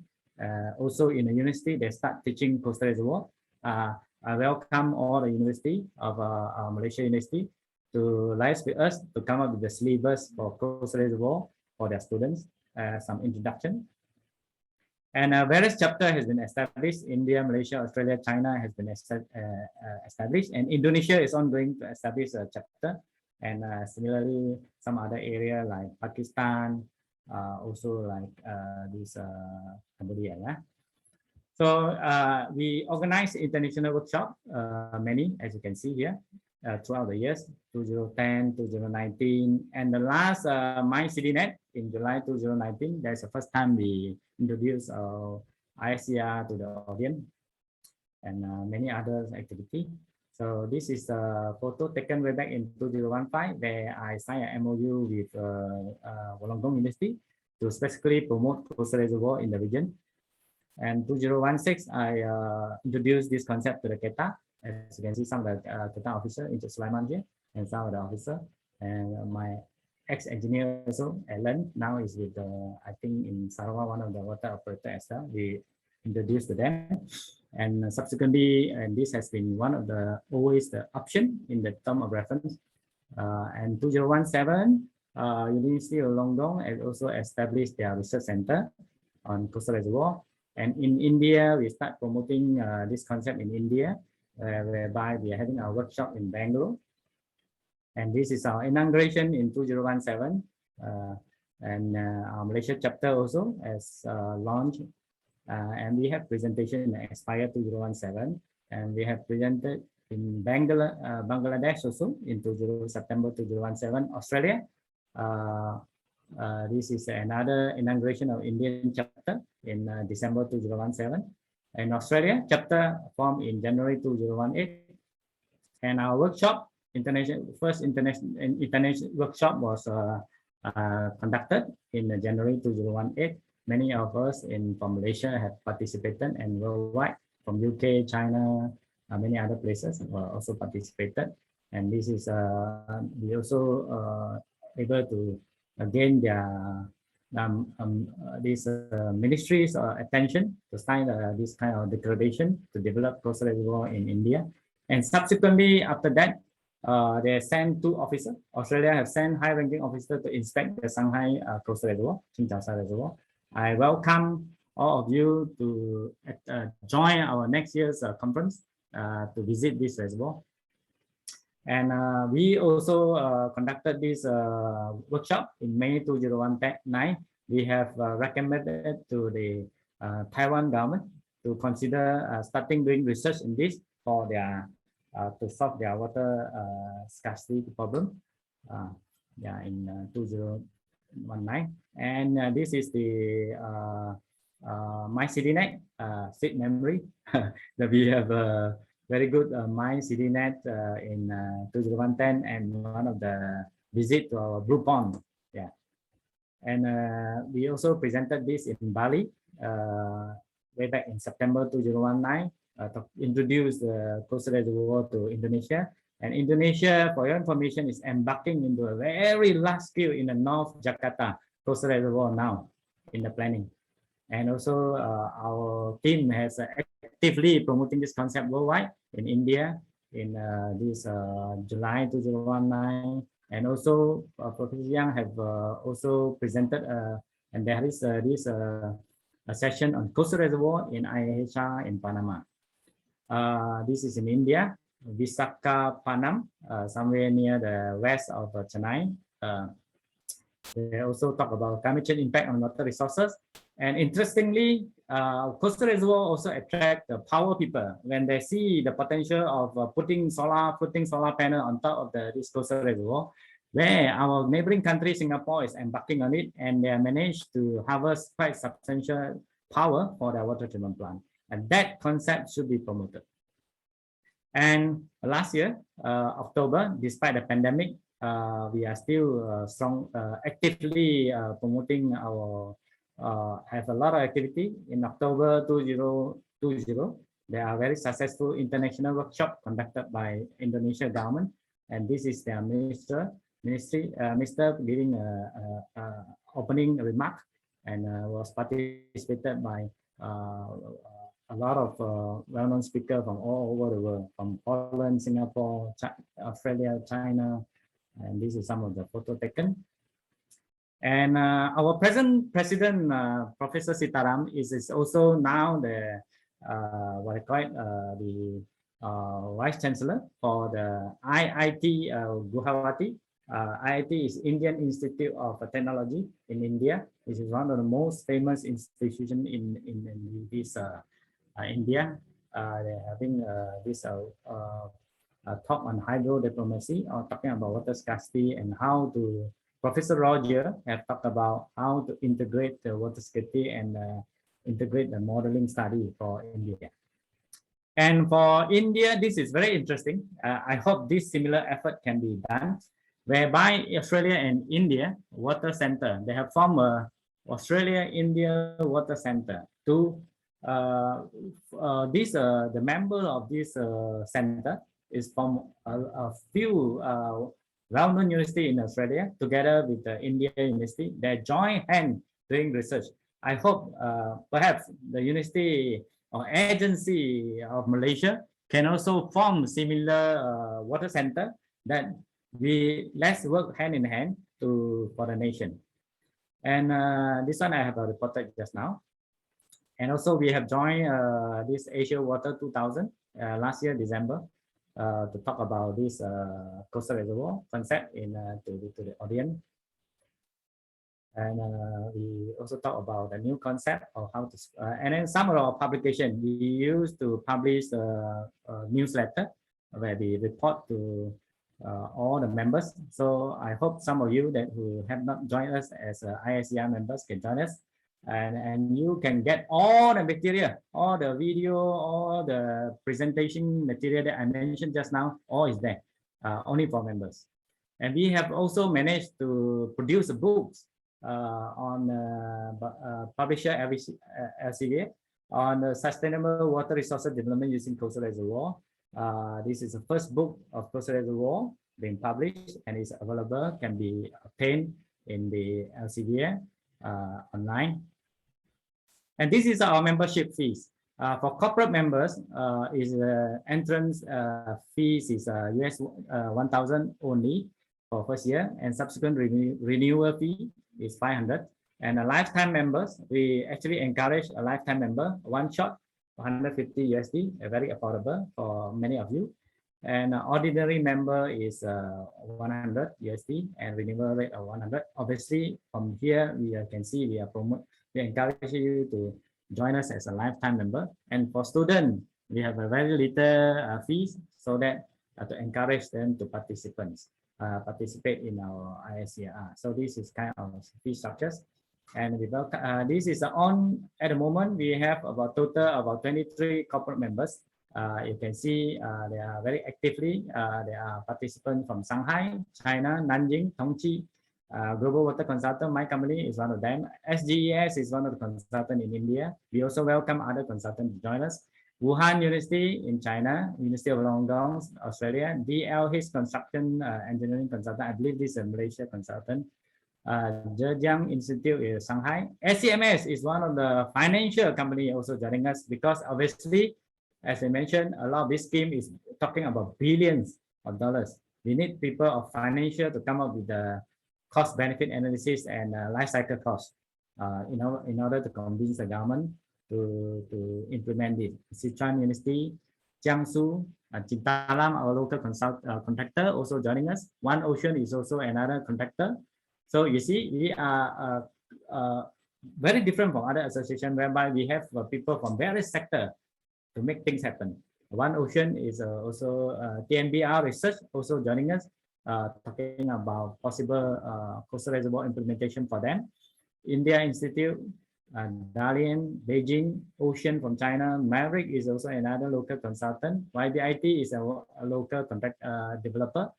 Also in the university, they start teaching coastal reservoir. I welcome all the university of Malaysia University to liaise with us to come up with the syllabus for coastal reservoir for their students, some introduction. And various chapter has been established. India, Malaysia, Australia, China has been established, and Indonesia is ongoing to establish a chapter. And similarly, some other area like Pakistan, also like this Cambodia. Yeah? So we organize international workshop, many, as you can see here, throughout the years, 2010, 2019, and the last MyCDNet in July 2019. That's the first time we introduced IACRR to the audience, and many other activity. So this is a photo taken way back in 2015, where I signed an MOU with Wollongong University to specifically promote coastal reservoir in the region. And 2016, I introduced this concept to the KETA. As you can see, some of the KETA officer, Encik Sulaiman here, and some of the officer, and my ex-engineer also, Alan, now is with I think in Sarawak, one of the water operator as well. We introduced to them, and subsequently, and this has been one of the always the option in the term of reference. And 2017, University of Wollongong has also established their research center on coastal reservoir. And in India, we start promoting this concept in India, whereby we are having our workshop in Bangalore. And this is our inauguration in 2017. And our Malaysia chapter also has launched. And we have presentation in Aspire 2017. And we have presented in Bangladesh also in September 2017, Australia. This is another inauguration of Indian chapter in December 2017. And Australia chapter formed in January 2018. And our workshop, first international workshop was conducted in January 2018. Many of us from Malaysia have participated, and worldwide from UK, China, many other places also participated. And this is we also able to gain their these ministries' attention to sign this kind of declaration to develop coastal reservoir in India. And subsequently, after that, they sent 2 officers. Australia have sent high-ranking officers to inspect the Shanghai coastal reservoir, Qingjiaosha reservoir. I welcome all of you to join our next year's conference to visit this reservoir. And we also conducted this workshop in May 2019. We have recommended to the Taiwan government to consider starting doing research in this for their to solve their water scarcity problem. In 2019. And this is the MyCDNet seed memory that we have. Very good MyCDNet in 2010, and one of the visit to our Blue Pond. Yeah, and we also presented this in Bali way back in September 2019 to introduce the coastal reservoir to Indonesia. And Indonesia, for your information, is embarking into a very large scale in the North Jakarta coastal reservoir now in the planning. And also our team has actively promoting this concept worldwide in India in this July 2019. And also Professor Yang have also presented and there is this a session on coastal reservoir in IACRR in Panama. This is in India, Visakhapatnam, somewhere near the west of Chennai. They also talk about climate change impact on water resources. And interestingly, coastal reservoir also attract the power people when they see the potential of putting solar panel on top of this coastal reservoir, where our neighboring country Singapore is embarking on it, and they managed to harvest quite substantial power for their water treatment plant. And that concept should be promoted. And last year, October, despite the pandemic, we are still actively promoting our have a lot of activity. In October 2020, there are very successful international workshop conducted by Indonesia government, and this is their minister, Ministry, Minister giving opening remark, and was participated by a lot of well-known speakers from all over the world, from Poland, Singapore, Australia, China, and this is some of the photo taken. And our present president, Professor Sitaram, is also now the what I call it, the Vice Chancellor for the IIT Guwahati. IIT is Indian Institute of Technology in India. This is one of the most famous institutions in this India. They're having this talk on hydro diplomacy, or talking about water scarcity and how to. Professor Roger have talked about how to integrate the water scarcity and integrate the modeling study for India. And for India, this is very interesting. I hope this similar effort can be done, whereby Australia and India Water Center, they have formed a Australia-India Water Center. To the member of this center is from a few well-known university in Australia, together with the India University. They join hand doing research. I hope perhaps the university or agency of Malaysia can also form similar water center, that let's work hand in hand for the nation. And this one I have reported just now. And also we have joined this Asia Water 2000 last year, December, to talk about this coastal reservoir concept to the audience. And we also talk about the new concept of how to, and then some of our publication, we used to publish a newsletter where we report to all the members. So I hope some of you who have not joined us as IACRR members can join us. And you can get all the material, all the video, all the presentation material that I mentioned just now, all is there, only for members. And we have also managed to produce books on publisher LCA on the sustainable water resources development using coastal reservoir. This is the first book of coastal reservoir being published, and is available, can be obtained in the LCA online. And this is our membership fees. For corporate members, is entrance fees is US 1,000 only for first year, and subsequent renewal fee is 500. And a lifetime members, we actually encourage a lifetime member, one shot, 150 USD, very affordable for many of you. And ordinary member is 100 USD and renewal rate of 100. Obviously, from here we can see we encourage you to join us as a lifetime member. And for students, we have a very little fees, so that to encourage them to participate in our IACRR. So this is kind of fee structures. And without this is on at the moment we have about 23 corporate members. You can see they are very actively. They are participants from Shanghai, China, Nanjing, Tongji. Global Water Consultant, my company, is one of them. SGES is one of the consultants in India. We also welcome other consultants to join us. Wuhan University in China, University of Longdong, Australia. DLH Construction Engineering Consultant, I believe this is a Malaysia consultant. Zhejiang Institute is Shanghai. SCMS is one of the financial company also joining us, because obviously, as I mentioned, a lot of this scheme is talking about billions of dollars. We need people of financial to come up with the cost benefit analysis and life cycle cost in order to convince the government to implement it. Sichuan University, Jiangsu, Jintalam, our local contractor, also joining us. One Ocean is also another contractor. So you see, we are very different from other associations, whereby we have people from various sectors to make things happen. One Ocean is also TNBR Research also joining us, talking about possible coastal reservoir implementation for them. India Institute, Dalian, Beijing, Ocean from China. Maverick is also another local consultant. YBIT is a local contract developer.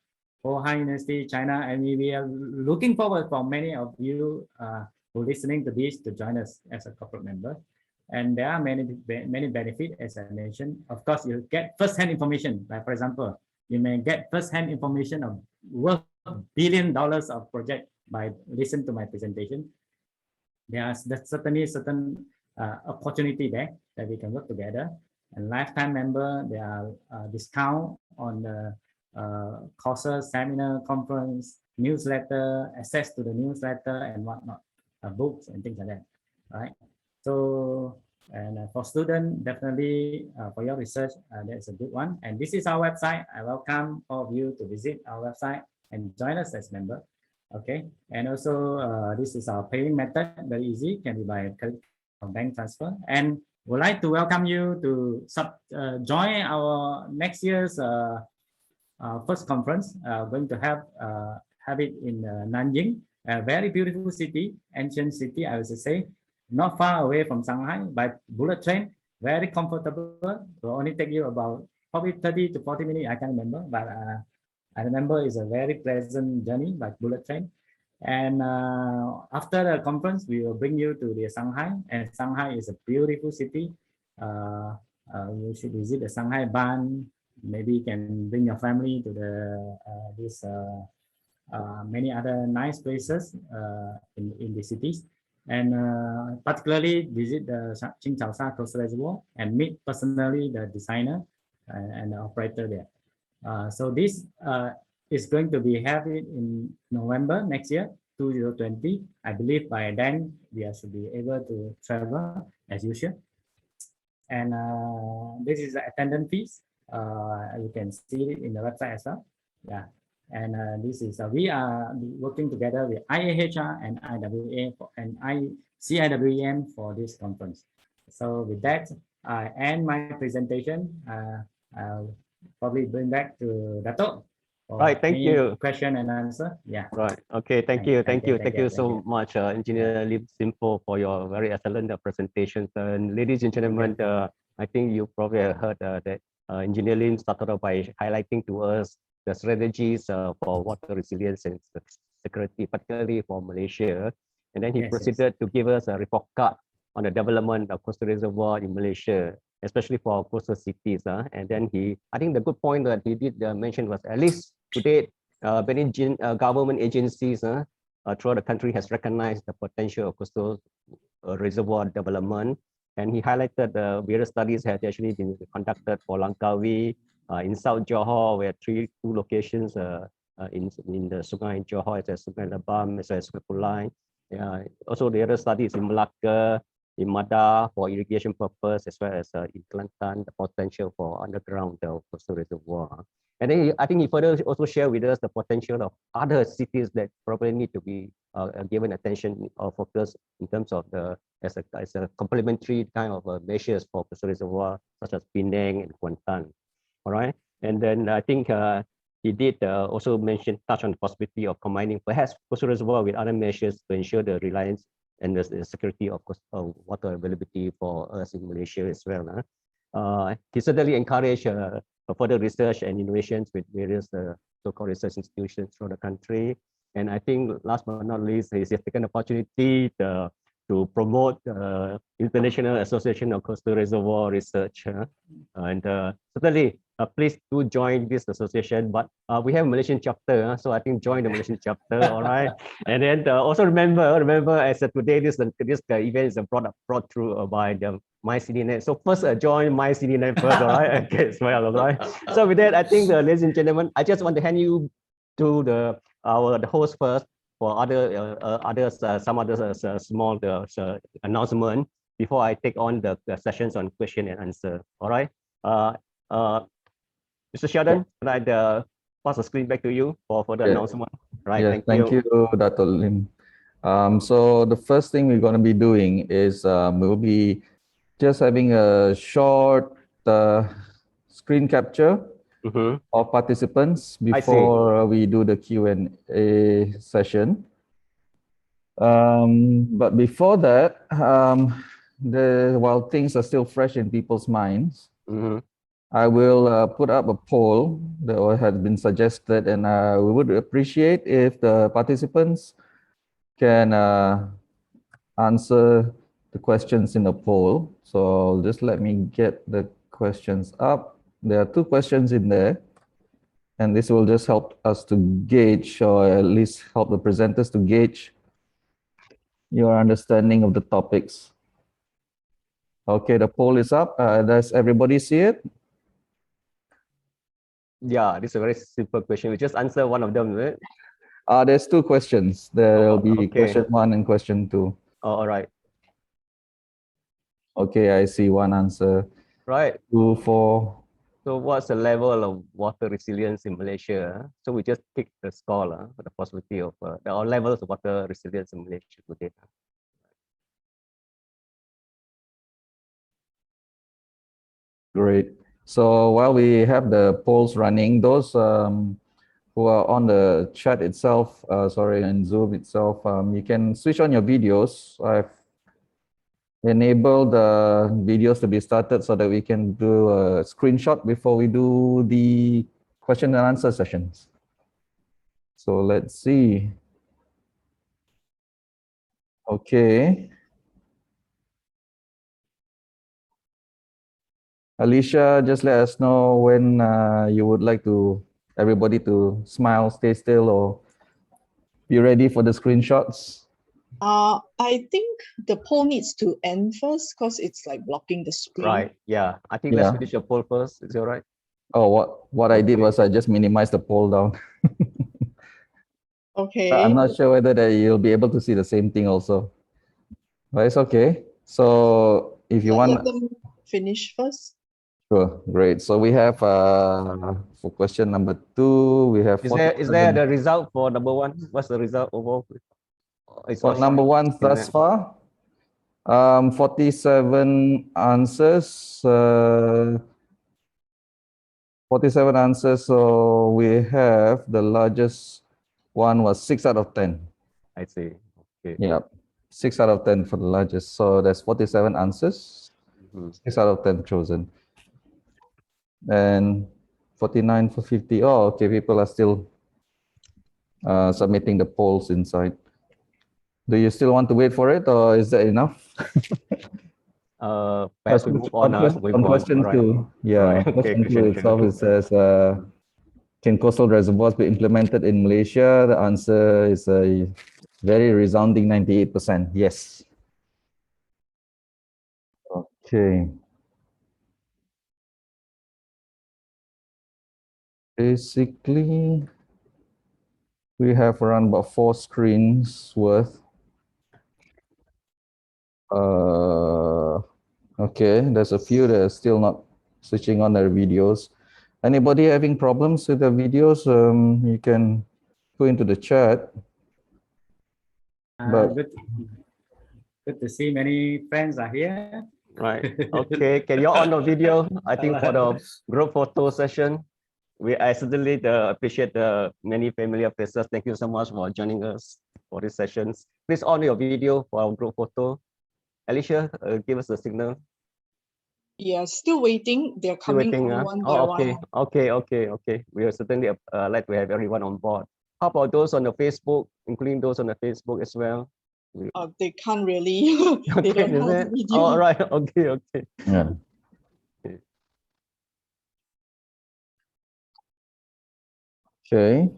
Wuhan University, China, and we are looking forward for many of you who are listening to this to join us as a corporate member. And there are many benefits, as I mentioned. Of course, you get first-hand information. Like for example, you may get first-hand information of worth billion dollars of project by listen to my presentation. There's certainly certain opportunity there that we can work together. And lifetime member, there are discount on the courses, seminar, conference, newsletter, access to the newsletter and whatnot, books and things like that, right? So, and for student, definitely for your research, that's a good one. And this is our website. I welcome all of you to visit our website and join us as member. Okay, and also this is our paying method, very easy, can be by credit or bank transfer. And would like to welcome you to join our next year's first conference. Going to have it in Nanjing, a very beautiful city, ancient city, I would say, not far away from Shanghai by bullet train, very comfortable. Will only take you about probably 30 to 40 minutes, I can't remember, but I remember it's a very pleasant journey by bullet train. And after the conference, we will bring you to the Shanghai, and Shanghai is a beautiful city. You should visit the Shanghai Ban. Maybe you can bring your family to the many other nice places in the cities, and particularly visit the Qingchaosha Coastal Reservoir and meet personally the designer and the operator there. So this is going to be held in November next year, 2020. I believe by then we should be able to travel as usual. And this is the attendance fees. You can see it in the website as well. Yeah. And this is we are working together with IACRR and IWA and ICIWEM for this conference. So with that, I end my presentation. I'll probably bring back to Dato. Right, thank you. Question and answer. Yeah. Right. Okay. Thank you so much, Engineer Lim Sin Poh, for your very excellent presentation. And ladies and gentlemen, I think you probably heard that Engineer Lim started off by highlighting to us the strategies for water resilience and security, particularly for Malaysia. And then he proceeded to give us a report card on the development of coastal reservoir in Malaysia, especially for coastal cities. And then I think the good point that he did mention was, at least to date, many government agencies throughout the country has recognized the potential of coastal reservoir development. And he highlighted various studies had actually been conducted for Langkawi, in South Johor, where two locations in the Sungai Johor, as Sungai Lebam, as well as Sungai Pulai. Also, the other studies in Malacca, in Mada for irrigation purpose, as well as in Kelantan, the potential for underground coastal reservoir. And then I think he further also shared with us the potential of other cities that probably need to be given attention or focus in terms of as a complementary kind of measures for coastal reservoir, such as Penang and Kuantan. All right, and then I think he did also touch on the possibility of combining perhaps coastal reservoir with other measures to ensure the reliance and the security of water availability for us in Malaysia as well. He certainly encouraged further research and innovations with various so-called research institutions throughout the country. And I think last but not least, he's taken the opportunity to promote International Association of Coastal Reservoir Research. And certainly, please do join this association. But we have a Malaysian chapter, so I think join the Malaysian chapter, all right? And then also remember, as today, this event is brought through by the MyCDNet. So first join MyCDNet first, all right? Okay, as well, all right? So with that, I think, ladies and gentlemen, I just want to hand you to the host first for some other small announcement before I take on the sessions on question and answer. All right, Mr. Sheldon, can I pass the screen back to you for the announcement? Right. Yeah, thank you, Dato Lim. So the first thing we're going to be doing is we'll be just having a short screen capture of participants before we do the Q&A session. But before that, while things are still fresh in people's minds, I will put up a poll that has been suggested, and we would appreciate if the participants can answer the questions in the poll. So just let me get the questions up. There are two questions in there. And this will just help us to gauge, or at least help the presenters to gauge your understanding of the topics. Okay, the poll is up. Does everybody see it? Yeah, this is a very simple question. We just answer one of them, right? There's two questions. There will be okay. question 1 and question 2. Oh, all right. Okay, I see one answer. Right. 2, 4. So what's the level of water resilience in Malaysia? So we just pick the score for the possibility of the levels of water resilience in Malaysia today. Great. So while we have the polls running, those who are on the chat itself, in Zoom itself, you can switch on your videos. I've enabled the videos to be started so that we can do a screenshot before we do the question and answer sessions. So let's see. Okay. Alicia, just let us know when you would like everybody to smile, stay still, or be ready for the screenshots. I think the poll needs to end first because it's like blocking the screen. Right. Yeah. I think let's finish the poll first. Is that right? Oh, what I did was I just minimized the poll down. Okay. I'm not sure whether you'll be able to see the same thing also. But it's okay. So if you want, let them finish first. sure, great. So we have for question number 2, we have. Is there the result for number 1? What's the result overall? For number 1 thus far, 47 answers. 47 answers. So we have the largest one was 6 out of 10. I see. Okay. Yeah, 6 out of 10 for the largest. So that's 47 answers. 6 out of 10 chosen. And 49 for 50. Oh, okay. People are still submitting the polls inside. Do you still want to wait for it, or is that enough? Perhaps we move on. On question 2. Yeah, right. Okay, question 2 itself, it says, can coastal reservoirs be implemented in Malaysia? The answer is a very resounding 98%. Yes. Okay. Basically, we have around about 4 screens worth. Okay, there's a few that are still not switching on their videos. Anybody having problems with the videos, you can go into the chat. Good to see many friends are here. Right. Okay. Can you on the video? I think for the group photo session, I certainly appreciate the many familiar faces. Thank you so much for joining us for these sessions. Please on your video for our group photo. Alicia, give us a signal. Yeah, still waiting. They're coming one by one. Okay. We are certainly like to have everyone on board. How about those on the Facebook, including those on the Facebook as well? They can't really. They don't have the video. Oh, all right. Okay. Yeah. Okay.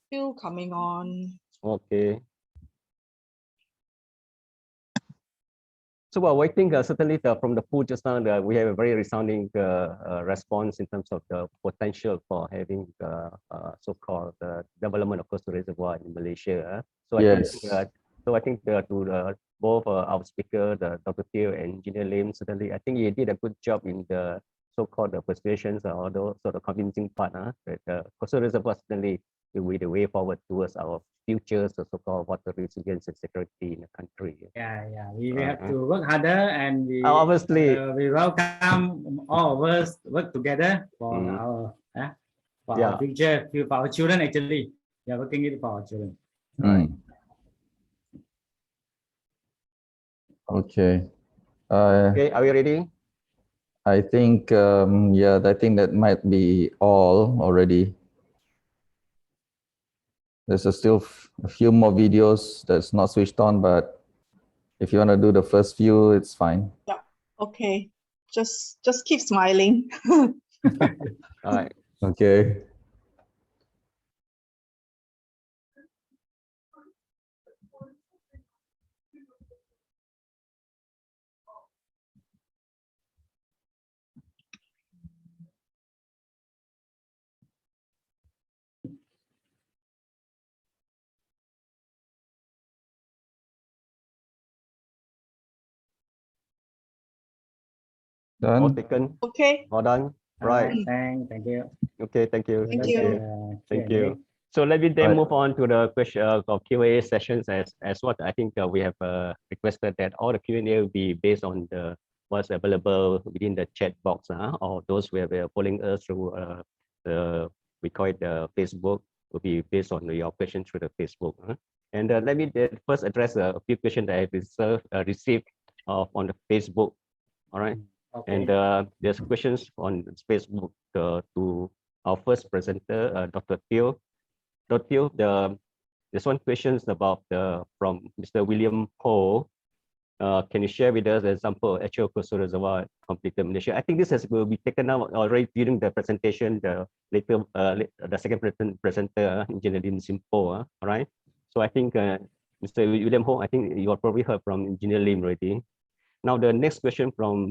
Still coming on. Okay. So while waiting, certainly from the pool just now, we have a very resounding response in terms of the potential for having so-called development of coastal reservoir in Malaysia. So yes. I think to both our speaker, Dr. Teo and Engineer Lim, certainly I think he did a good job in the so-called persuasions or the sort of convincing part that coastal reservoir certainly will be the way forward towards our future so-called water resilience and security in the country. Yeah. We have to work harder, and we obviously we welcome all of us work together for our future, for our children. Actually, we are working it for our children. Right. Okay. Okay, are we ready? I think I think that might be all already. There's still a few more videos that's not switched on, but if you want to do the first few, it's fine. Yeah. Okay. Just keep smiling. All right. Okay. All Done. taken, Okay. all done. Right. Thank you. Okay, thank you. Thank Thank you. you. Thank you. So let me then Right. move on to the question of Q&A sessions as what I think we have requested that all the Q&A will be based on the what's available within the chat box, or those who are following us through the we call it the Facebook will be based on your questions through the Facebook. And let me first address a few questions that I have received on the Facebook. All right. Okay. And there's questions on Facebook to our first presenter, Dr. Teo. Dr. Teo, there's one question about from Mr. Lim Sin Poh. Can you share with us an example of actual coastal reservoir completed Malaysia? I think this will be taken out already during the presentation. The second presenter, Engineer Lim Sin Poh. All right. So I think Mr. William Ho, I think you have probably heard from Engineer Lim already. Now the next question from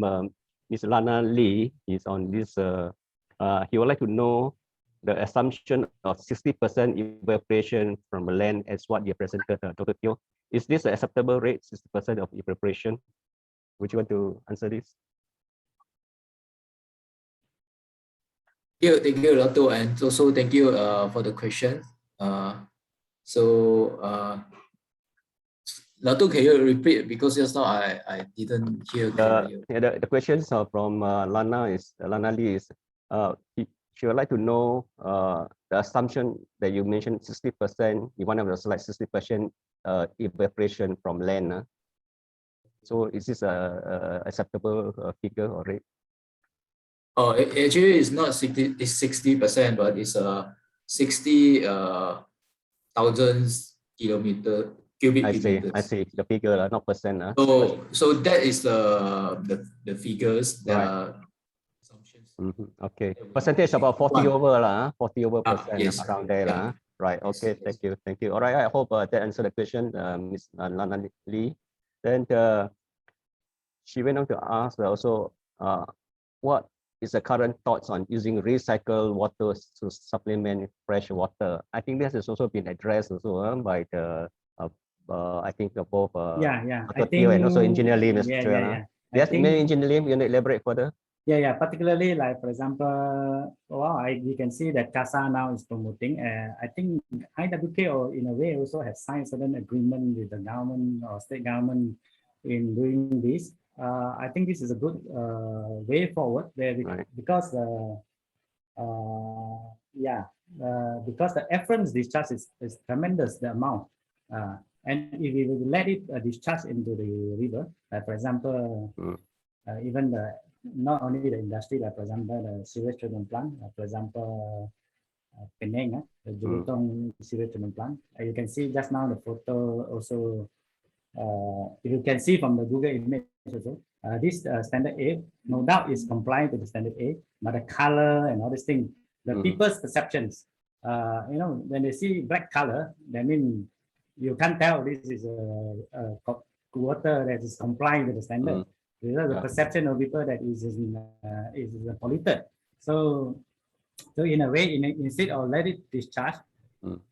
Ms. Lana Lee is on this. He would like to know the assumption of 60% evaporation from the land as what you presented, Dr. Teo. Is this an acceptable rate, 60% of evaporation? Would you want to answer this? Thank you, Dato, and also thank you for the question. Dato, can you repeat, because just now I didn't hear clearly. The questions are from Lana Lee is she would like to know the assumption that you mentioned 60%, in one of the slides, 60% evaporation from land. So is this a acceptable figure or rate? Oh, actually it's not 60, it's 60%, but it's 60,000 cubic meters. I see the figure, not percent. So that is the figures, the assumptions. Okay, percentage about 40 over 40% yes. around there. Yeah. Right, okay, Yes. thank you. All right, I hope that answered the question, Ms. Lana Lee. Then she went on to ask also, what is the current thoughts on using recycled water to supplement fresh water? I think this has also been addressed also by the I think both Dr. Teo and also Engineer Lim as well. Yes, Engineer Lim, you want to elaborate further? Yeah, particularly like, for example, we can see that CASA now is promoting. I think IACRR in a way also has signed certain agreement with the government or state government in doing this. I think this is a good way forward there, because the effluent discharge is tremendous, the amount. And if we will let it discharge into the river, for example, even not only the industry, like for example the sewage treatment plant, for example Penang, the Jelutong sewage treatment plant. You can see just now the photo also. You can see from the Google image also. This standard A, no doubt, is compliant with the standard A, but the color and all these things, the people's perceptions. When they see black color, that means you can't tell this is a water that is compliant with the standard. The perception of people that is polluted. So in a way, instead of let it discharge,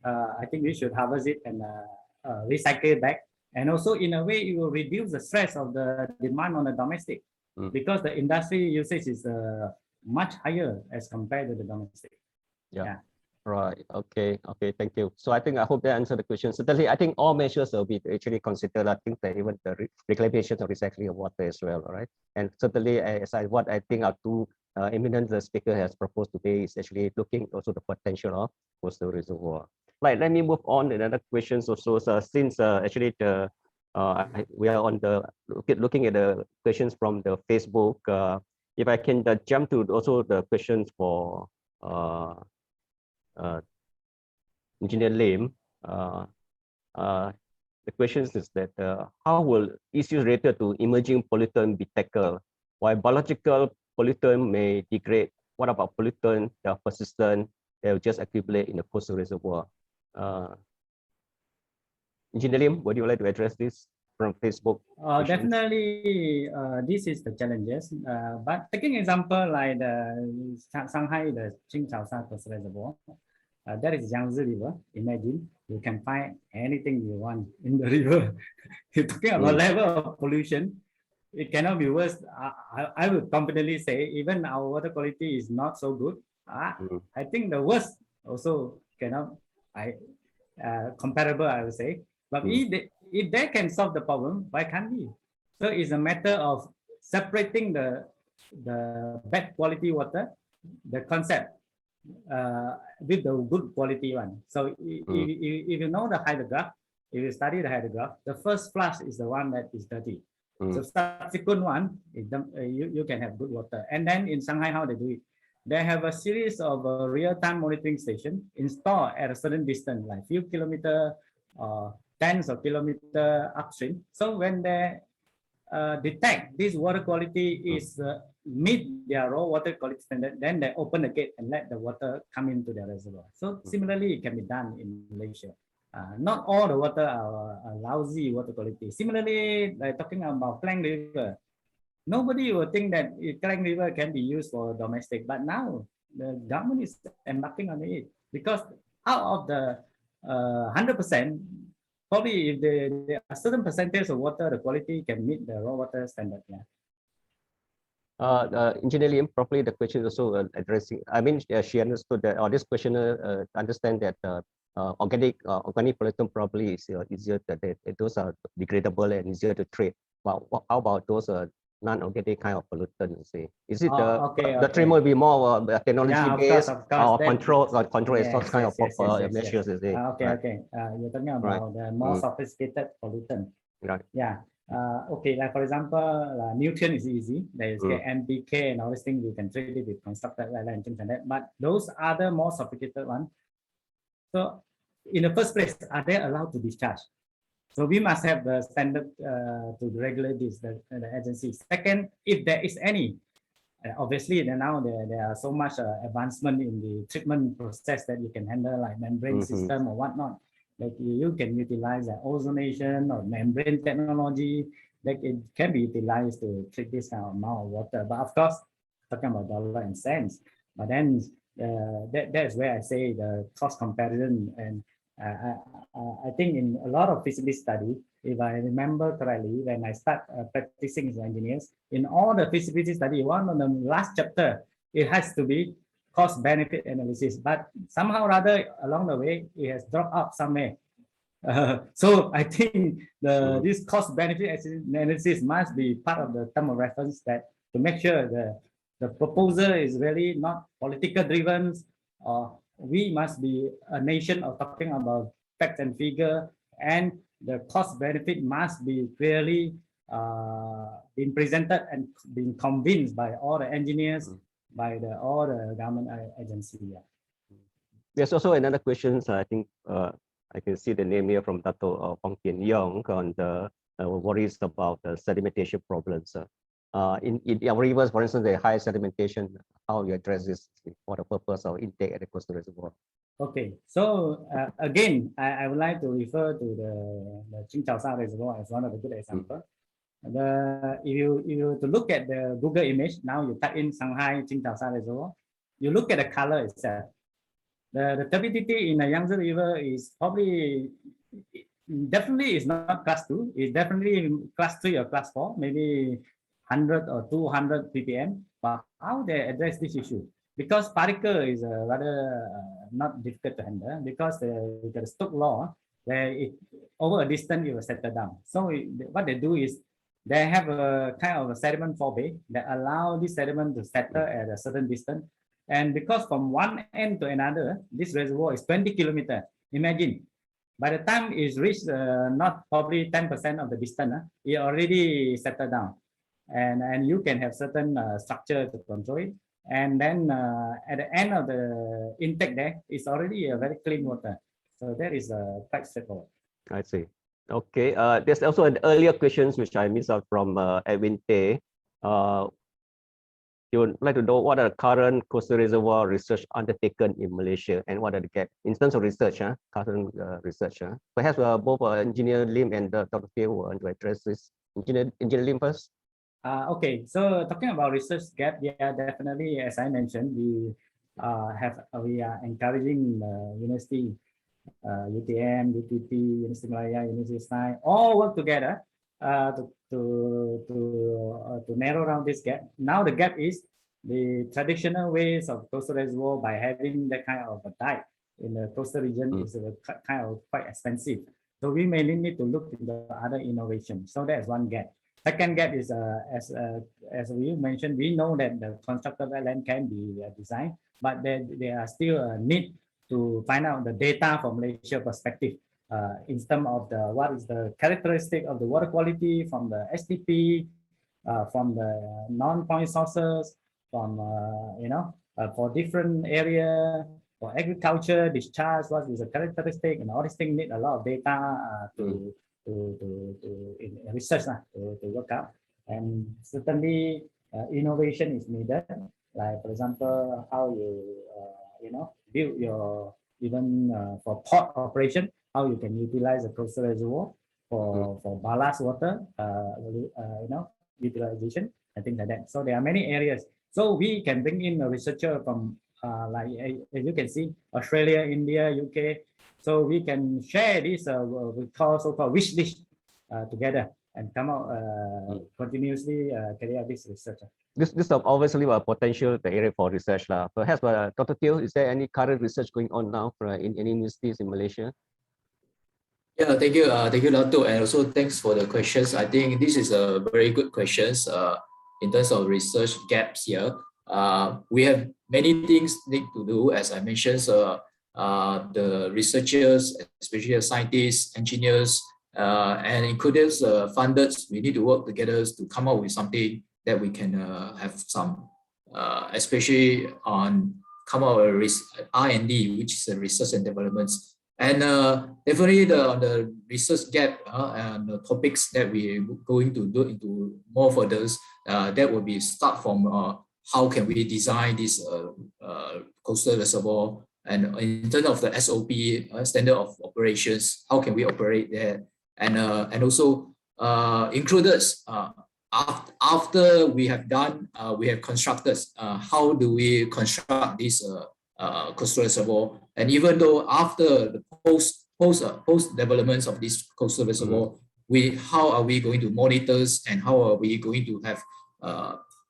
I think we should harvest it and recycle it back. And also in a way, it will reduce the stress of the demand on the domestic, because the industry usage is much higher as compared to the domestic. Yeah. Right. Okay. Thank you. So I hope that answered the question. Certainly, I think all measures will be actually considered. I think that even the reclamation or recycling of water as well. All right. And certainly, what I think our two eminent speaker has proposed today is actually looking also the potential of coastal reservoir. Right. Let me move on to another questions also. Since actually we are on the looking at the questions from the Facebook. If I can jump to also the questions for Engineer Lim, the question is that how will issues related to emerging pollutant be tackled? While biological pollutant may degrade what about pollutant? They are persistent. They will just accumulate in the coastal reservoir. Engineer Lim, would you like to address this from Facebook? Definitely, this is the challenges. But taking example like the Shanghai, the Qingchaosha Coastal Reservoir, that is Yangtze River. Imagine you can find anything you want in the river. You're talking about level of pollution. It cannot be worse. I would confidently say even our water quality is not so good. I think the worst also cannot comparable, I would say. But if they can solve the problem, why can't we? So it's a matter of separating the bad quality water, the concept, with the good quality one. So if you know the hydrograph, if you study the hydrograph, the first flush is the one that is dirty. So subsequent one, you can have good water. And then in Shanghai, how they do it? They have a series of real-time monitoring station installed at a certain distance, like few kilometer or tens of kilometers upstream. So when they detect this water quality is meet their raw water quality standard, then they open the gate and let the water come into the reservoir. So similarly, it can be done in Malaysia. Not all the water are lousy water quality. Similarly, like talking about Fang River, nobody will think that Fang River can be used for domestic, but now the government is embarking on it because out of the 100%, probably if there are certain percentage of water, the quality can meet the raw water standard. Yeah. Engineer Lim, probably the question is also addressing. I mean, she understood that, or this questioner understand that organic pollutant probably is easier that those are degradable and easier to treat. But how about those non-organic kind of pollutant? Say, is it the treatment will be more technology based or control yes, kind of Yes. measures? Okay. You're talking about the more sophisticated pollutant. Right. Yeah. Okay, like for example, nutrient is easy. There is NPK and all these things. You can treat it with constructed and things like that. But those other more sophisticated ones. So, in the first place, are they allowed to discharge? So we must have the standard to regulate this, the agency. Second, if there is any, obviously now there are so much advancement in the treatment process that you can handle, like membrane system or whatnot. Like you can utilize ozonation or membrane technology. Like it can be utilized to treat this kind of amount of water. But of course, talking about dollar and cents. But then that's where I say the cost comparison. And I think in a lot of feasibility study, if I remember correctly, when I start practicing as an engineer, in all the feasibility study, one of the last chapter, it has to be cost benefit analysis, but somehow or other along the way it has dropped out somewhere. So I think this cost benefit analysis must be part of the term of reference, that to make sure the proposal is really not political driven, or we must be a nation of talking about facts and figure, and the cost benefit must be clearly being presented and being convinced by all the engineers, by all the government agency. Yeah. There's also another question. So I think I can see the name here from Dato Fang on the worries about the sedimentation problems. In our rivers, for instance, the high sedimentation, how you address this for the purpose of intake at the coastal reservoir? Okay, so again, I would like to refer to the Qingchaosha Reservoir as one of the good examples. If you to look at the Google image, now you type in Shanghai Qingchaosha Reservoir, you look at the color itself. The turbidity in the Yangtze River is probably, definitely is not class 2, it's definitely class 3 or class 4, maybe 100 or 200 ppm. But how they address this issue? Because particle is rather not difficult to handle, because the Stokes law, where over a distance it will settle down. So what they do is they have a kind of a sediment forebay that allow this sediment to settle at a certain distance. And because from one end to another, this reservoir is 20 kilometers. Imagine, by the time it's reached not probably 10% of the distance, it already settled down. And you can have certain structure to control it. And then at the end of the intake there, it's already a very clean water. So that is quite straightforward. I see. Okay. There's also an earlier questions which I missed out from Edwin Tay. he would like to know what are the current coastal reservoir research undertaken in Malaysia and what are the gaps in terms of research, current research. Perhaps both Engineer Lim and Dr. Phil want to address this. Engineer Lim first. Okay, so talking about research gap, yeah, definitely, as I mentioned, we are encouraging the university, UTM, UTP, University Malaya, University Science, all work together to narrow down this gap. Now the gap is the traditional ways of coastal reservoir by having that kind of a dike in the coastal region is kind of quite expensive. So we may need to look into other innovations. So that's one gap. Second gap is as we mentioned, we know that the constructed wetland can be designed, but there are still a need to find out the data from Malaysia perspective in terms of what is the characteristic of the water quality from the STP, from the non-point sources, from for different area, for agriculture, discharge, what is the characteristic, and all these things need a lot of data to in research to work out. And certainly innovation is needed. Like for example, how you build your for port operation, how you can utilize the coastal reservoir for ballast water, utilization and things like that. So there are many areas. So we can bring in a researcher from like as you can see, Australia, India, UK. So we can share this we call so-called wish list together and come out continuously carry out this research. This is obviously a potential area for research. Perhaps Dr. Teo, is there any current research going on now in any universities in Malaysia? Yeah, thank you, Dato, and also thanks for the questions. I think this is a very good questions in terms of research gaps here. We have many things need to do, as I mentioned. The researchers, especially the scientists, engineers, and including funders, we need to work together to come up with something that we can have some, especially on come out with R&D, which is research and developments. And definitely the research gap and the topics that we're going to do into more for those, that will be start from how can we design this coastal reservoir, and in terms of the SOP, standard of operations, how can we operate there, and also included after we have done, we have constructed, how do we construct this coastal reservoir, and even though after the post developments of this coastal reservoir, how are we going to monitor and how are we going to have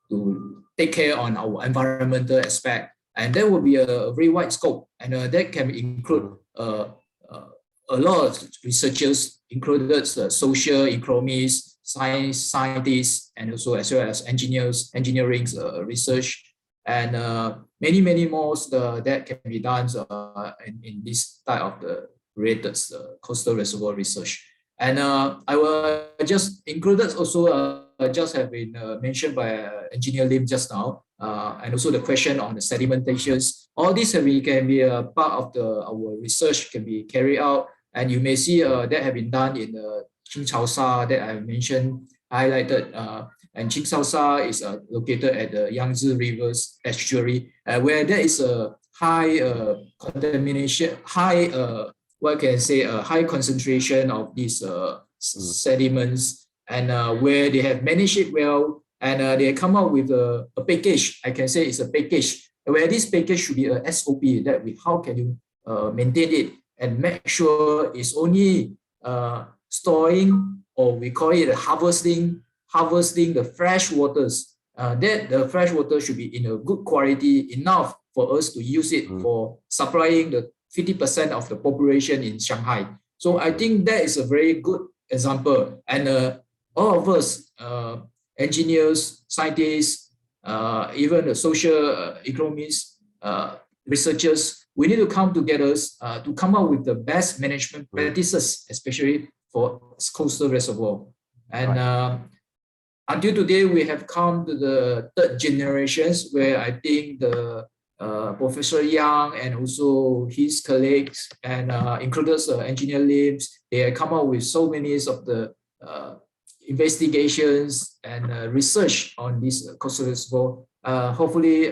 to take care on our environmental aspect, and that will be a very wide scope, and that can include a lot of researchers, included social economists, scientists, and also as well as engineering research, and many more that can be done in this type of the related coastal reservoir research. And I will just included also just have been mentioned by Engineer Lim just now, and also the question on the sedimentations. All this can be a part of our research can be carried out, and you may see that have been done in the Sa that I mentioned, highlighted, and Sa is located at the Yangtze River's estuary, where there is a high contamination, high high concentration of these sediments, and where they have managed it well, and they come out with a package. I can say it's a package, where this package should be a SOP that how can you maintain it and make sure it's only storing, or we call it harvesting the fresh waters. That the fresh water should be in a good quality, enough for us to use it for supplying the 50% of the population in Shanghai. So I think that is a very good example. And all of us, engineers, scientists, even the social economists, researchers, we need to come together to come up with the best management practices, especially for coastal reservoir. And until today, we have come to the third generations, where I think the Professor Yang and also his colleagues, and included Engineer Lim, they have come up with so many of the investigations and research on this coastal reservoir. hopefully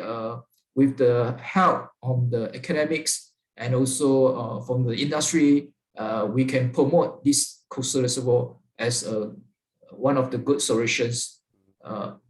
with the help of the academics and also from the industry, we can promote this coastal reservoir as one of the good solutions,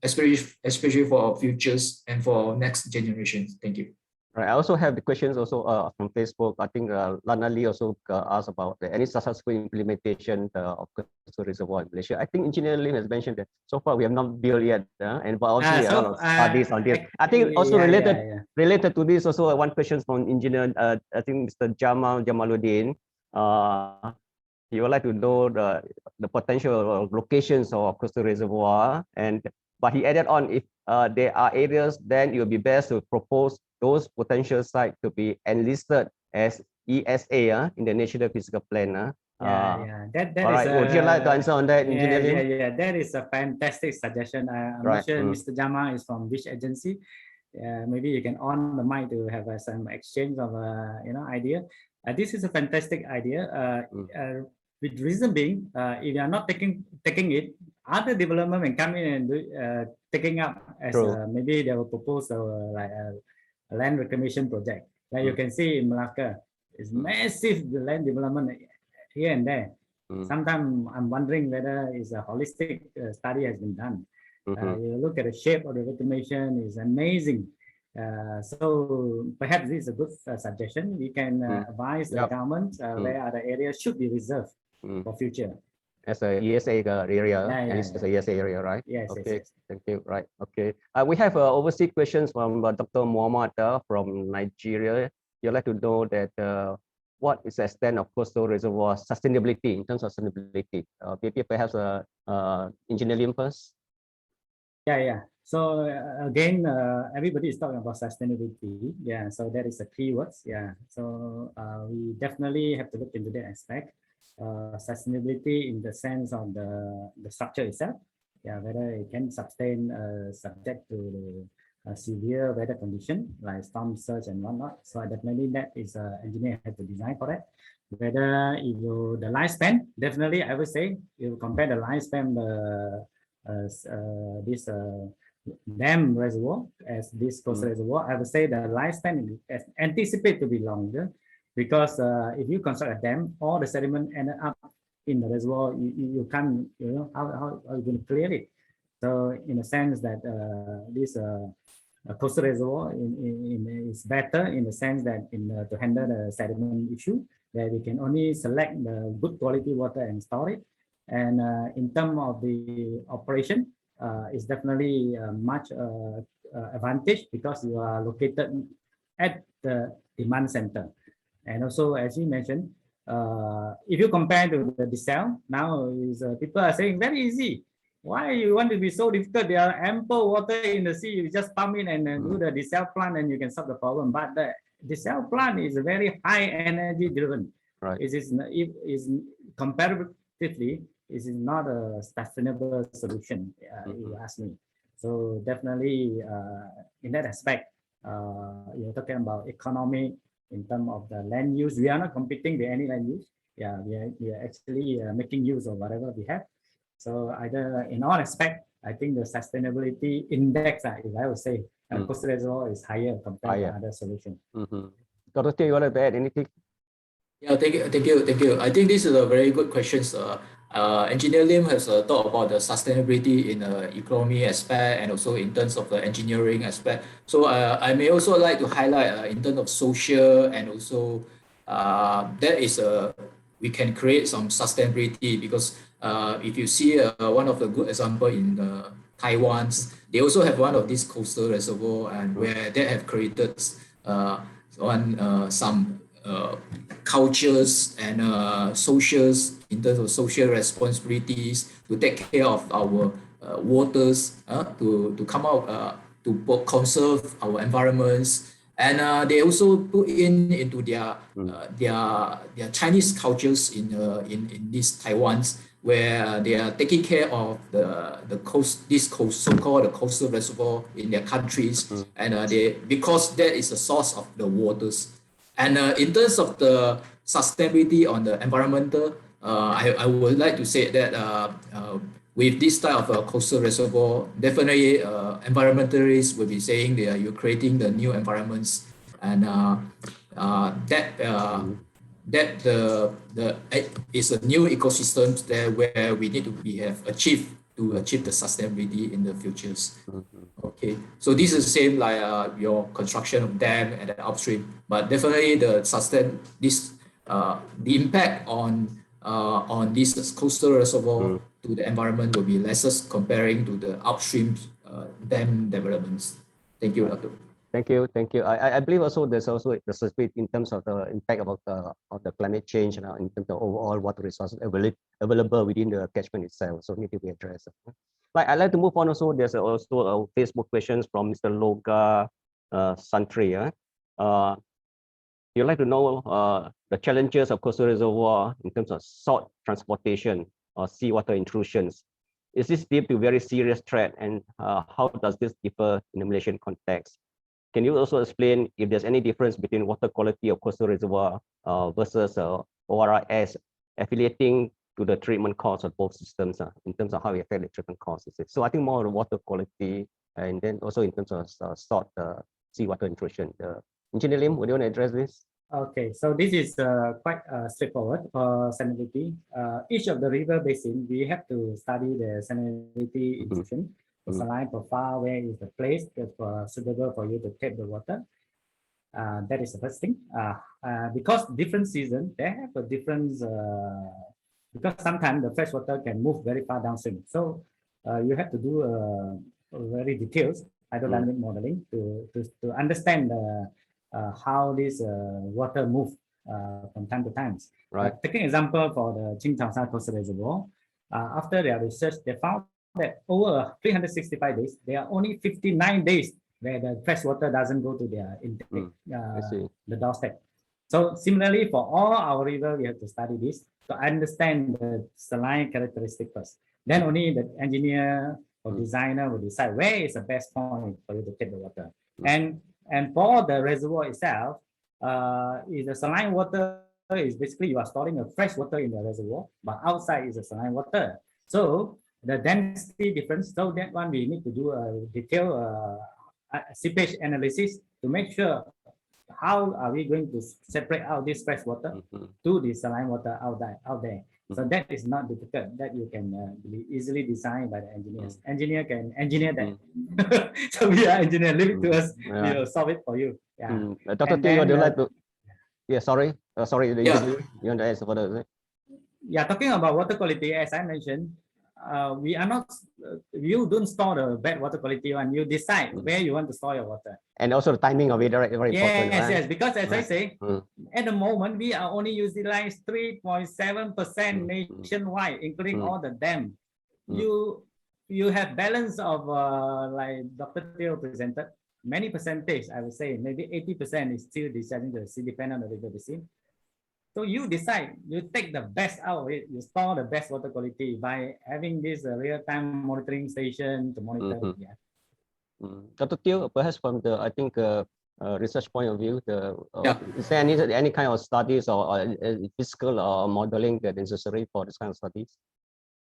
especially for our futures and for our next generations. Thank you. Right. I also have the questions also from Facebook. I think Lana Lee also asked about any successful implementation of coastal reservoir in Malaysia. I think Engineer Lim has mentioned that so far we have not built yet, and but also a lot of studies on this. I think also related to this also one question from Engineer. I think Mr. Jamaluddin. He would like to know the potential locations of coastal reservoir, but he added on, if there are areas, then it would be best to propose those potential sites to be enlisted as ESA in the National Physical Plan. That all right. Would you like to answer on that, Engineer Lim? That is a fantastic suggestion. I'm not sure Mr. Jama is from which agency. Maybe you can on the mic to have some exchange of idea. This is a fantastic idea. With reason being, if you are not taking it, other development can come in and taking up as maybe they will propose like a land reclamation project. Like you can see in Malacca, it's massive land development here and there. Sometimes I'm wondering whether it's a holistic study has been done. You look at the shape of the reclamation is amazing. So perhaps this is a good suggestion. We can advise the government where other areas should be reserved for future. As a ESA area, as a ESA area, right? Yes. Okay, thank you. Right. Okay. We have overseas questions from Dr. Muhammad from Nigeria. You'd like to know that what is the extent of coastal reservoir sustainability in terms of sustainability? Maybe perhaps Engineer Lim first. So again, everybody is talking about sustainability. So that is the key words. So we definitely have to look into that aspect. Sustainability in the sense of the structure itself, whether it can sustain subject to severe weather condition like storm surge and whatnot. So definitely that is engineer have to design for that. Whether the lifespan, definitely I would say you compare the lifespan this dam reservoir as this coastal reservoir, I would say the lifespan is anticipated to be longer. Because if you construct a dam, all the sediment ended up in the reservoir. You can't, how are you going to clear it? So in a sense that this coastal reservoir is better in the sense that to handle the sediment issue, where we can only select the good quality water and store it. And in terms of the operation, it's definitely much advantage because you are located at the demand center. And also, as you mentioned, if you compare to the desal, now people are saying very easy. Why you want to be so difficult? There are ample water in the sea. You just pump in and do the desal plant and you can solve the problem. But the desal plant is very high energy driven. Right. It is comparatively, it is not a sustainable solution, if you ask me. So definitely in that aspect, you're talking about economic. In terms of the land use, we are not competing with any land use. We are actually making use of whatever we have. So either in all aspects, I think the sustainability index, if I would say, coastal reservoir is higher compared to other solutions. Dr. you want to add anything? Yeah, thank you. I think this is a very good question. Engineer Lim has thought about the sustainability in the economy aspect and also in terms of the engineering aspect. So I may also like to highlight in terms of social and also that is we can create some sustainability because if you see one of the good example in Taiwan, they also have one of these coastal reservoir and where they have created some cultures and socials in terms of social responsibilities to take care of our waters, to come out to conserve our environments, and they also put into their Chinese cultures in this Taiwan's where they are taking care of the coast, so-called the coastal reservoir in their countries, and because that is the source of the waters. And in terms of the sustainability on the environmental, I would like to say that with this type of coastal reservoir, definitely environmentalists will be saying that you're creating the new environments, and that is a new ecosystem there where we need to have achieved to achieve the sustainability in the futures. Okay, so this is the same like your construction of dam and the upstream, but definitely the impact on this coastal reservoir to the environment will be lesser comparing to the upstream dam developments. Thank you, Dato. Thank you. I believe also there's also the split in terms of the impact of the climate change in terms of overall water resources available within the catchment itself. So need to be addressed. I'd like to move on. Also, there's also a Facebook questions from Mr. Loga Santri. You'd like to know the challenges of coastal reservoir in terms of salt transportation or seawater intrusions. Is this deemed to a very serious threat, and how does this differ in the Malaysian context? Can you also explain if there's any difference between water quality of coastal reservoir versus ORIS affiliating to the treatment costs of both systems in terms of how it affects the treatment costs? So I think more on water quality, and then also in terms of salt seawater intrusion. Engineer Lim, would you want to address this? Okay, so this is quite straightforward for salinity. Each of the river basin, we have to study the salinity intrusion. The saline profile, where is the place that's suitable for you to take the water. That is the first thing. Because different seasons, they have a difference, because sometimes the fresh water can move very far downstream. So you have to do very detailed hydrodynamic modeling to understand how this water move from time to time. Right. Taking example for the Qingtaosha Coastal Reservoir, after their research, they found that over 365 days, there are only 59 days where the fresh water doesn't go to their intake, the doorstep. So similarly, for all our river, we have to study this to understand the saline characteristic first. Then only the engineer or designer will decide where is the best point for you to take the water. And for the reservoir itself, is the saline water is basically you are storing a fresh water in the reservoir, but outside is a saline water. So the density difference, so that one we need to do a detailed seepage analysis to make sure how are we going to separate out this fresh water to the saline water out there. So that is not difficult. That you can be easily designed by the engineers. Engineer can engineer that. So we are engineer. Leave it to us. We will solve it for you. Yeah. Dr. T, would you like to? Yeah. Sorry. Yeah. You want to answer for that? Yeah. Talking about water quality, as I mentioned, we are not. You don't store the bad water quality one. You decide where you want to store your water. And also the timing of it, very important. Yes. Because as I say, at the moment we are only utilized 3.7% nationwide, including all the dam. You have balance of like Dr. Teo presented, many percentage. I would say maybe 80% is still discharging to the sea, depending on the river basin. So you decide, you take the best out of it, you store the best water quality by having this real-time monitoring station to monitor. Dr. Teo, perhaps from the, I think, research point of view, is there any kind of studies or physical or modeling that is necessary for this kind of studies?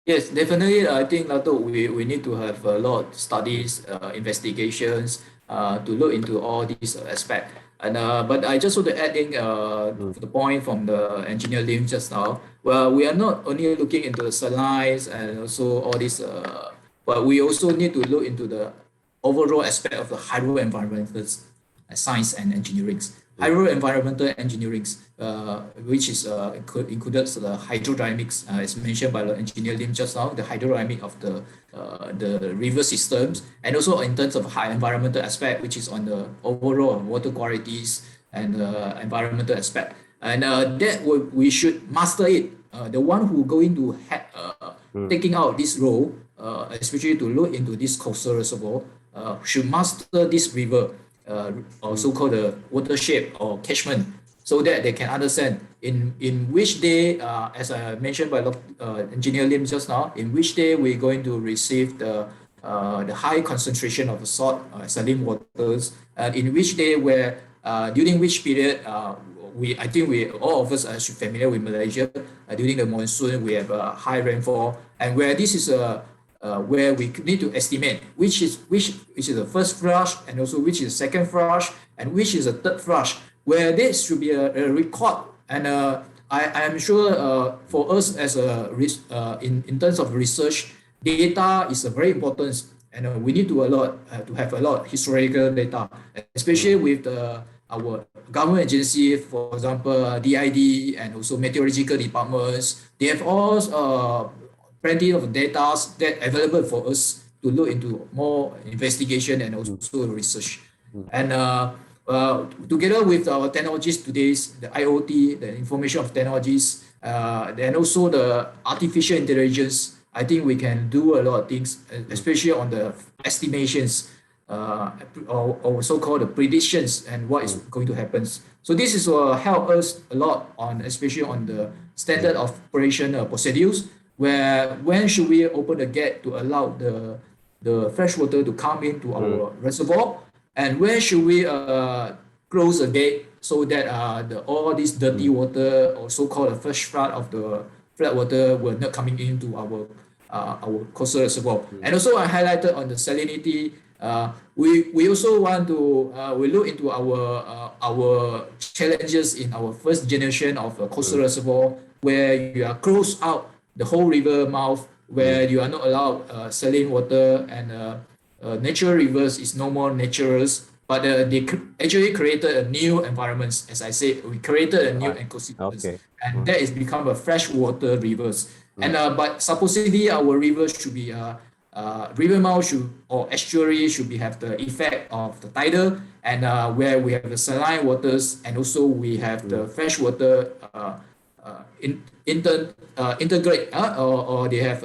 Yes, definitely. I think, Dato, we need to have a lot of studies, investigations to look into all these aspects. And but I just want to add in the point from the engineer Lim just now. Well, we are not only looking into the salines and also all this, but we also need to look into the overall aspect of the hydro-environmental science and engineering. Hydro-environmental engineering, which is included the hydrodynamics, as mentioned by the engineer Lim just now, the hydrodynamic of the river systems, and also in terms of high environmental aspect, which is on the overall water qualities and environmental aspect. And that we should master it. The one who going to taking out this role, especially to look into this coastal reservoir, should master this river, or so-called the watershed or catchment, so that they can understand in which day, as I mentioned by engineer Lim just now, in which day we're going to receive the high concentration of the salt saline waters, and in which day where during which period I think all of us are familiar with Malaysia. During the monsoon we have high rainfall, and where this is where we need to estimate which is the first flush, and also which is the second flush, and which is the third flush, where this should be a record. And I am sure for us as in terms of research, data is very important, and we need to have a lot of historical data, especially with our government agency, for example, DID and also meteorological departments. They have all plenty of data that available for us to look into more investigation and also research. And together with our technologies today, the IoT, the information of technologies, and also the artificial intelligence, I think we can do a lot of things, especially on the estimations, or so-called the predictions and what is going to happen. So this is help us a lot on, especially on the standard of operation procedures, where when should we open the gate to allow the fresh water to come into our reservoir, and when should we close the gate so that all this dirty water, or so-called the fresh flood of the flood water, will not coming into our coastal reservoir. And also I highlighted on the salinity. We also want to we look into our challenges in our first generation of coastal reservoir, where you are close out the whole river mouth, where you are not allowed saline water, and natural rivers is no more natural, but they actually created a new environment. As I said, we created a new ecosystem, and that is become a freshwater rivers. And but supposedly our rivers should be river mouth or estuary should have the effect of the tidal, and where we have the saline waters, and also we have the freshwater integrate, or they have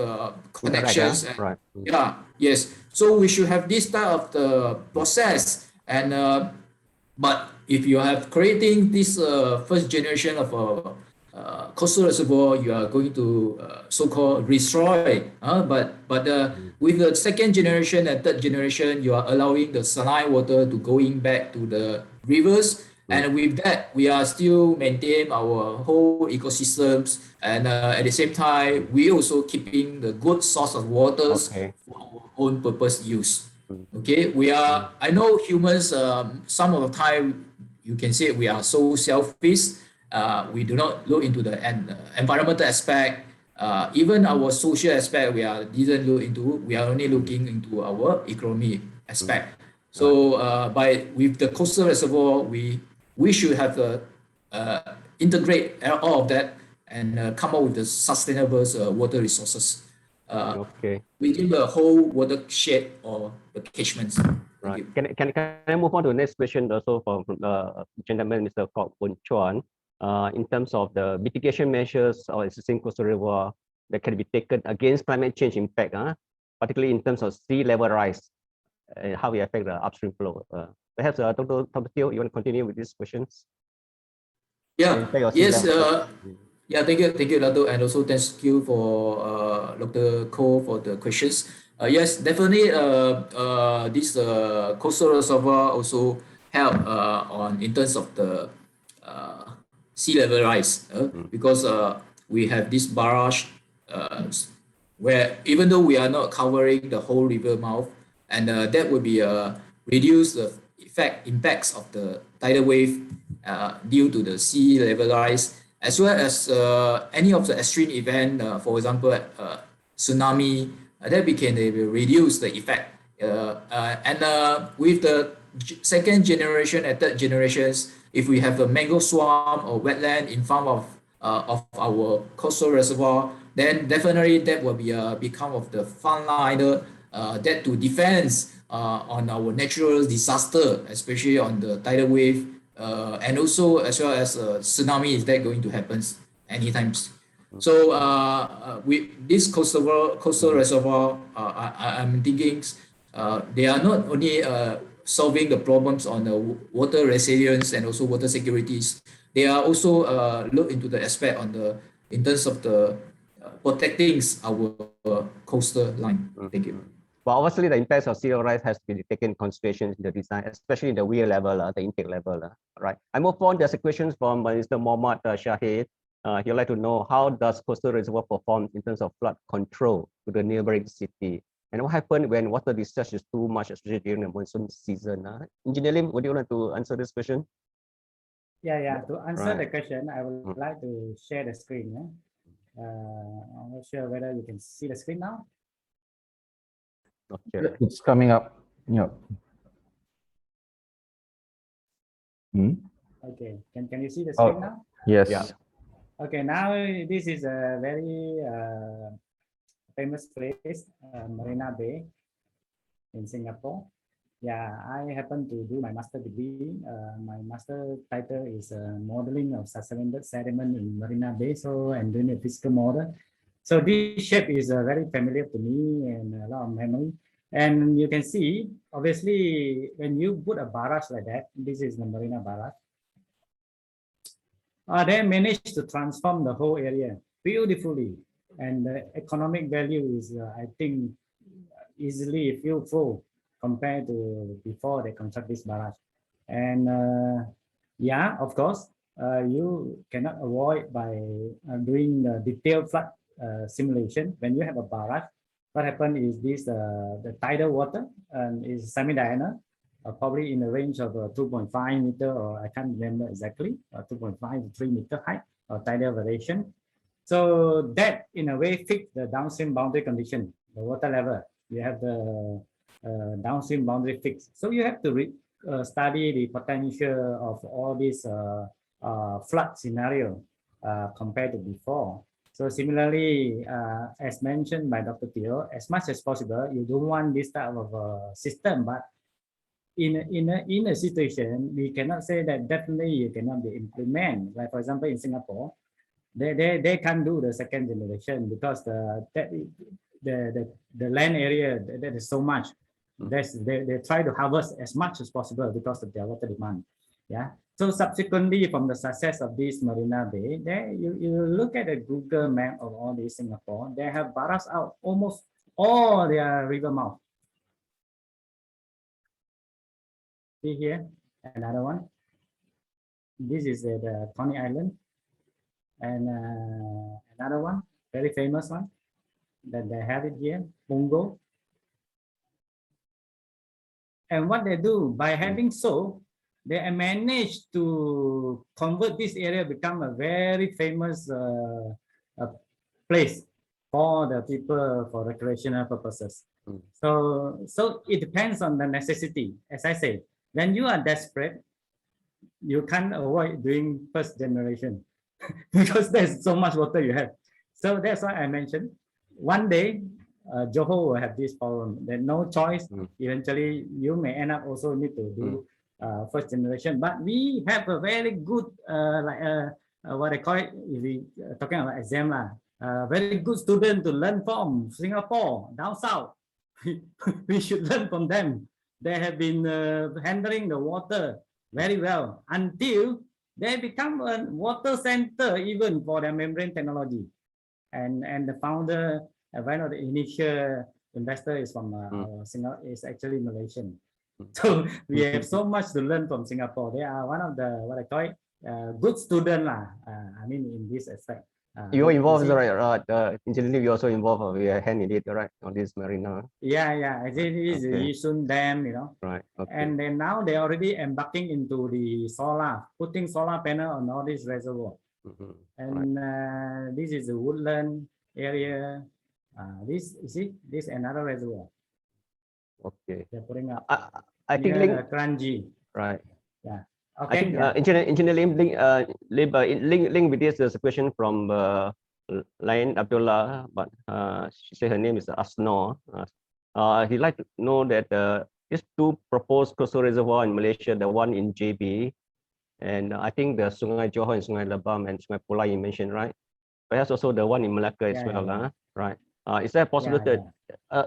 connections. Right. Yeah. Yes. So we should have this type of the process, and but if you have creating this first generation of coastal reservoir, you are going to so-called destroy. But with the second generation and third generation, you are allowing the saline water to going back to the rivers. And with that, we are still maintain our whole ecosystems, and at the same time, we also keeping the good source of waters for our own purpose use. Okay, we are. I know humans. Some of the time, you can say we are so selfish. We do not look into the environmental aspect. Even our social aspect, didn't look into. We are only looking into our economic aspect. So with the coastal reservoir, we should have integrate all of that and come up with the sustainable water resources within the whole watershed or the catchments. Right. Can I move on to the next question also from the gentleman, Mr. Hock Chuan, in terms of the mitigation measures or existing coastal reservoir that can be taken against climate change impact, particularly in terms of sea level rise, how we affect the upstream flow. Perhaps Dr. Teo, you want to continue with these questions? Yeah. Yes. Yeah. Thank you, Dato, and also thank you for Dr. Koh for the questions. Yes, definitely. This coastal reservoir also help in terms of the sea level rise, because we have this barrage where even though we are not covering the whole river mouth, and that would be reduce the impacts of the tidal wave due to the sea level rise, as well as any of the extreme event, for example, tsunami, that we can reduce the effect. And with the second generation and third generations, if we have a mangrove swamp or wetland in front of our coastal reservoir, then definitely that will be become of the frontliner that to defense on our natural disaster, especially on the tidal wave, and also as well as tsunami, is that going to happen anytime. So with this coastal reservoir, I'm thinking they are not only solving the problems on the water resilience and also water securities. They are also look into the aspect in terms of the protecting our coastal line. Thank you. But obviously, the impacts of sea level rise has to be taken into consideration in the design, especially in the weir level, the intake level, right? I move on. There's a question from Mr. Mohammad Shahid. He'd like to know how does coastal reservoir perform in terms of flood control to the neighboring city, and what happened when water discharge is too much, especially during the monsoon season. Engineer Lim, would you like to answer this question? Yeah. To answer Right. the question, I would like to share the screen. I'm not sure whether you can see the screen now. Okay. It's coming up. Yeah. Okay, can you see the screen now? Yes. Yeah. Okay, now this is a very famous place, Marina Bay in Singapore. Yeah, I happen to do my master degree. My master title is modeling of suspended sediment in Marina Bay. So I'm doing a physical model. So this shape is very familiar to me and a lot of memory. And you can see, obviously, when you put a barrage like that, this is the Marina Barrage. They managed to transform the whole area beautifully, and the economic value is, I think, easily a few fold compared to before they construct this barrage. And yeah, of course, you cannot avoid by doing the detailed flood simulation. When you have a barrage, what happens is this: the tidal water is semi-diurnal. Probably in the range of 2.5 meter, or I can't remember exactly, 2.5 to 3 meter height or tidal variation. So that in a way fix the downstream boundary condition, the water level. You have the downstream boundary fixed. So you have to study the potential of all these flood scenario compared to before. So similarly, as mentioned by Dr. Teo, as much as possible, you don't want this type of system, but in a situation, we cannot say that definitely you cannot be implement. Like for example, in Singapore, they can't do the second generation because the land area that is so much. They try to harvest as much as possible because of their water demand. Yeah. So subsequently, from the success of this Marina Bay, there you look at the Google map of all these Singapore. They have barraged out almost all their river mouth. See here, another one. This is the Coney Island, and another one, very famous one that they have it here, Pungo. And what they do by having so, they managed to convert this area become a very famous place for the people for recreational purposes. So it depends on the necessity. As I say, when you are desperate, you can't avoid doing first generation because there's so much water you have. So that's why I mentioned one day Johor will have this problem. There's no choice. Eventually, you may end up also need to do first generation. But we have a very good what I call it. If we talking about exam very good student to learn from Singapore down south. We should learn from them. They have been handling the water very well until they become a water center even for their membrane technology. And the founder, one of the initial investor is from Singapore, is actually Malaysian. So we have so much to learn from Singapore. They are one of the what I call it good student I mean in this aspect. You're involved, right? Engineering, you also involved with your hand in it, right? On this marina. Yeah. It is the Yishun Dam, you know. Right. Okay. And then now they're already embarking into the solar, putting solar panel on all this reservoir. And this is the woodland area. This you see, this another reservoir. Okay. They're putting up. I think Kranji. Right. Yeah. Okay. Okay. Engineer Lim, link with this. There's a question from Lain Abdullah, but she said her name is Asnor. He'd like to know that these two proposed coastal reservoir in Malaysia, the one in JB, and I think the Sungai Johor and Sungai Lebam and Sungai Pulai you mentioned, right? Perhaps also the one in Malacca as well, right? Is there possible that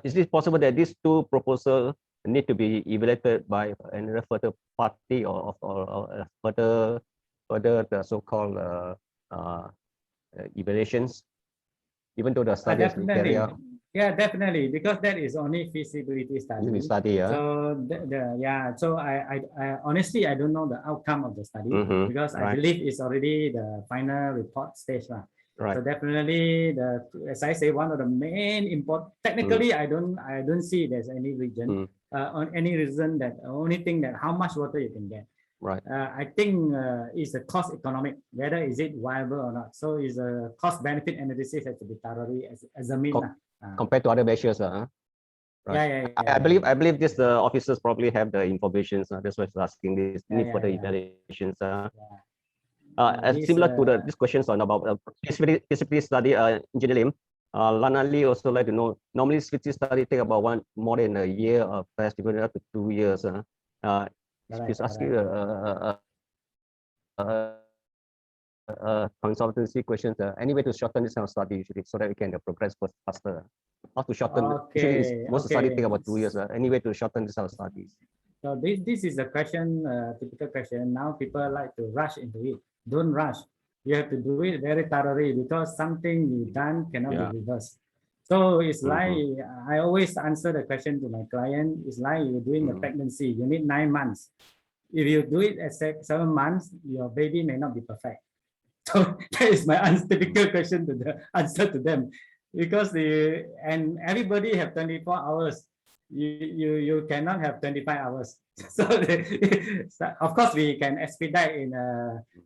is it possible that these two proposals need to be evaluated by another further party or further the so-called evaluations, even though the study has been carried out? Yeah, definitely, because that is only feasibility study. Yeah. So so I honestly I don't know the outcome of the study because I Right. believe it's already the final report stage. Right. So definitely as I say, one of the main important technically I don't see there's any reason on any reason that only thing that how much water you can get. Right. I think is the cost economic, whether is it viable or not. So is a cost benefit analysis has to be thoroughly examined. Compared to other measures, right. I believe this officers probably have the information. That's why I'm asking this need for the evaluations. Similar to these questions on about feasibility study, Engineer Lim, Lana Lee also like to know. Normally, feasibility study take about more than a year, or perhaps even up to 2 years. She's asking consultancy questions. Any way to shorten this kind of study usually so that we can progress faster? How to shorten? Usually, most study take about 2 years. Any way to shorten this kind of studies? So this is a question, typical question. Now people like to rush into it. Don't rush. You have to do it very thoroughly because something you done cannot be reversed. So it's like I always answer the question to my client. It's like you're doing a pregnancy. You need 9 months. If you do it at 7 months, your baby may not be perfect. So that is my typical question to the answer to them, because and everybody have 24 hours. You cannot have 25 hours. So, of course we can expedite in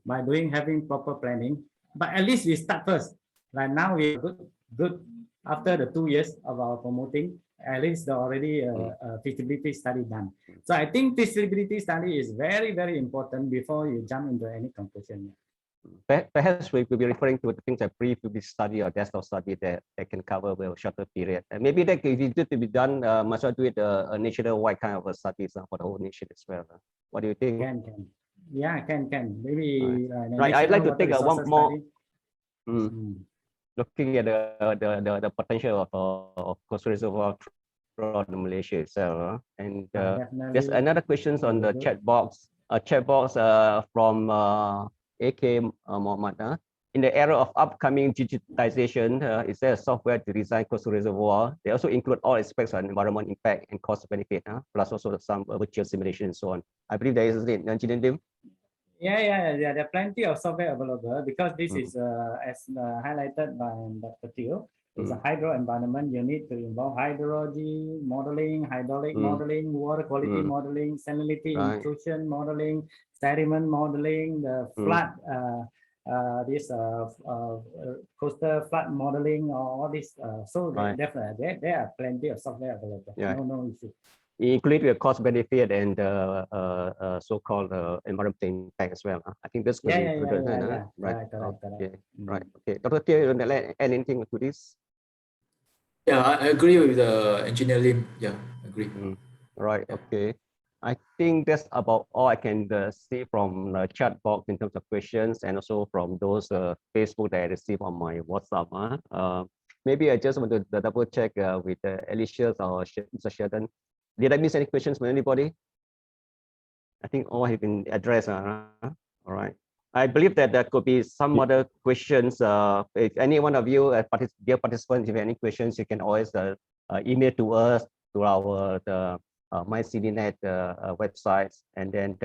by having proper planning, but at least we start first. Like now we are good after the 2 years of our promoting. At least already a feasibility study done. So I think feasibility study is very, very important before you jump into any conclusion. Perhaps we could be referring to the things like pre-feasibility study or desktop study that can cover a shorter period. And maybe that if it to be done, must well do it a nationwide kind of a studies for the whole nation as well. What do you think? Can. Yeah, can. Maybe. Right. I'd like to take one more. Looking at the potential of coastal reservoir throughout Malaysia itself, and there's another questions on the chat box. A chat box from AK Mohammed. In the era of upcoming digitization, is there a software to design coastal reservoir? They also include all aspects of environment impact and cost benefit, plus also some virtual simulation and so on. I believe there is Engineer Lim. Yeah. There are plenty of software available because this is as highlighted by Dr. Teo. It's a hydro environment. You need to involve hydrology modeling, hydraulic modeling, water quality modeling, salinity intrusion modeling, sediment modeling, the flood, coastal flood modeling, all this. So definitely there are plenty of software available. No issue. Include the cost benefit and so-called environmental impact as well. I think this could be included. Right. Okay. Dr. Teo, you want to add anything to this? Yeah, I agree with Engineer Lim. Yeah, agree. Right. Okay. I think that's about all I can see from the chat box in terms of questions, and also from those Facebook that I received on my WhatsApp. Maybe I just want to double check with Alicia or Mr. Sheldon. Did I miss any questions from anybody? I think all have been addressed. All right. I believe that there could be some other questions. If any one of you, dear participants, if you have any questions, you can always email to us to our MyCDNet websites, and then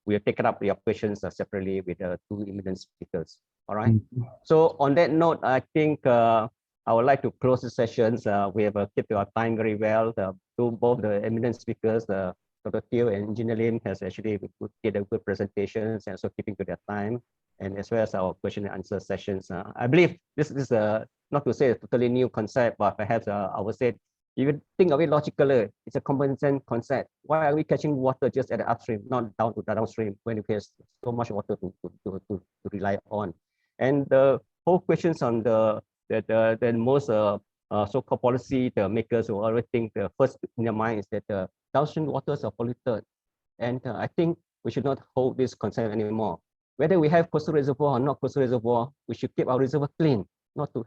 we'll take up your questions separately with the 2 eminent speakers. All right. So on that note, I think I would like to close the sessions. We have kept our time very well. Both the eminent speakers, Dr. Teo and Engineer Lim has actually did a good presentations and also keeping to their time, and as well as our question and answer sessions. I believe this is not to say a totally new concept, but perhaps I would say, if you think of it logically, it's a common sense concept. Why are we catching water just at the upstream, not down to the downstream, when we have so much water to rely on? And the whole questions on the most so-called policy makers who already think the first in their mind is that the downstream waters are polluted, and I think we should not hold this concept anymore. Whether we have coastal reservoir or not coastal reservoir, we should keep our reservoir clean, not to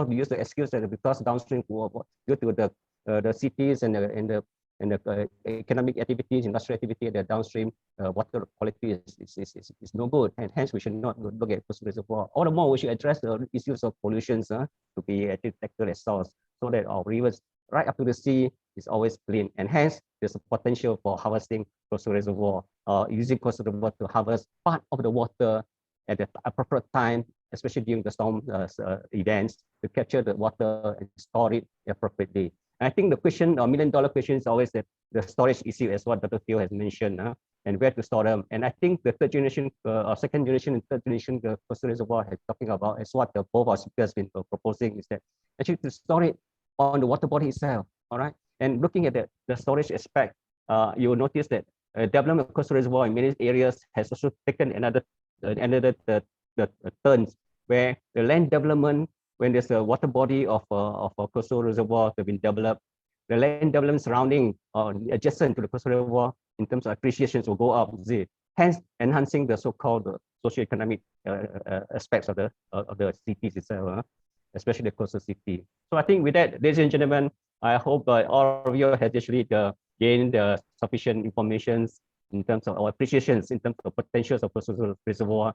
use the excuse that because downstream go to the cities and the and the economic activities, industrial activity, the downstream water quality is no good, and hence we should not look at coastal reservoir. All the more we should address the issues of pollutions to be detected as source, so that our rivers right up to the sea is always clean, and hence there's a potential for harvesting coastal reservoir, using coastal reservoir to harvest part of the water at the appropriate time, especially during the storm events, to capture the water and store it appropriately. And I think the question, $1 million question, is always the storage issue, as what Dato has mentioned, and where to store them. And I think the third generation, or second generation and third generation coastal reservoir is talking about, is what both our speakers been proposing, is that actually to store it on the water body itself. All right. And looking at the storage aspect, you will notice that development of coastal reservoir in many areas has also taken another turns, where the land development, when there's a water body of a coastal reservoir to be developed, the land development surrounding or adjacent to the coastal reservoir in terms of appreciations will go up, hence enhancing the so-called socio-economic aspects of the cities itself, especially the coastal city. So I think with that, ladies and gentlemen, I hope all of you have actually gained sufficient information in terms of our appreciations, in terms of potentials of coastal reservoir,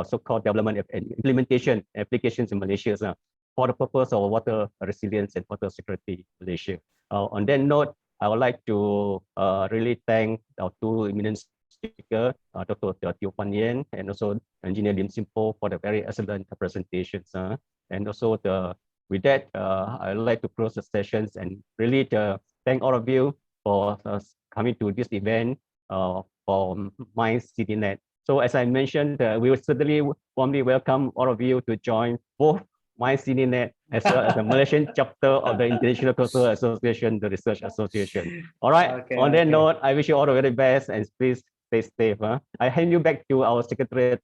so-called development and implementation applications in Malaysia for the purpose of water resilience and water security in Malaysia. On that note, I would like to really thank our two eminent speakers, Dr. Yenn and also Engineer Lim Sin Poh, for the very excellent presentations. And also with that, I would like to close the sessions and really thank all of you for coming to this event for MyCDNet. So as I mentioned, we will certainly warmly welcome all of you to join both MyCDNet as well as the Malaysian chapter of the International Coastal Association, the Research Association. All right. Okay, On that note, I wish you all the very best, and please stay safe. I hand you back to our secretary,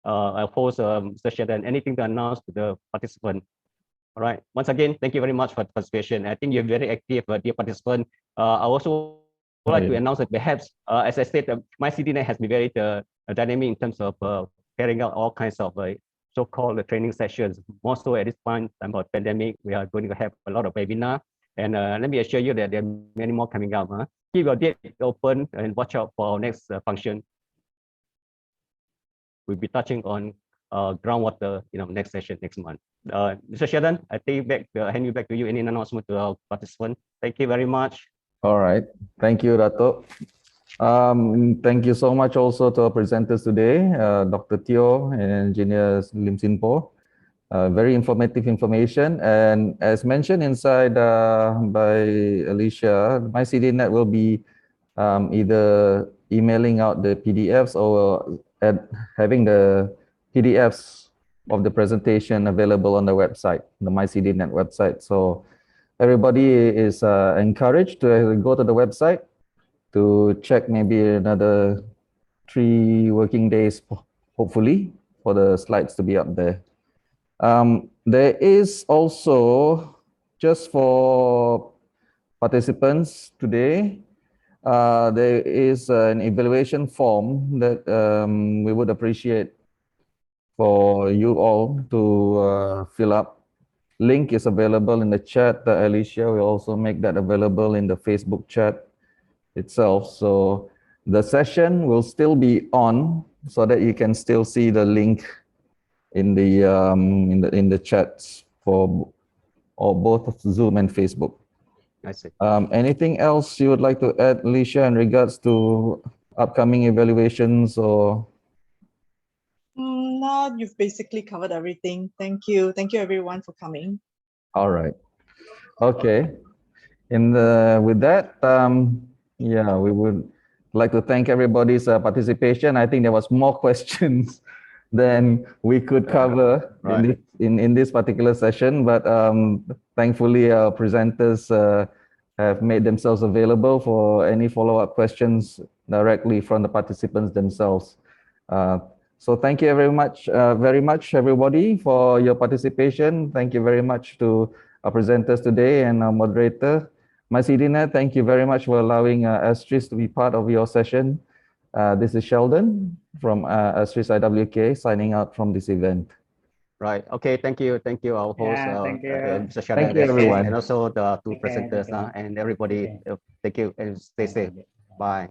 host, Mr. Sheldon. Anything to announce to the participant? All right. Once again, thank you very much for the participation. I think you're very active, dear participant. I also would like to announce that perhaps, as I said, MyCDNet has been very dynamic in terms of carrying out all kinds of so-called training sessions. More so at this point about pandemic, we are going to have a lot of webinar, and let me assure you that there are many more coming up. Keep your date open and watch out for our next function. We'll be touching on groundwater, next session next month. Mr. Sheldon, I hand you back to you. Any announcement to our participants? Thank you very much. All right. Thank you, Dato. Thank you so much also to our presenters today, Dr. Teo and Engineer Lim Sin Poh. Very informative information. And as mentioned inside by Alicia, MyCDNet will be either emailing out the PDFs or having the PDFs of the presentation available on the website, the MyCDNet website. So everybody is encouraged to go to the website to check maybe another 3 working days, hopefully, for the slides to be up there. There is also, just for participants today, there is an evaluation form that we would appreciate for you all to fill up. Link is available in the chat. Alicia will also make that available in the Facebook chat itself. So the session will still be on, so that you can still see the link in the chats for both Zoom and Facebook. I see. Anything else you would like to add, Alicia, in regards to upcoming evaluations or? No, you've basically covered everything. Thank you. Thank you everyone for coming. All right. Okay. With that, yeah, we would like to thank everybody's participation. I think there was more questions than we could cover in this particular session, but thankfully our presenters have made themselves available for any follow-up questions directly from the participants themselves. So thank you very much, everybody, for your participation. Thank you very much to our presenters today and our moderator, MyCDNet. Thank you very much for allowing Astris to be part of your session. This is Sheldon from Astris IWK signing out from this event. Right. Okay. Thank you. Thank you, our host, Yeah, thank you. Mr. Thank Shadan, you, everyone. and also the two Take care, presenters, take care. and everybody. Okay. Thank you and stay safe. Bye.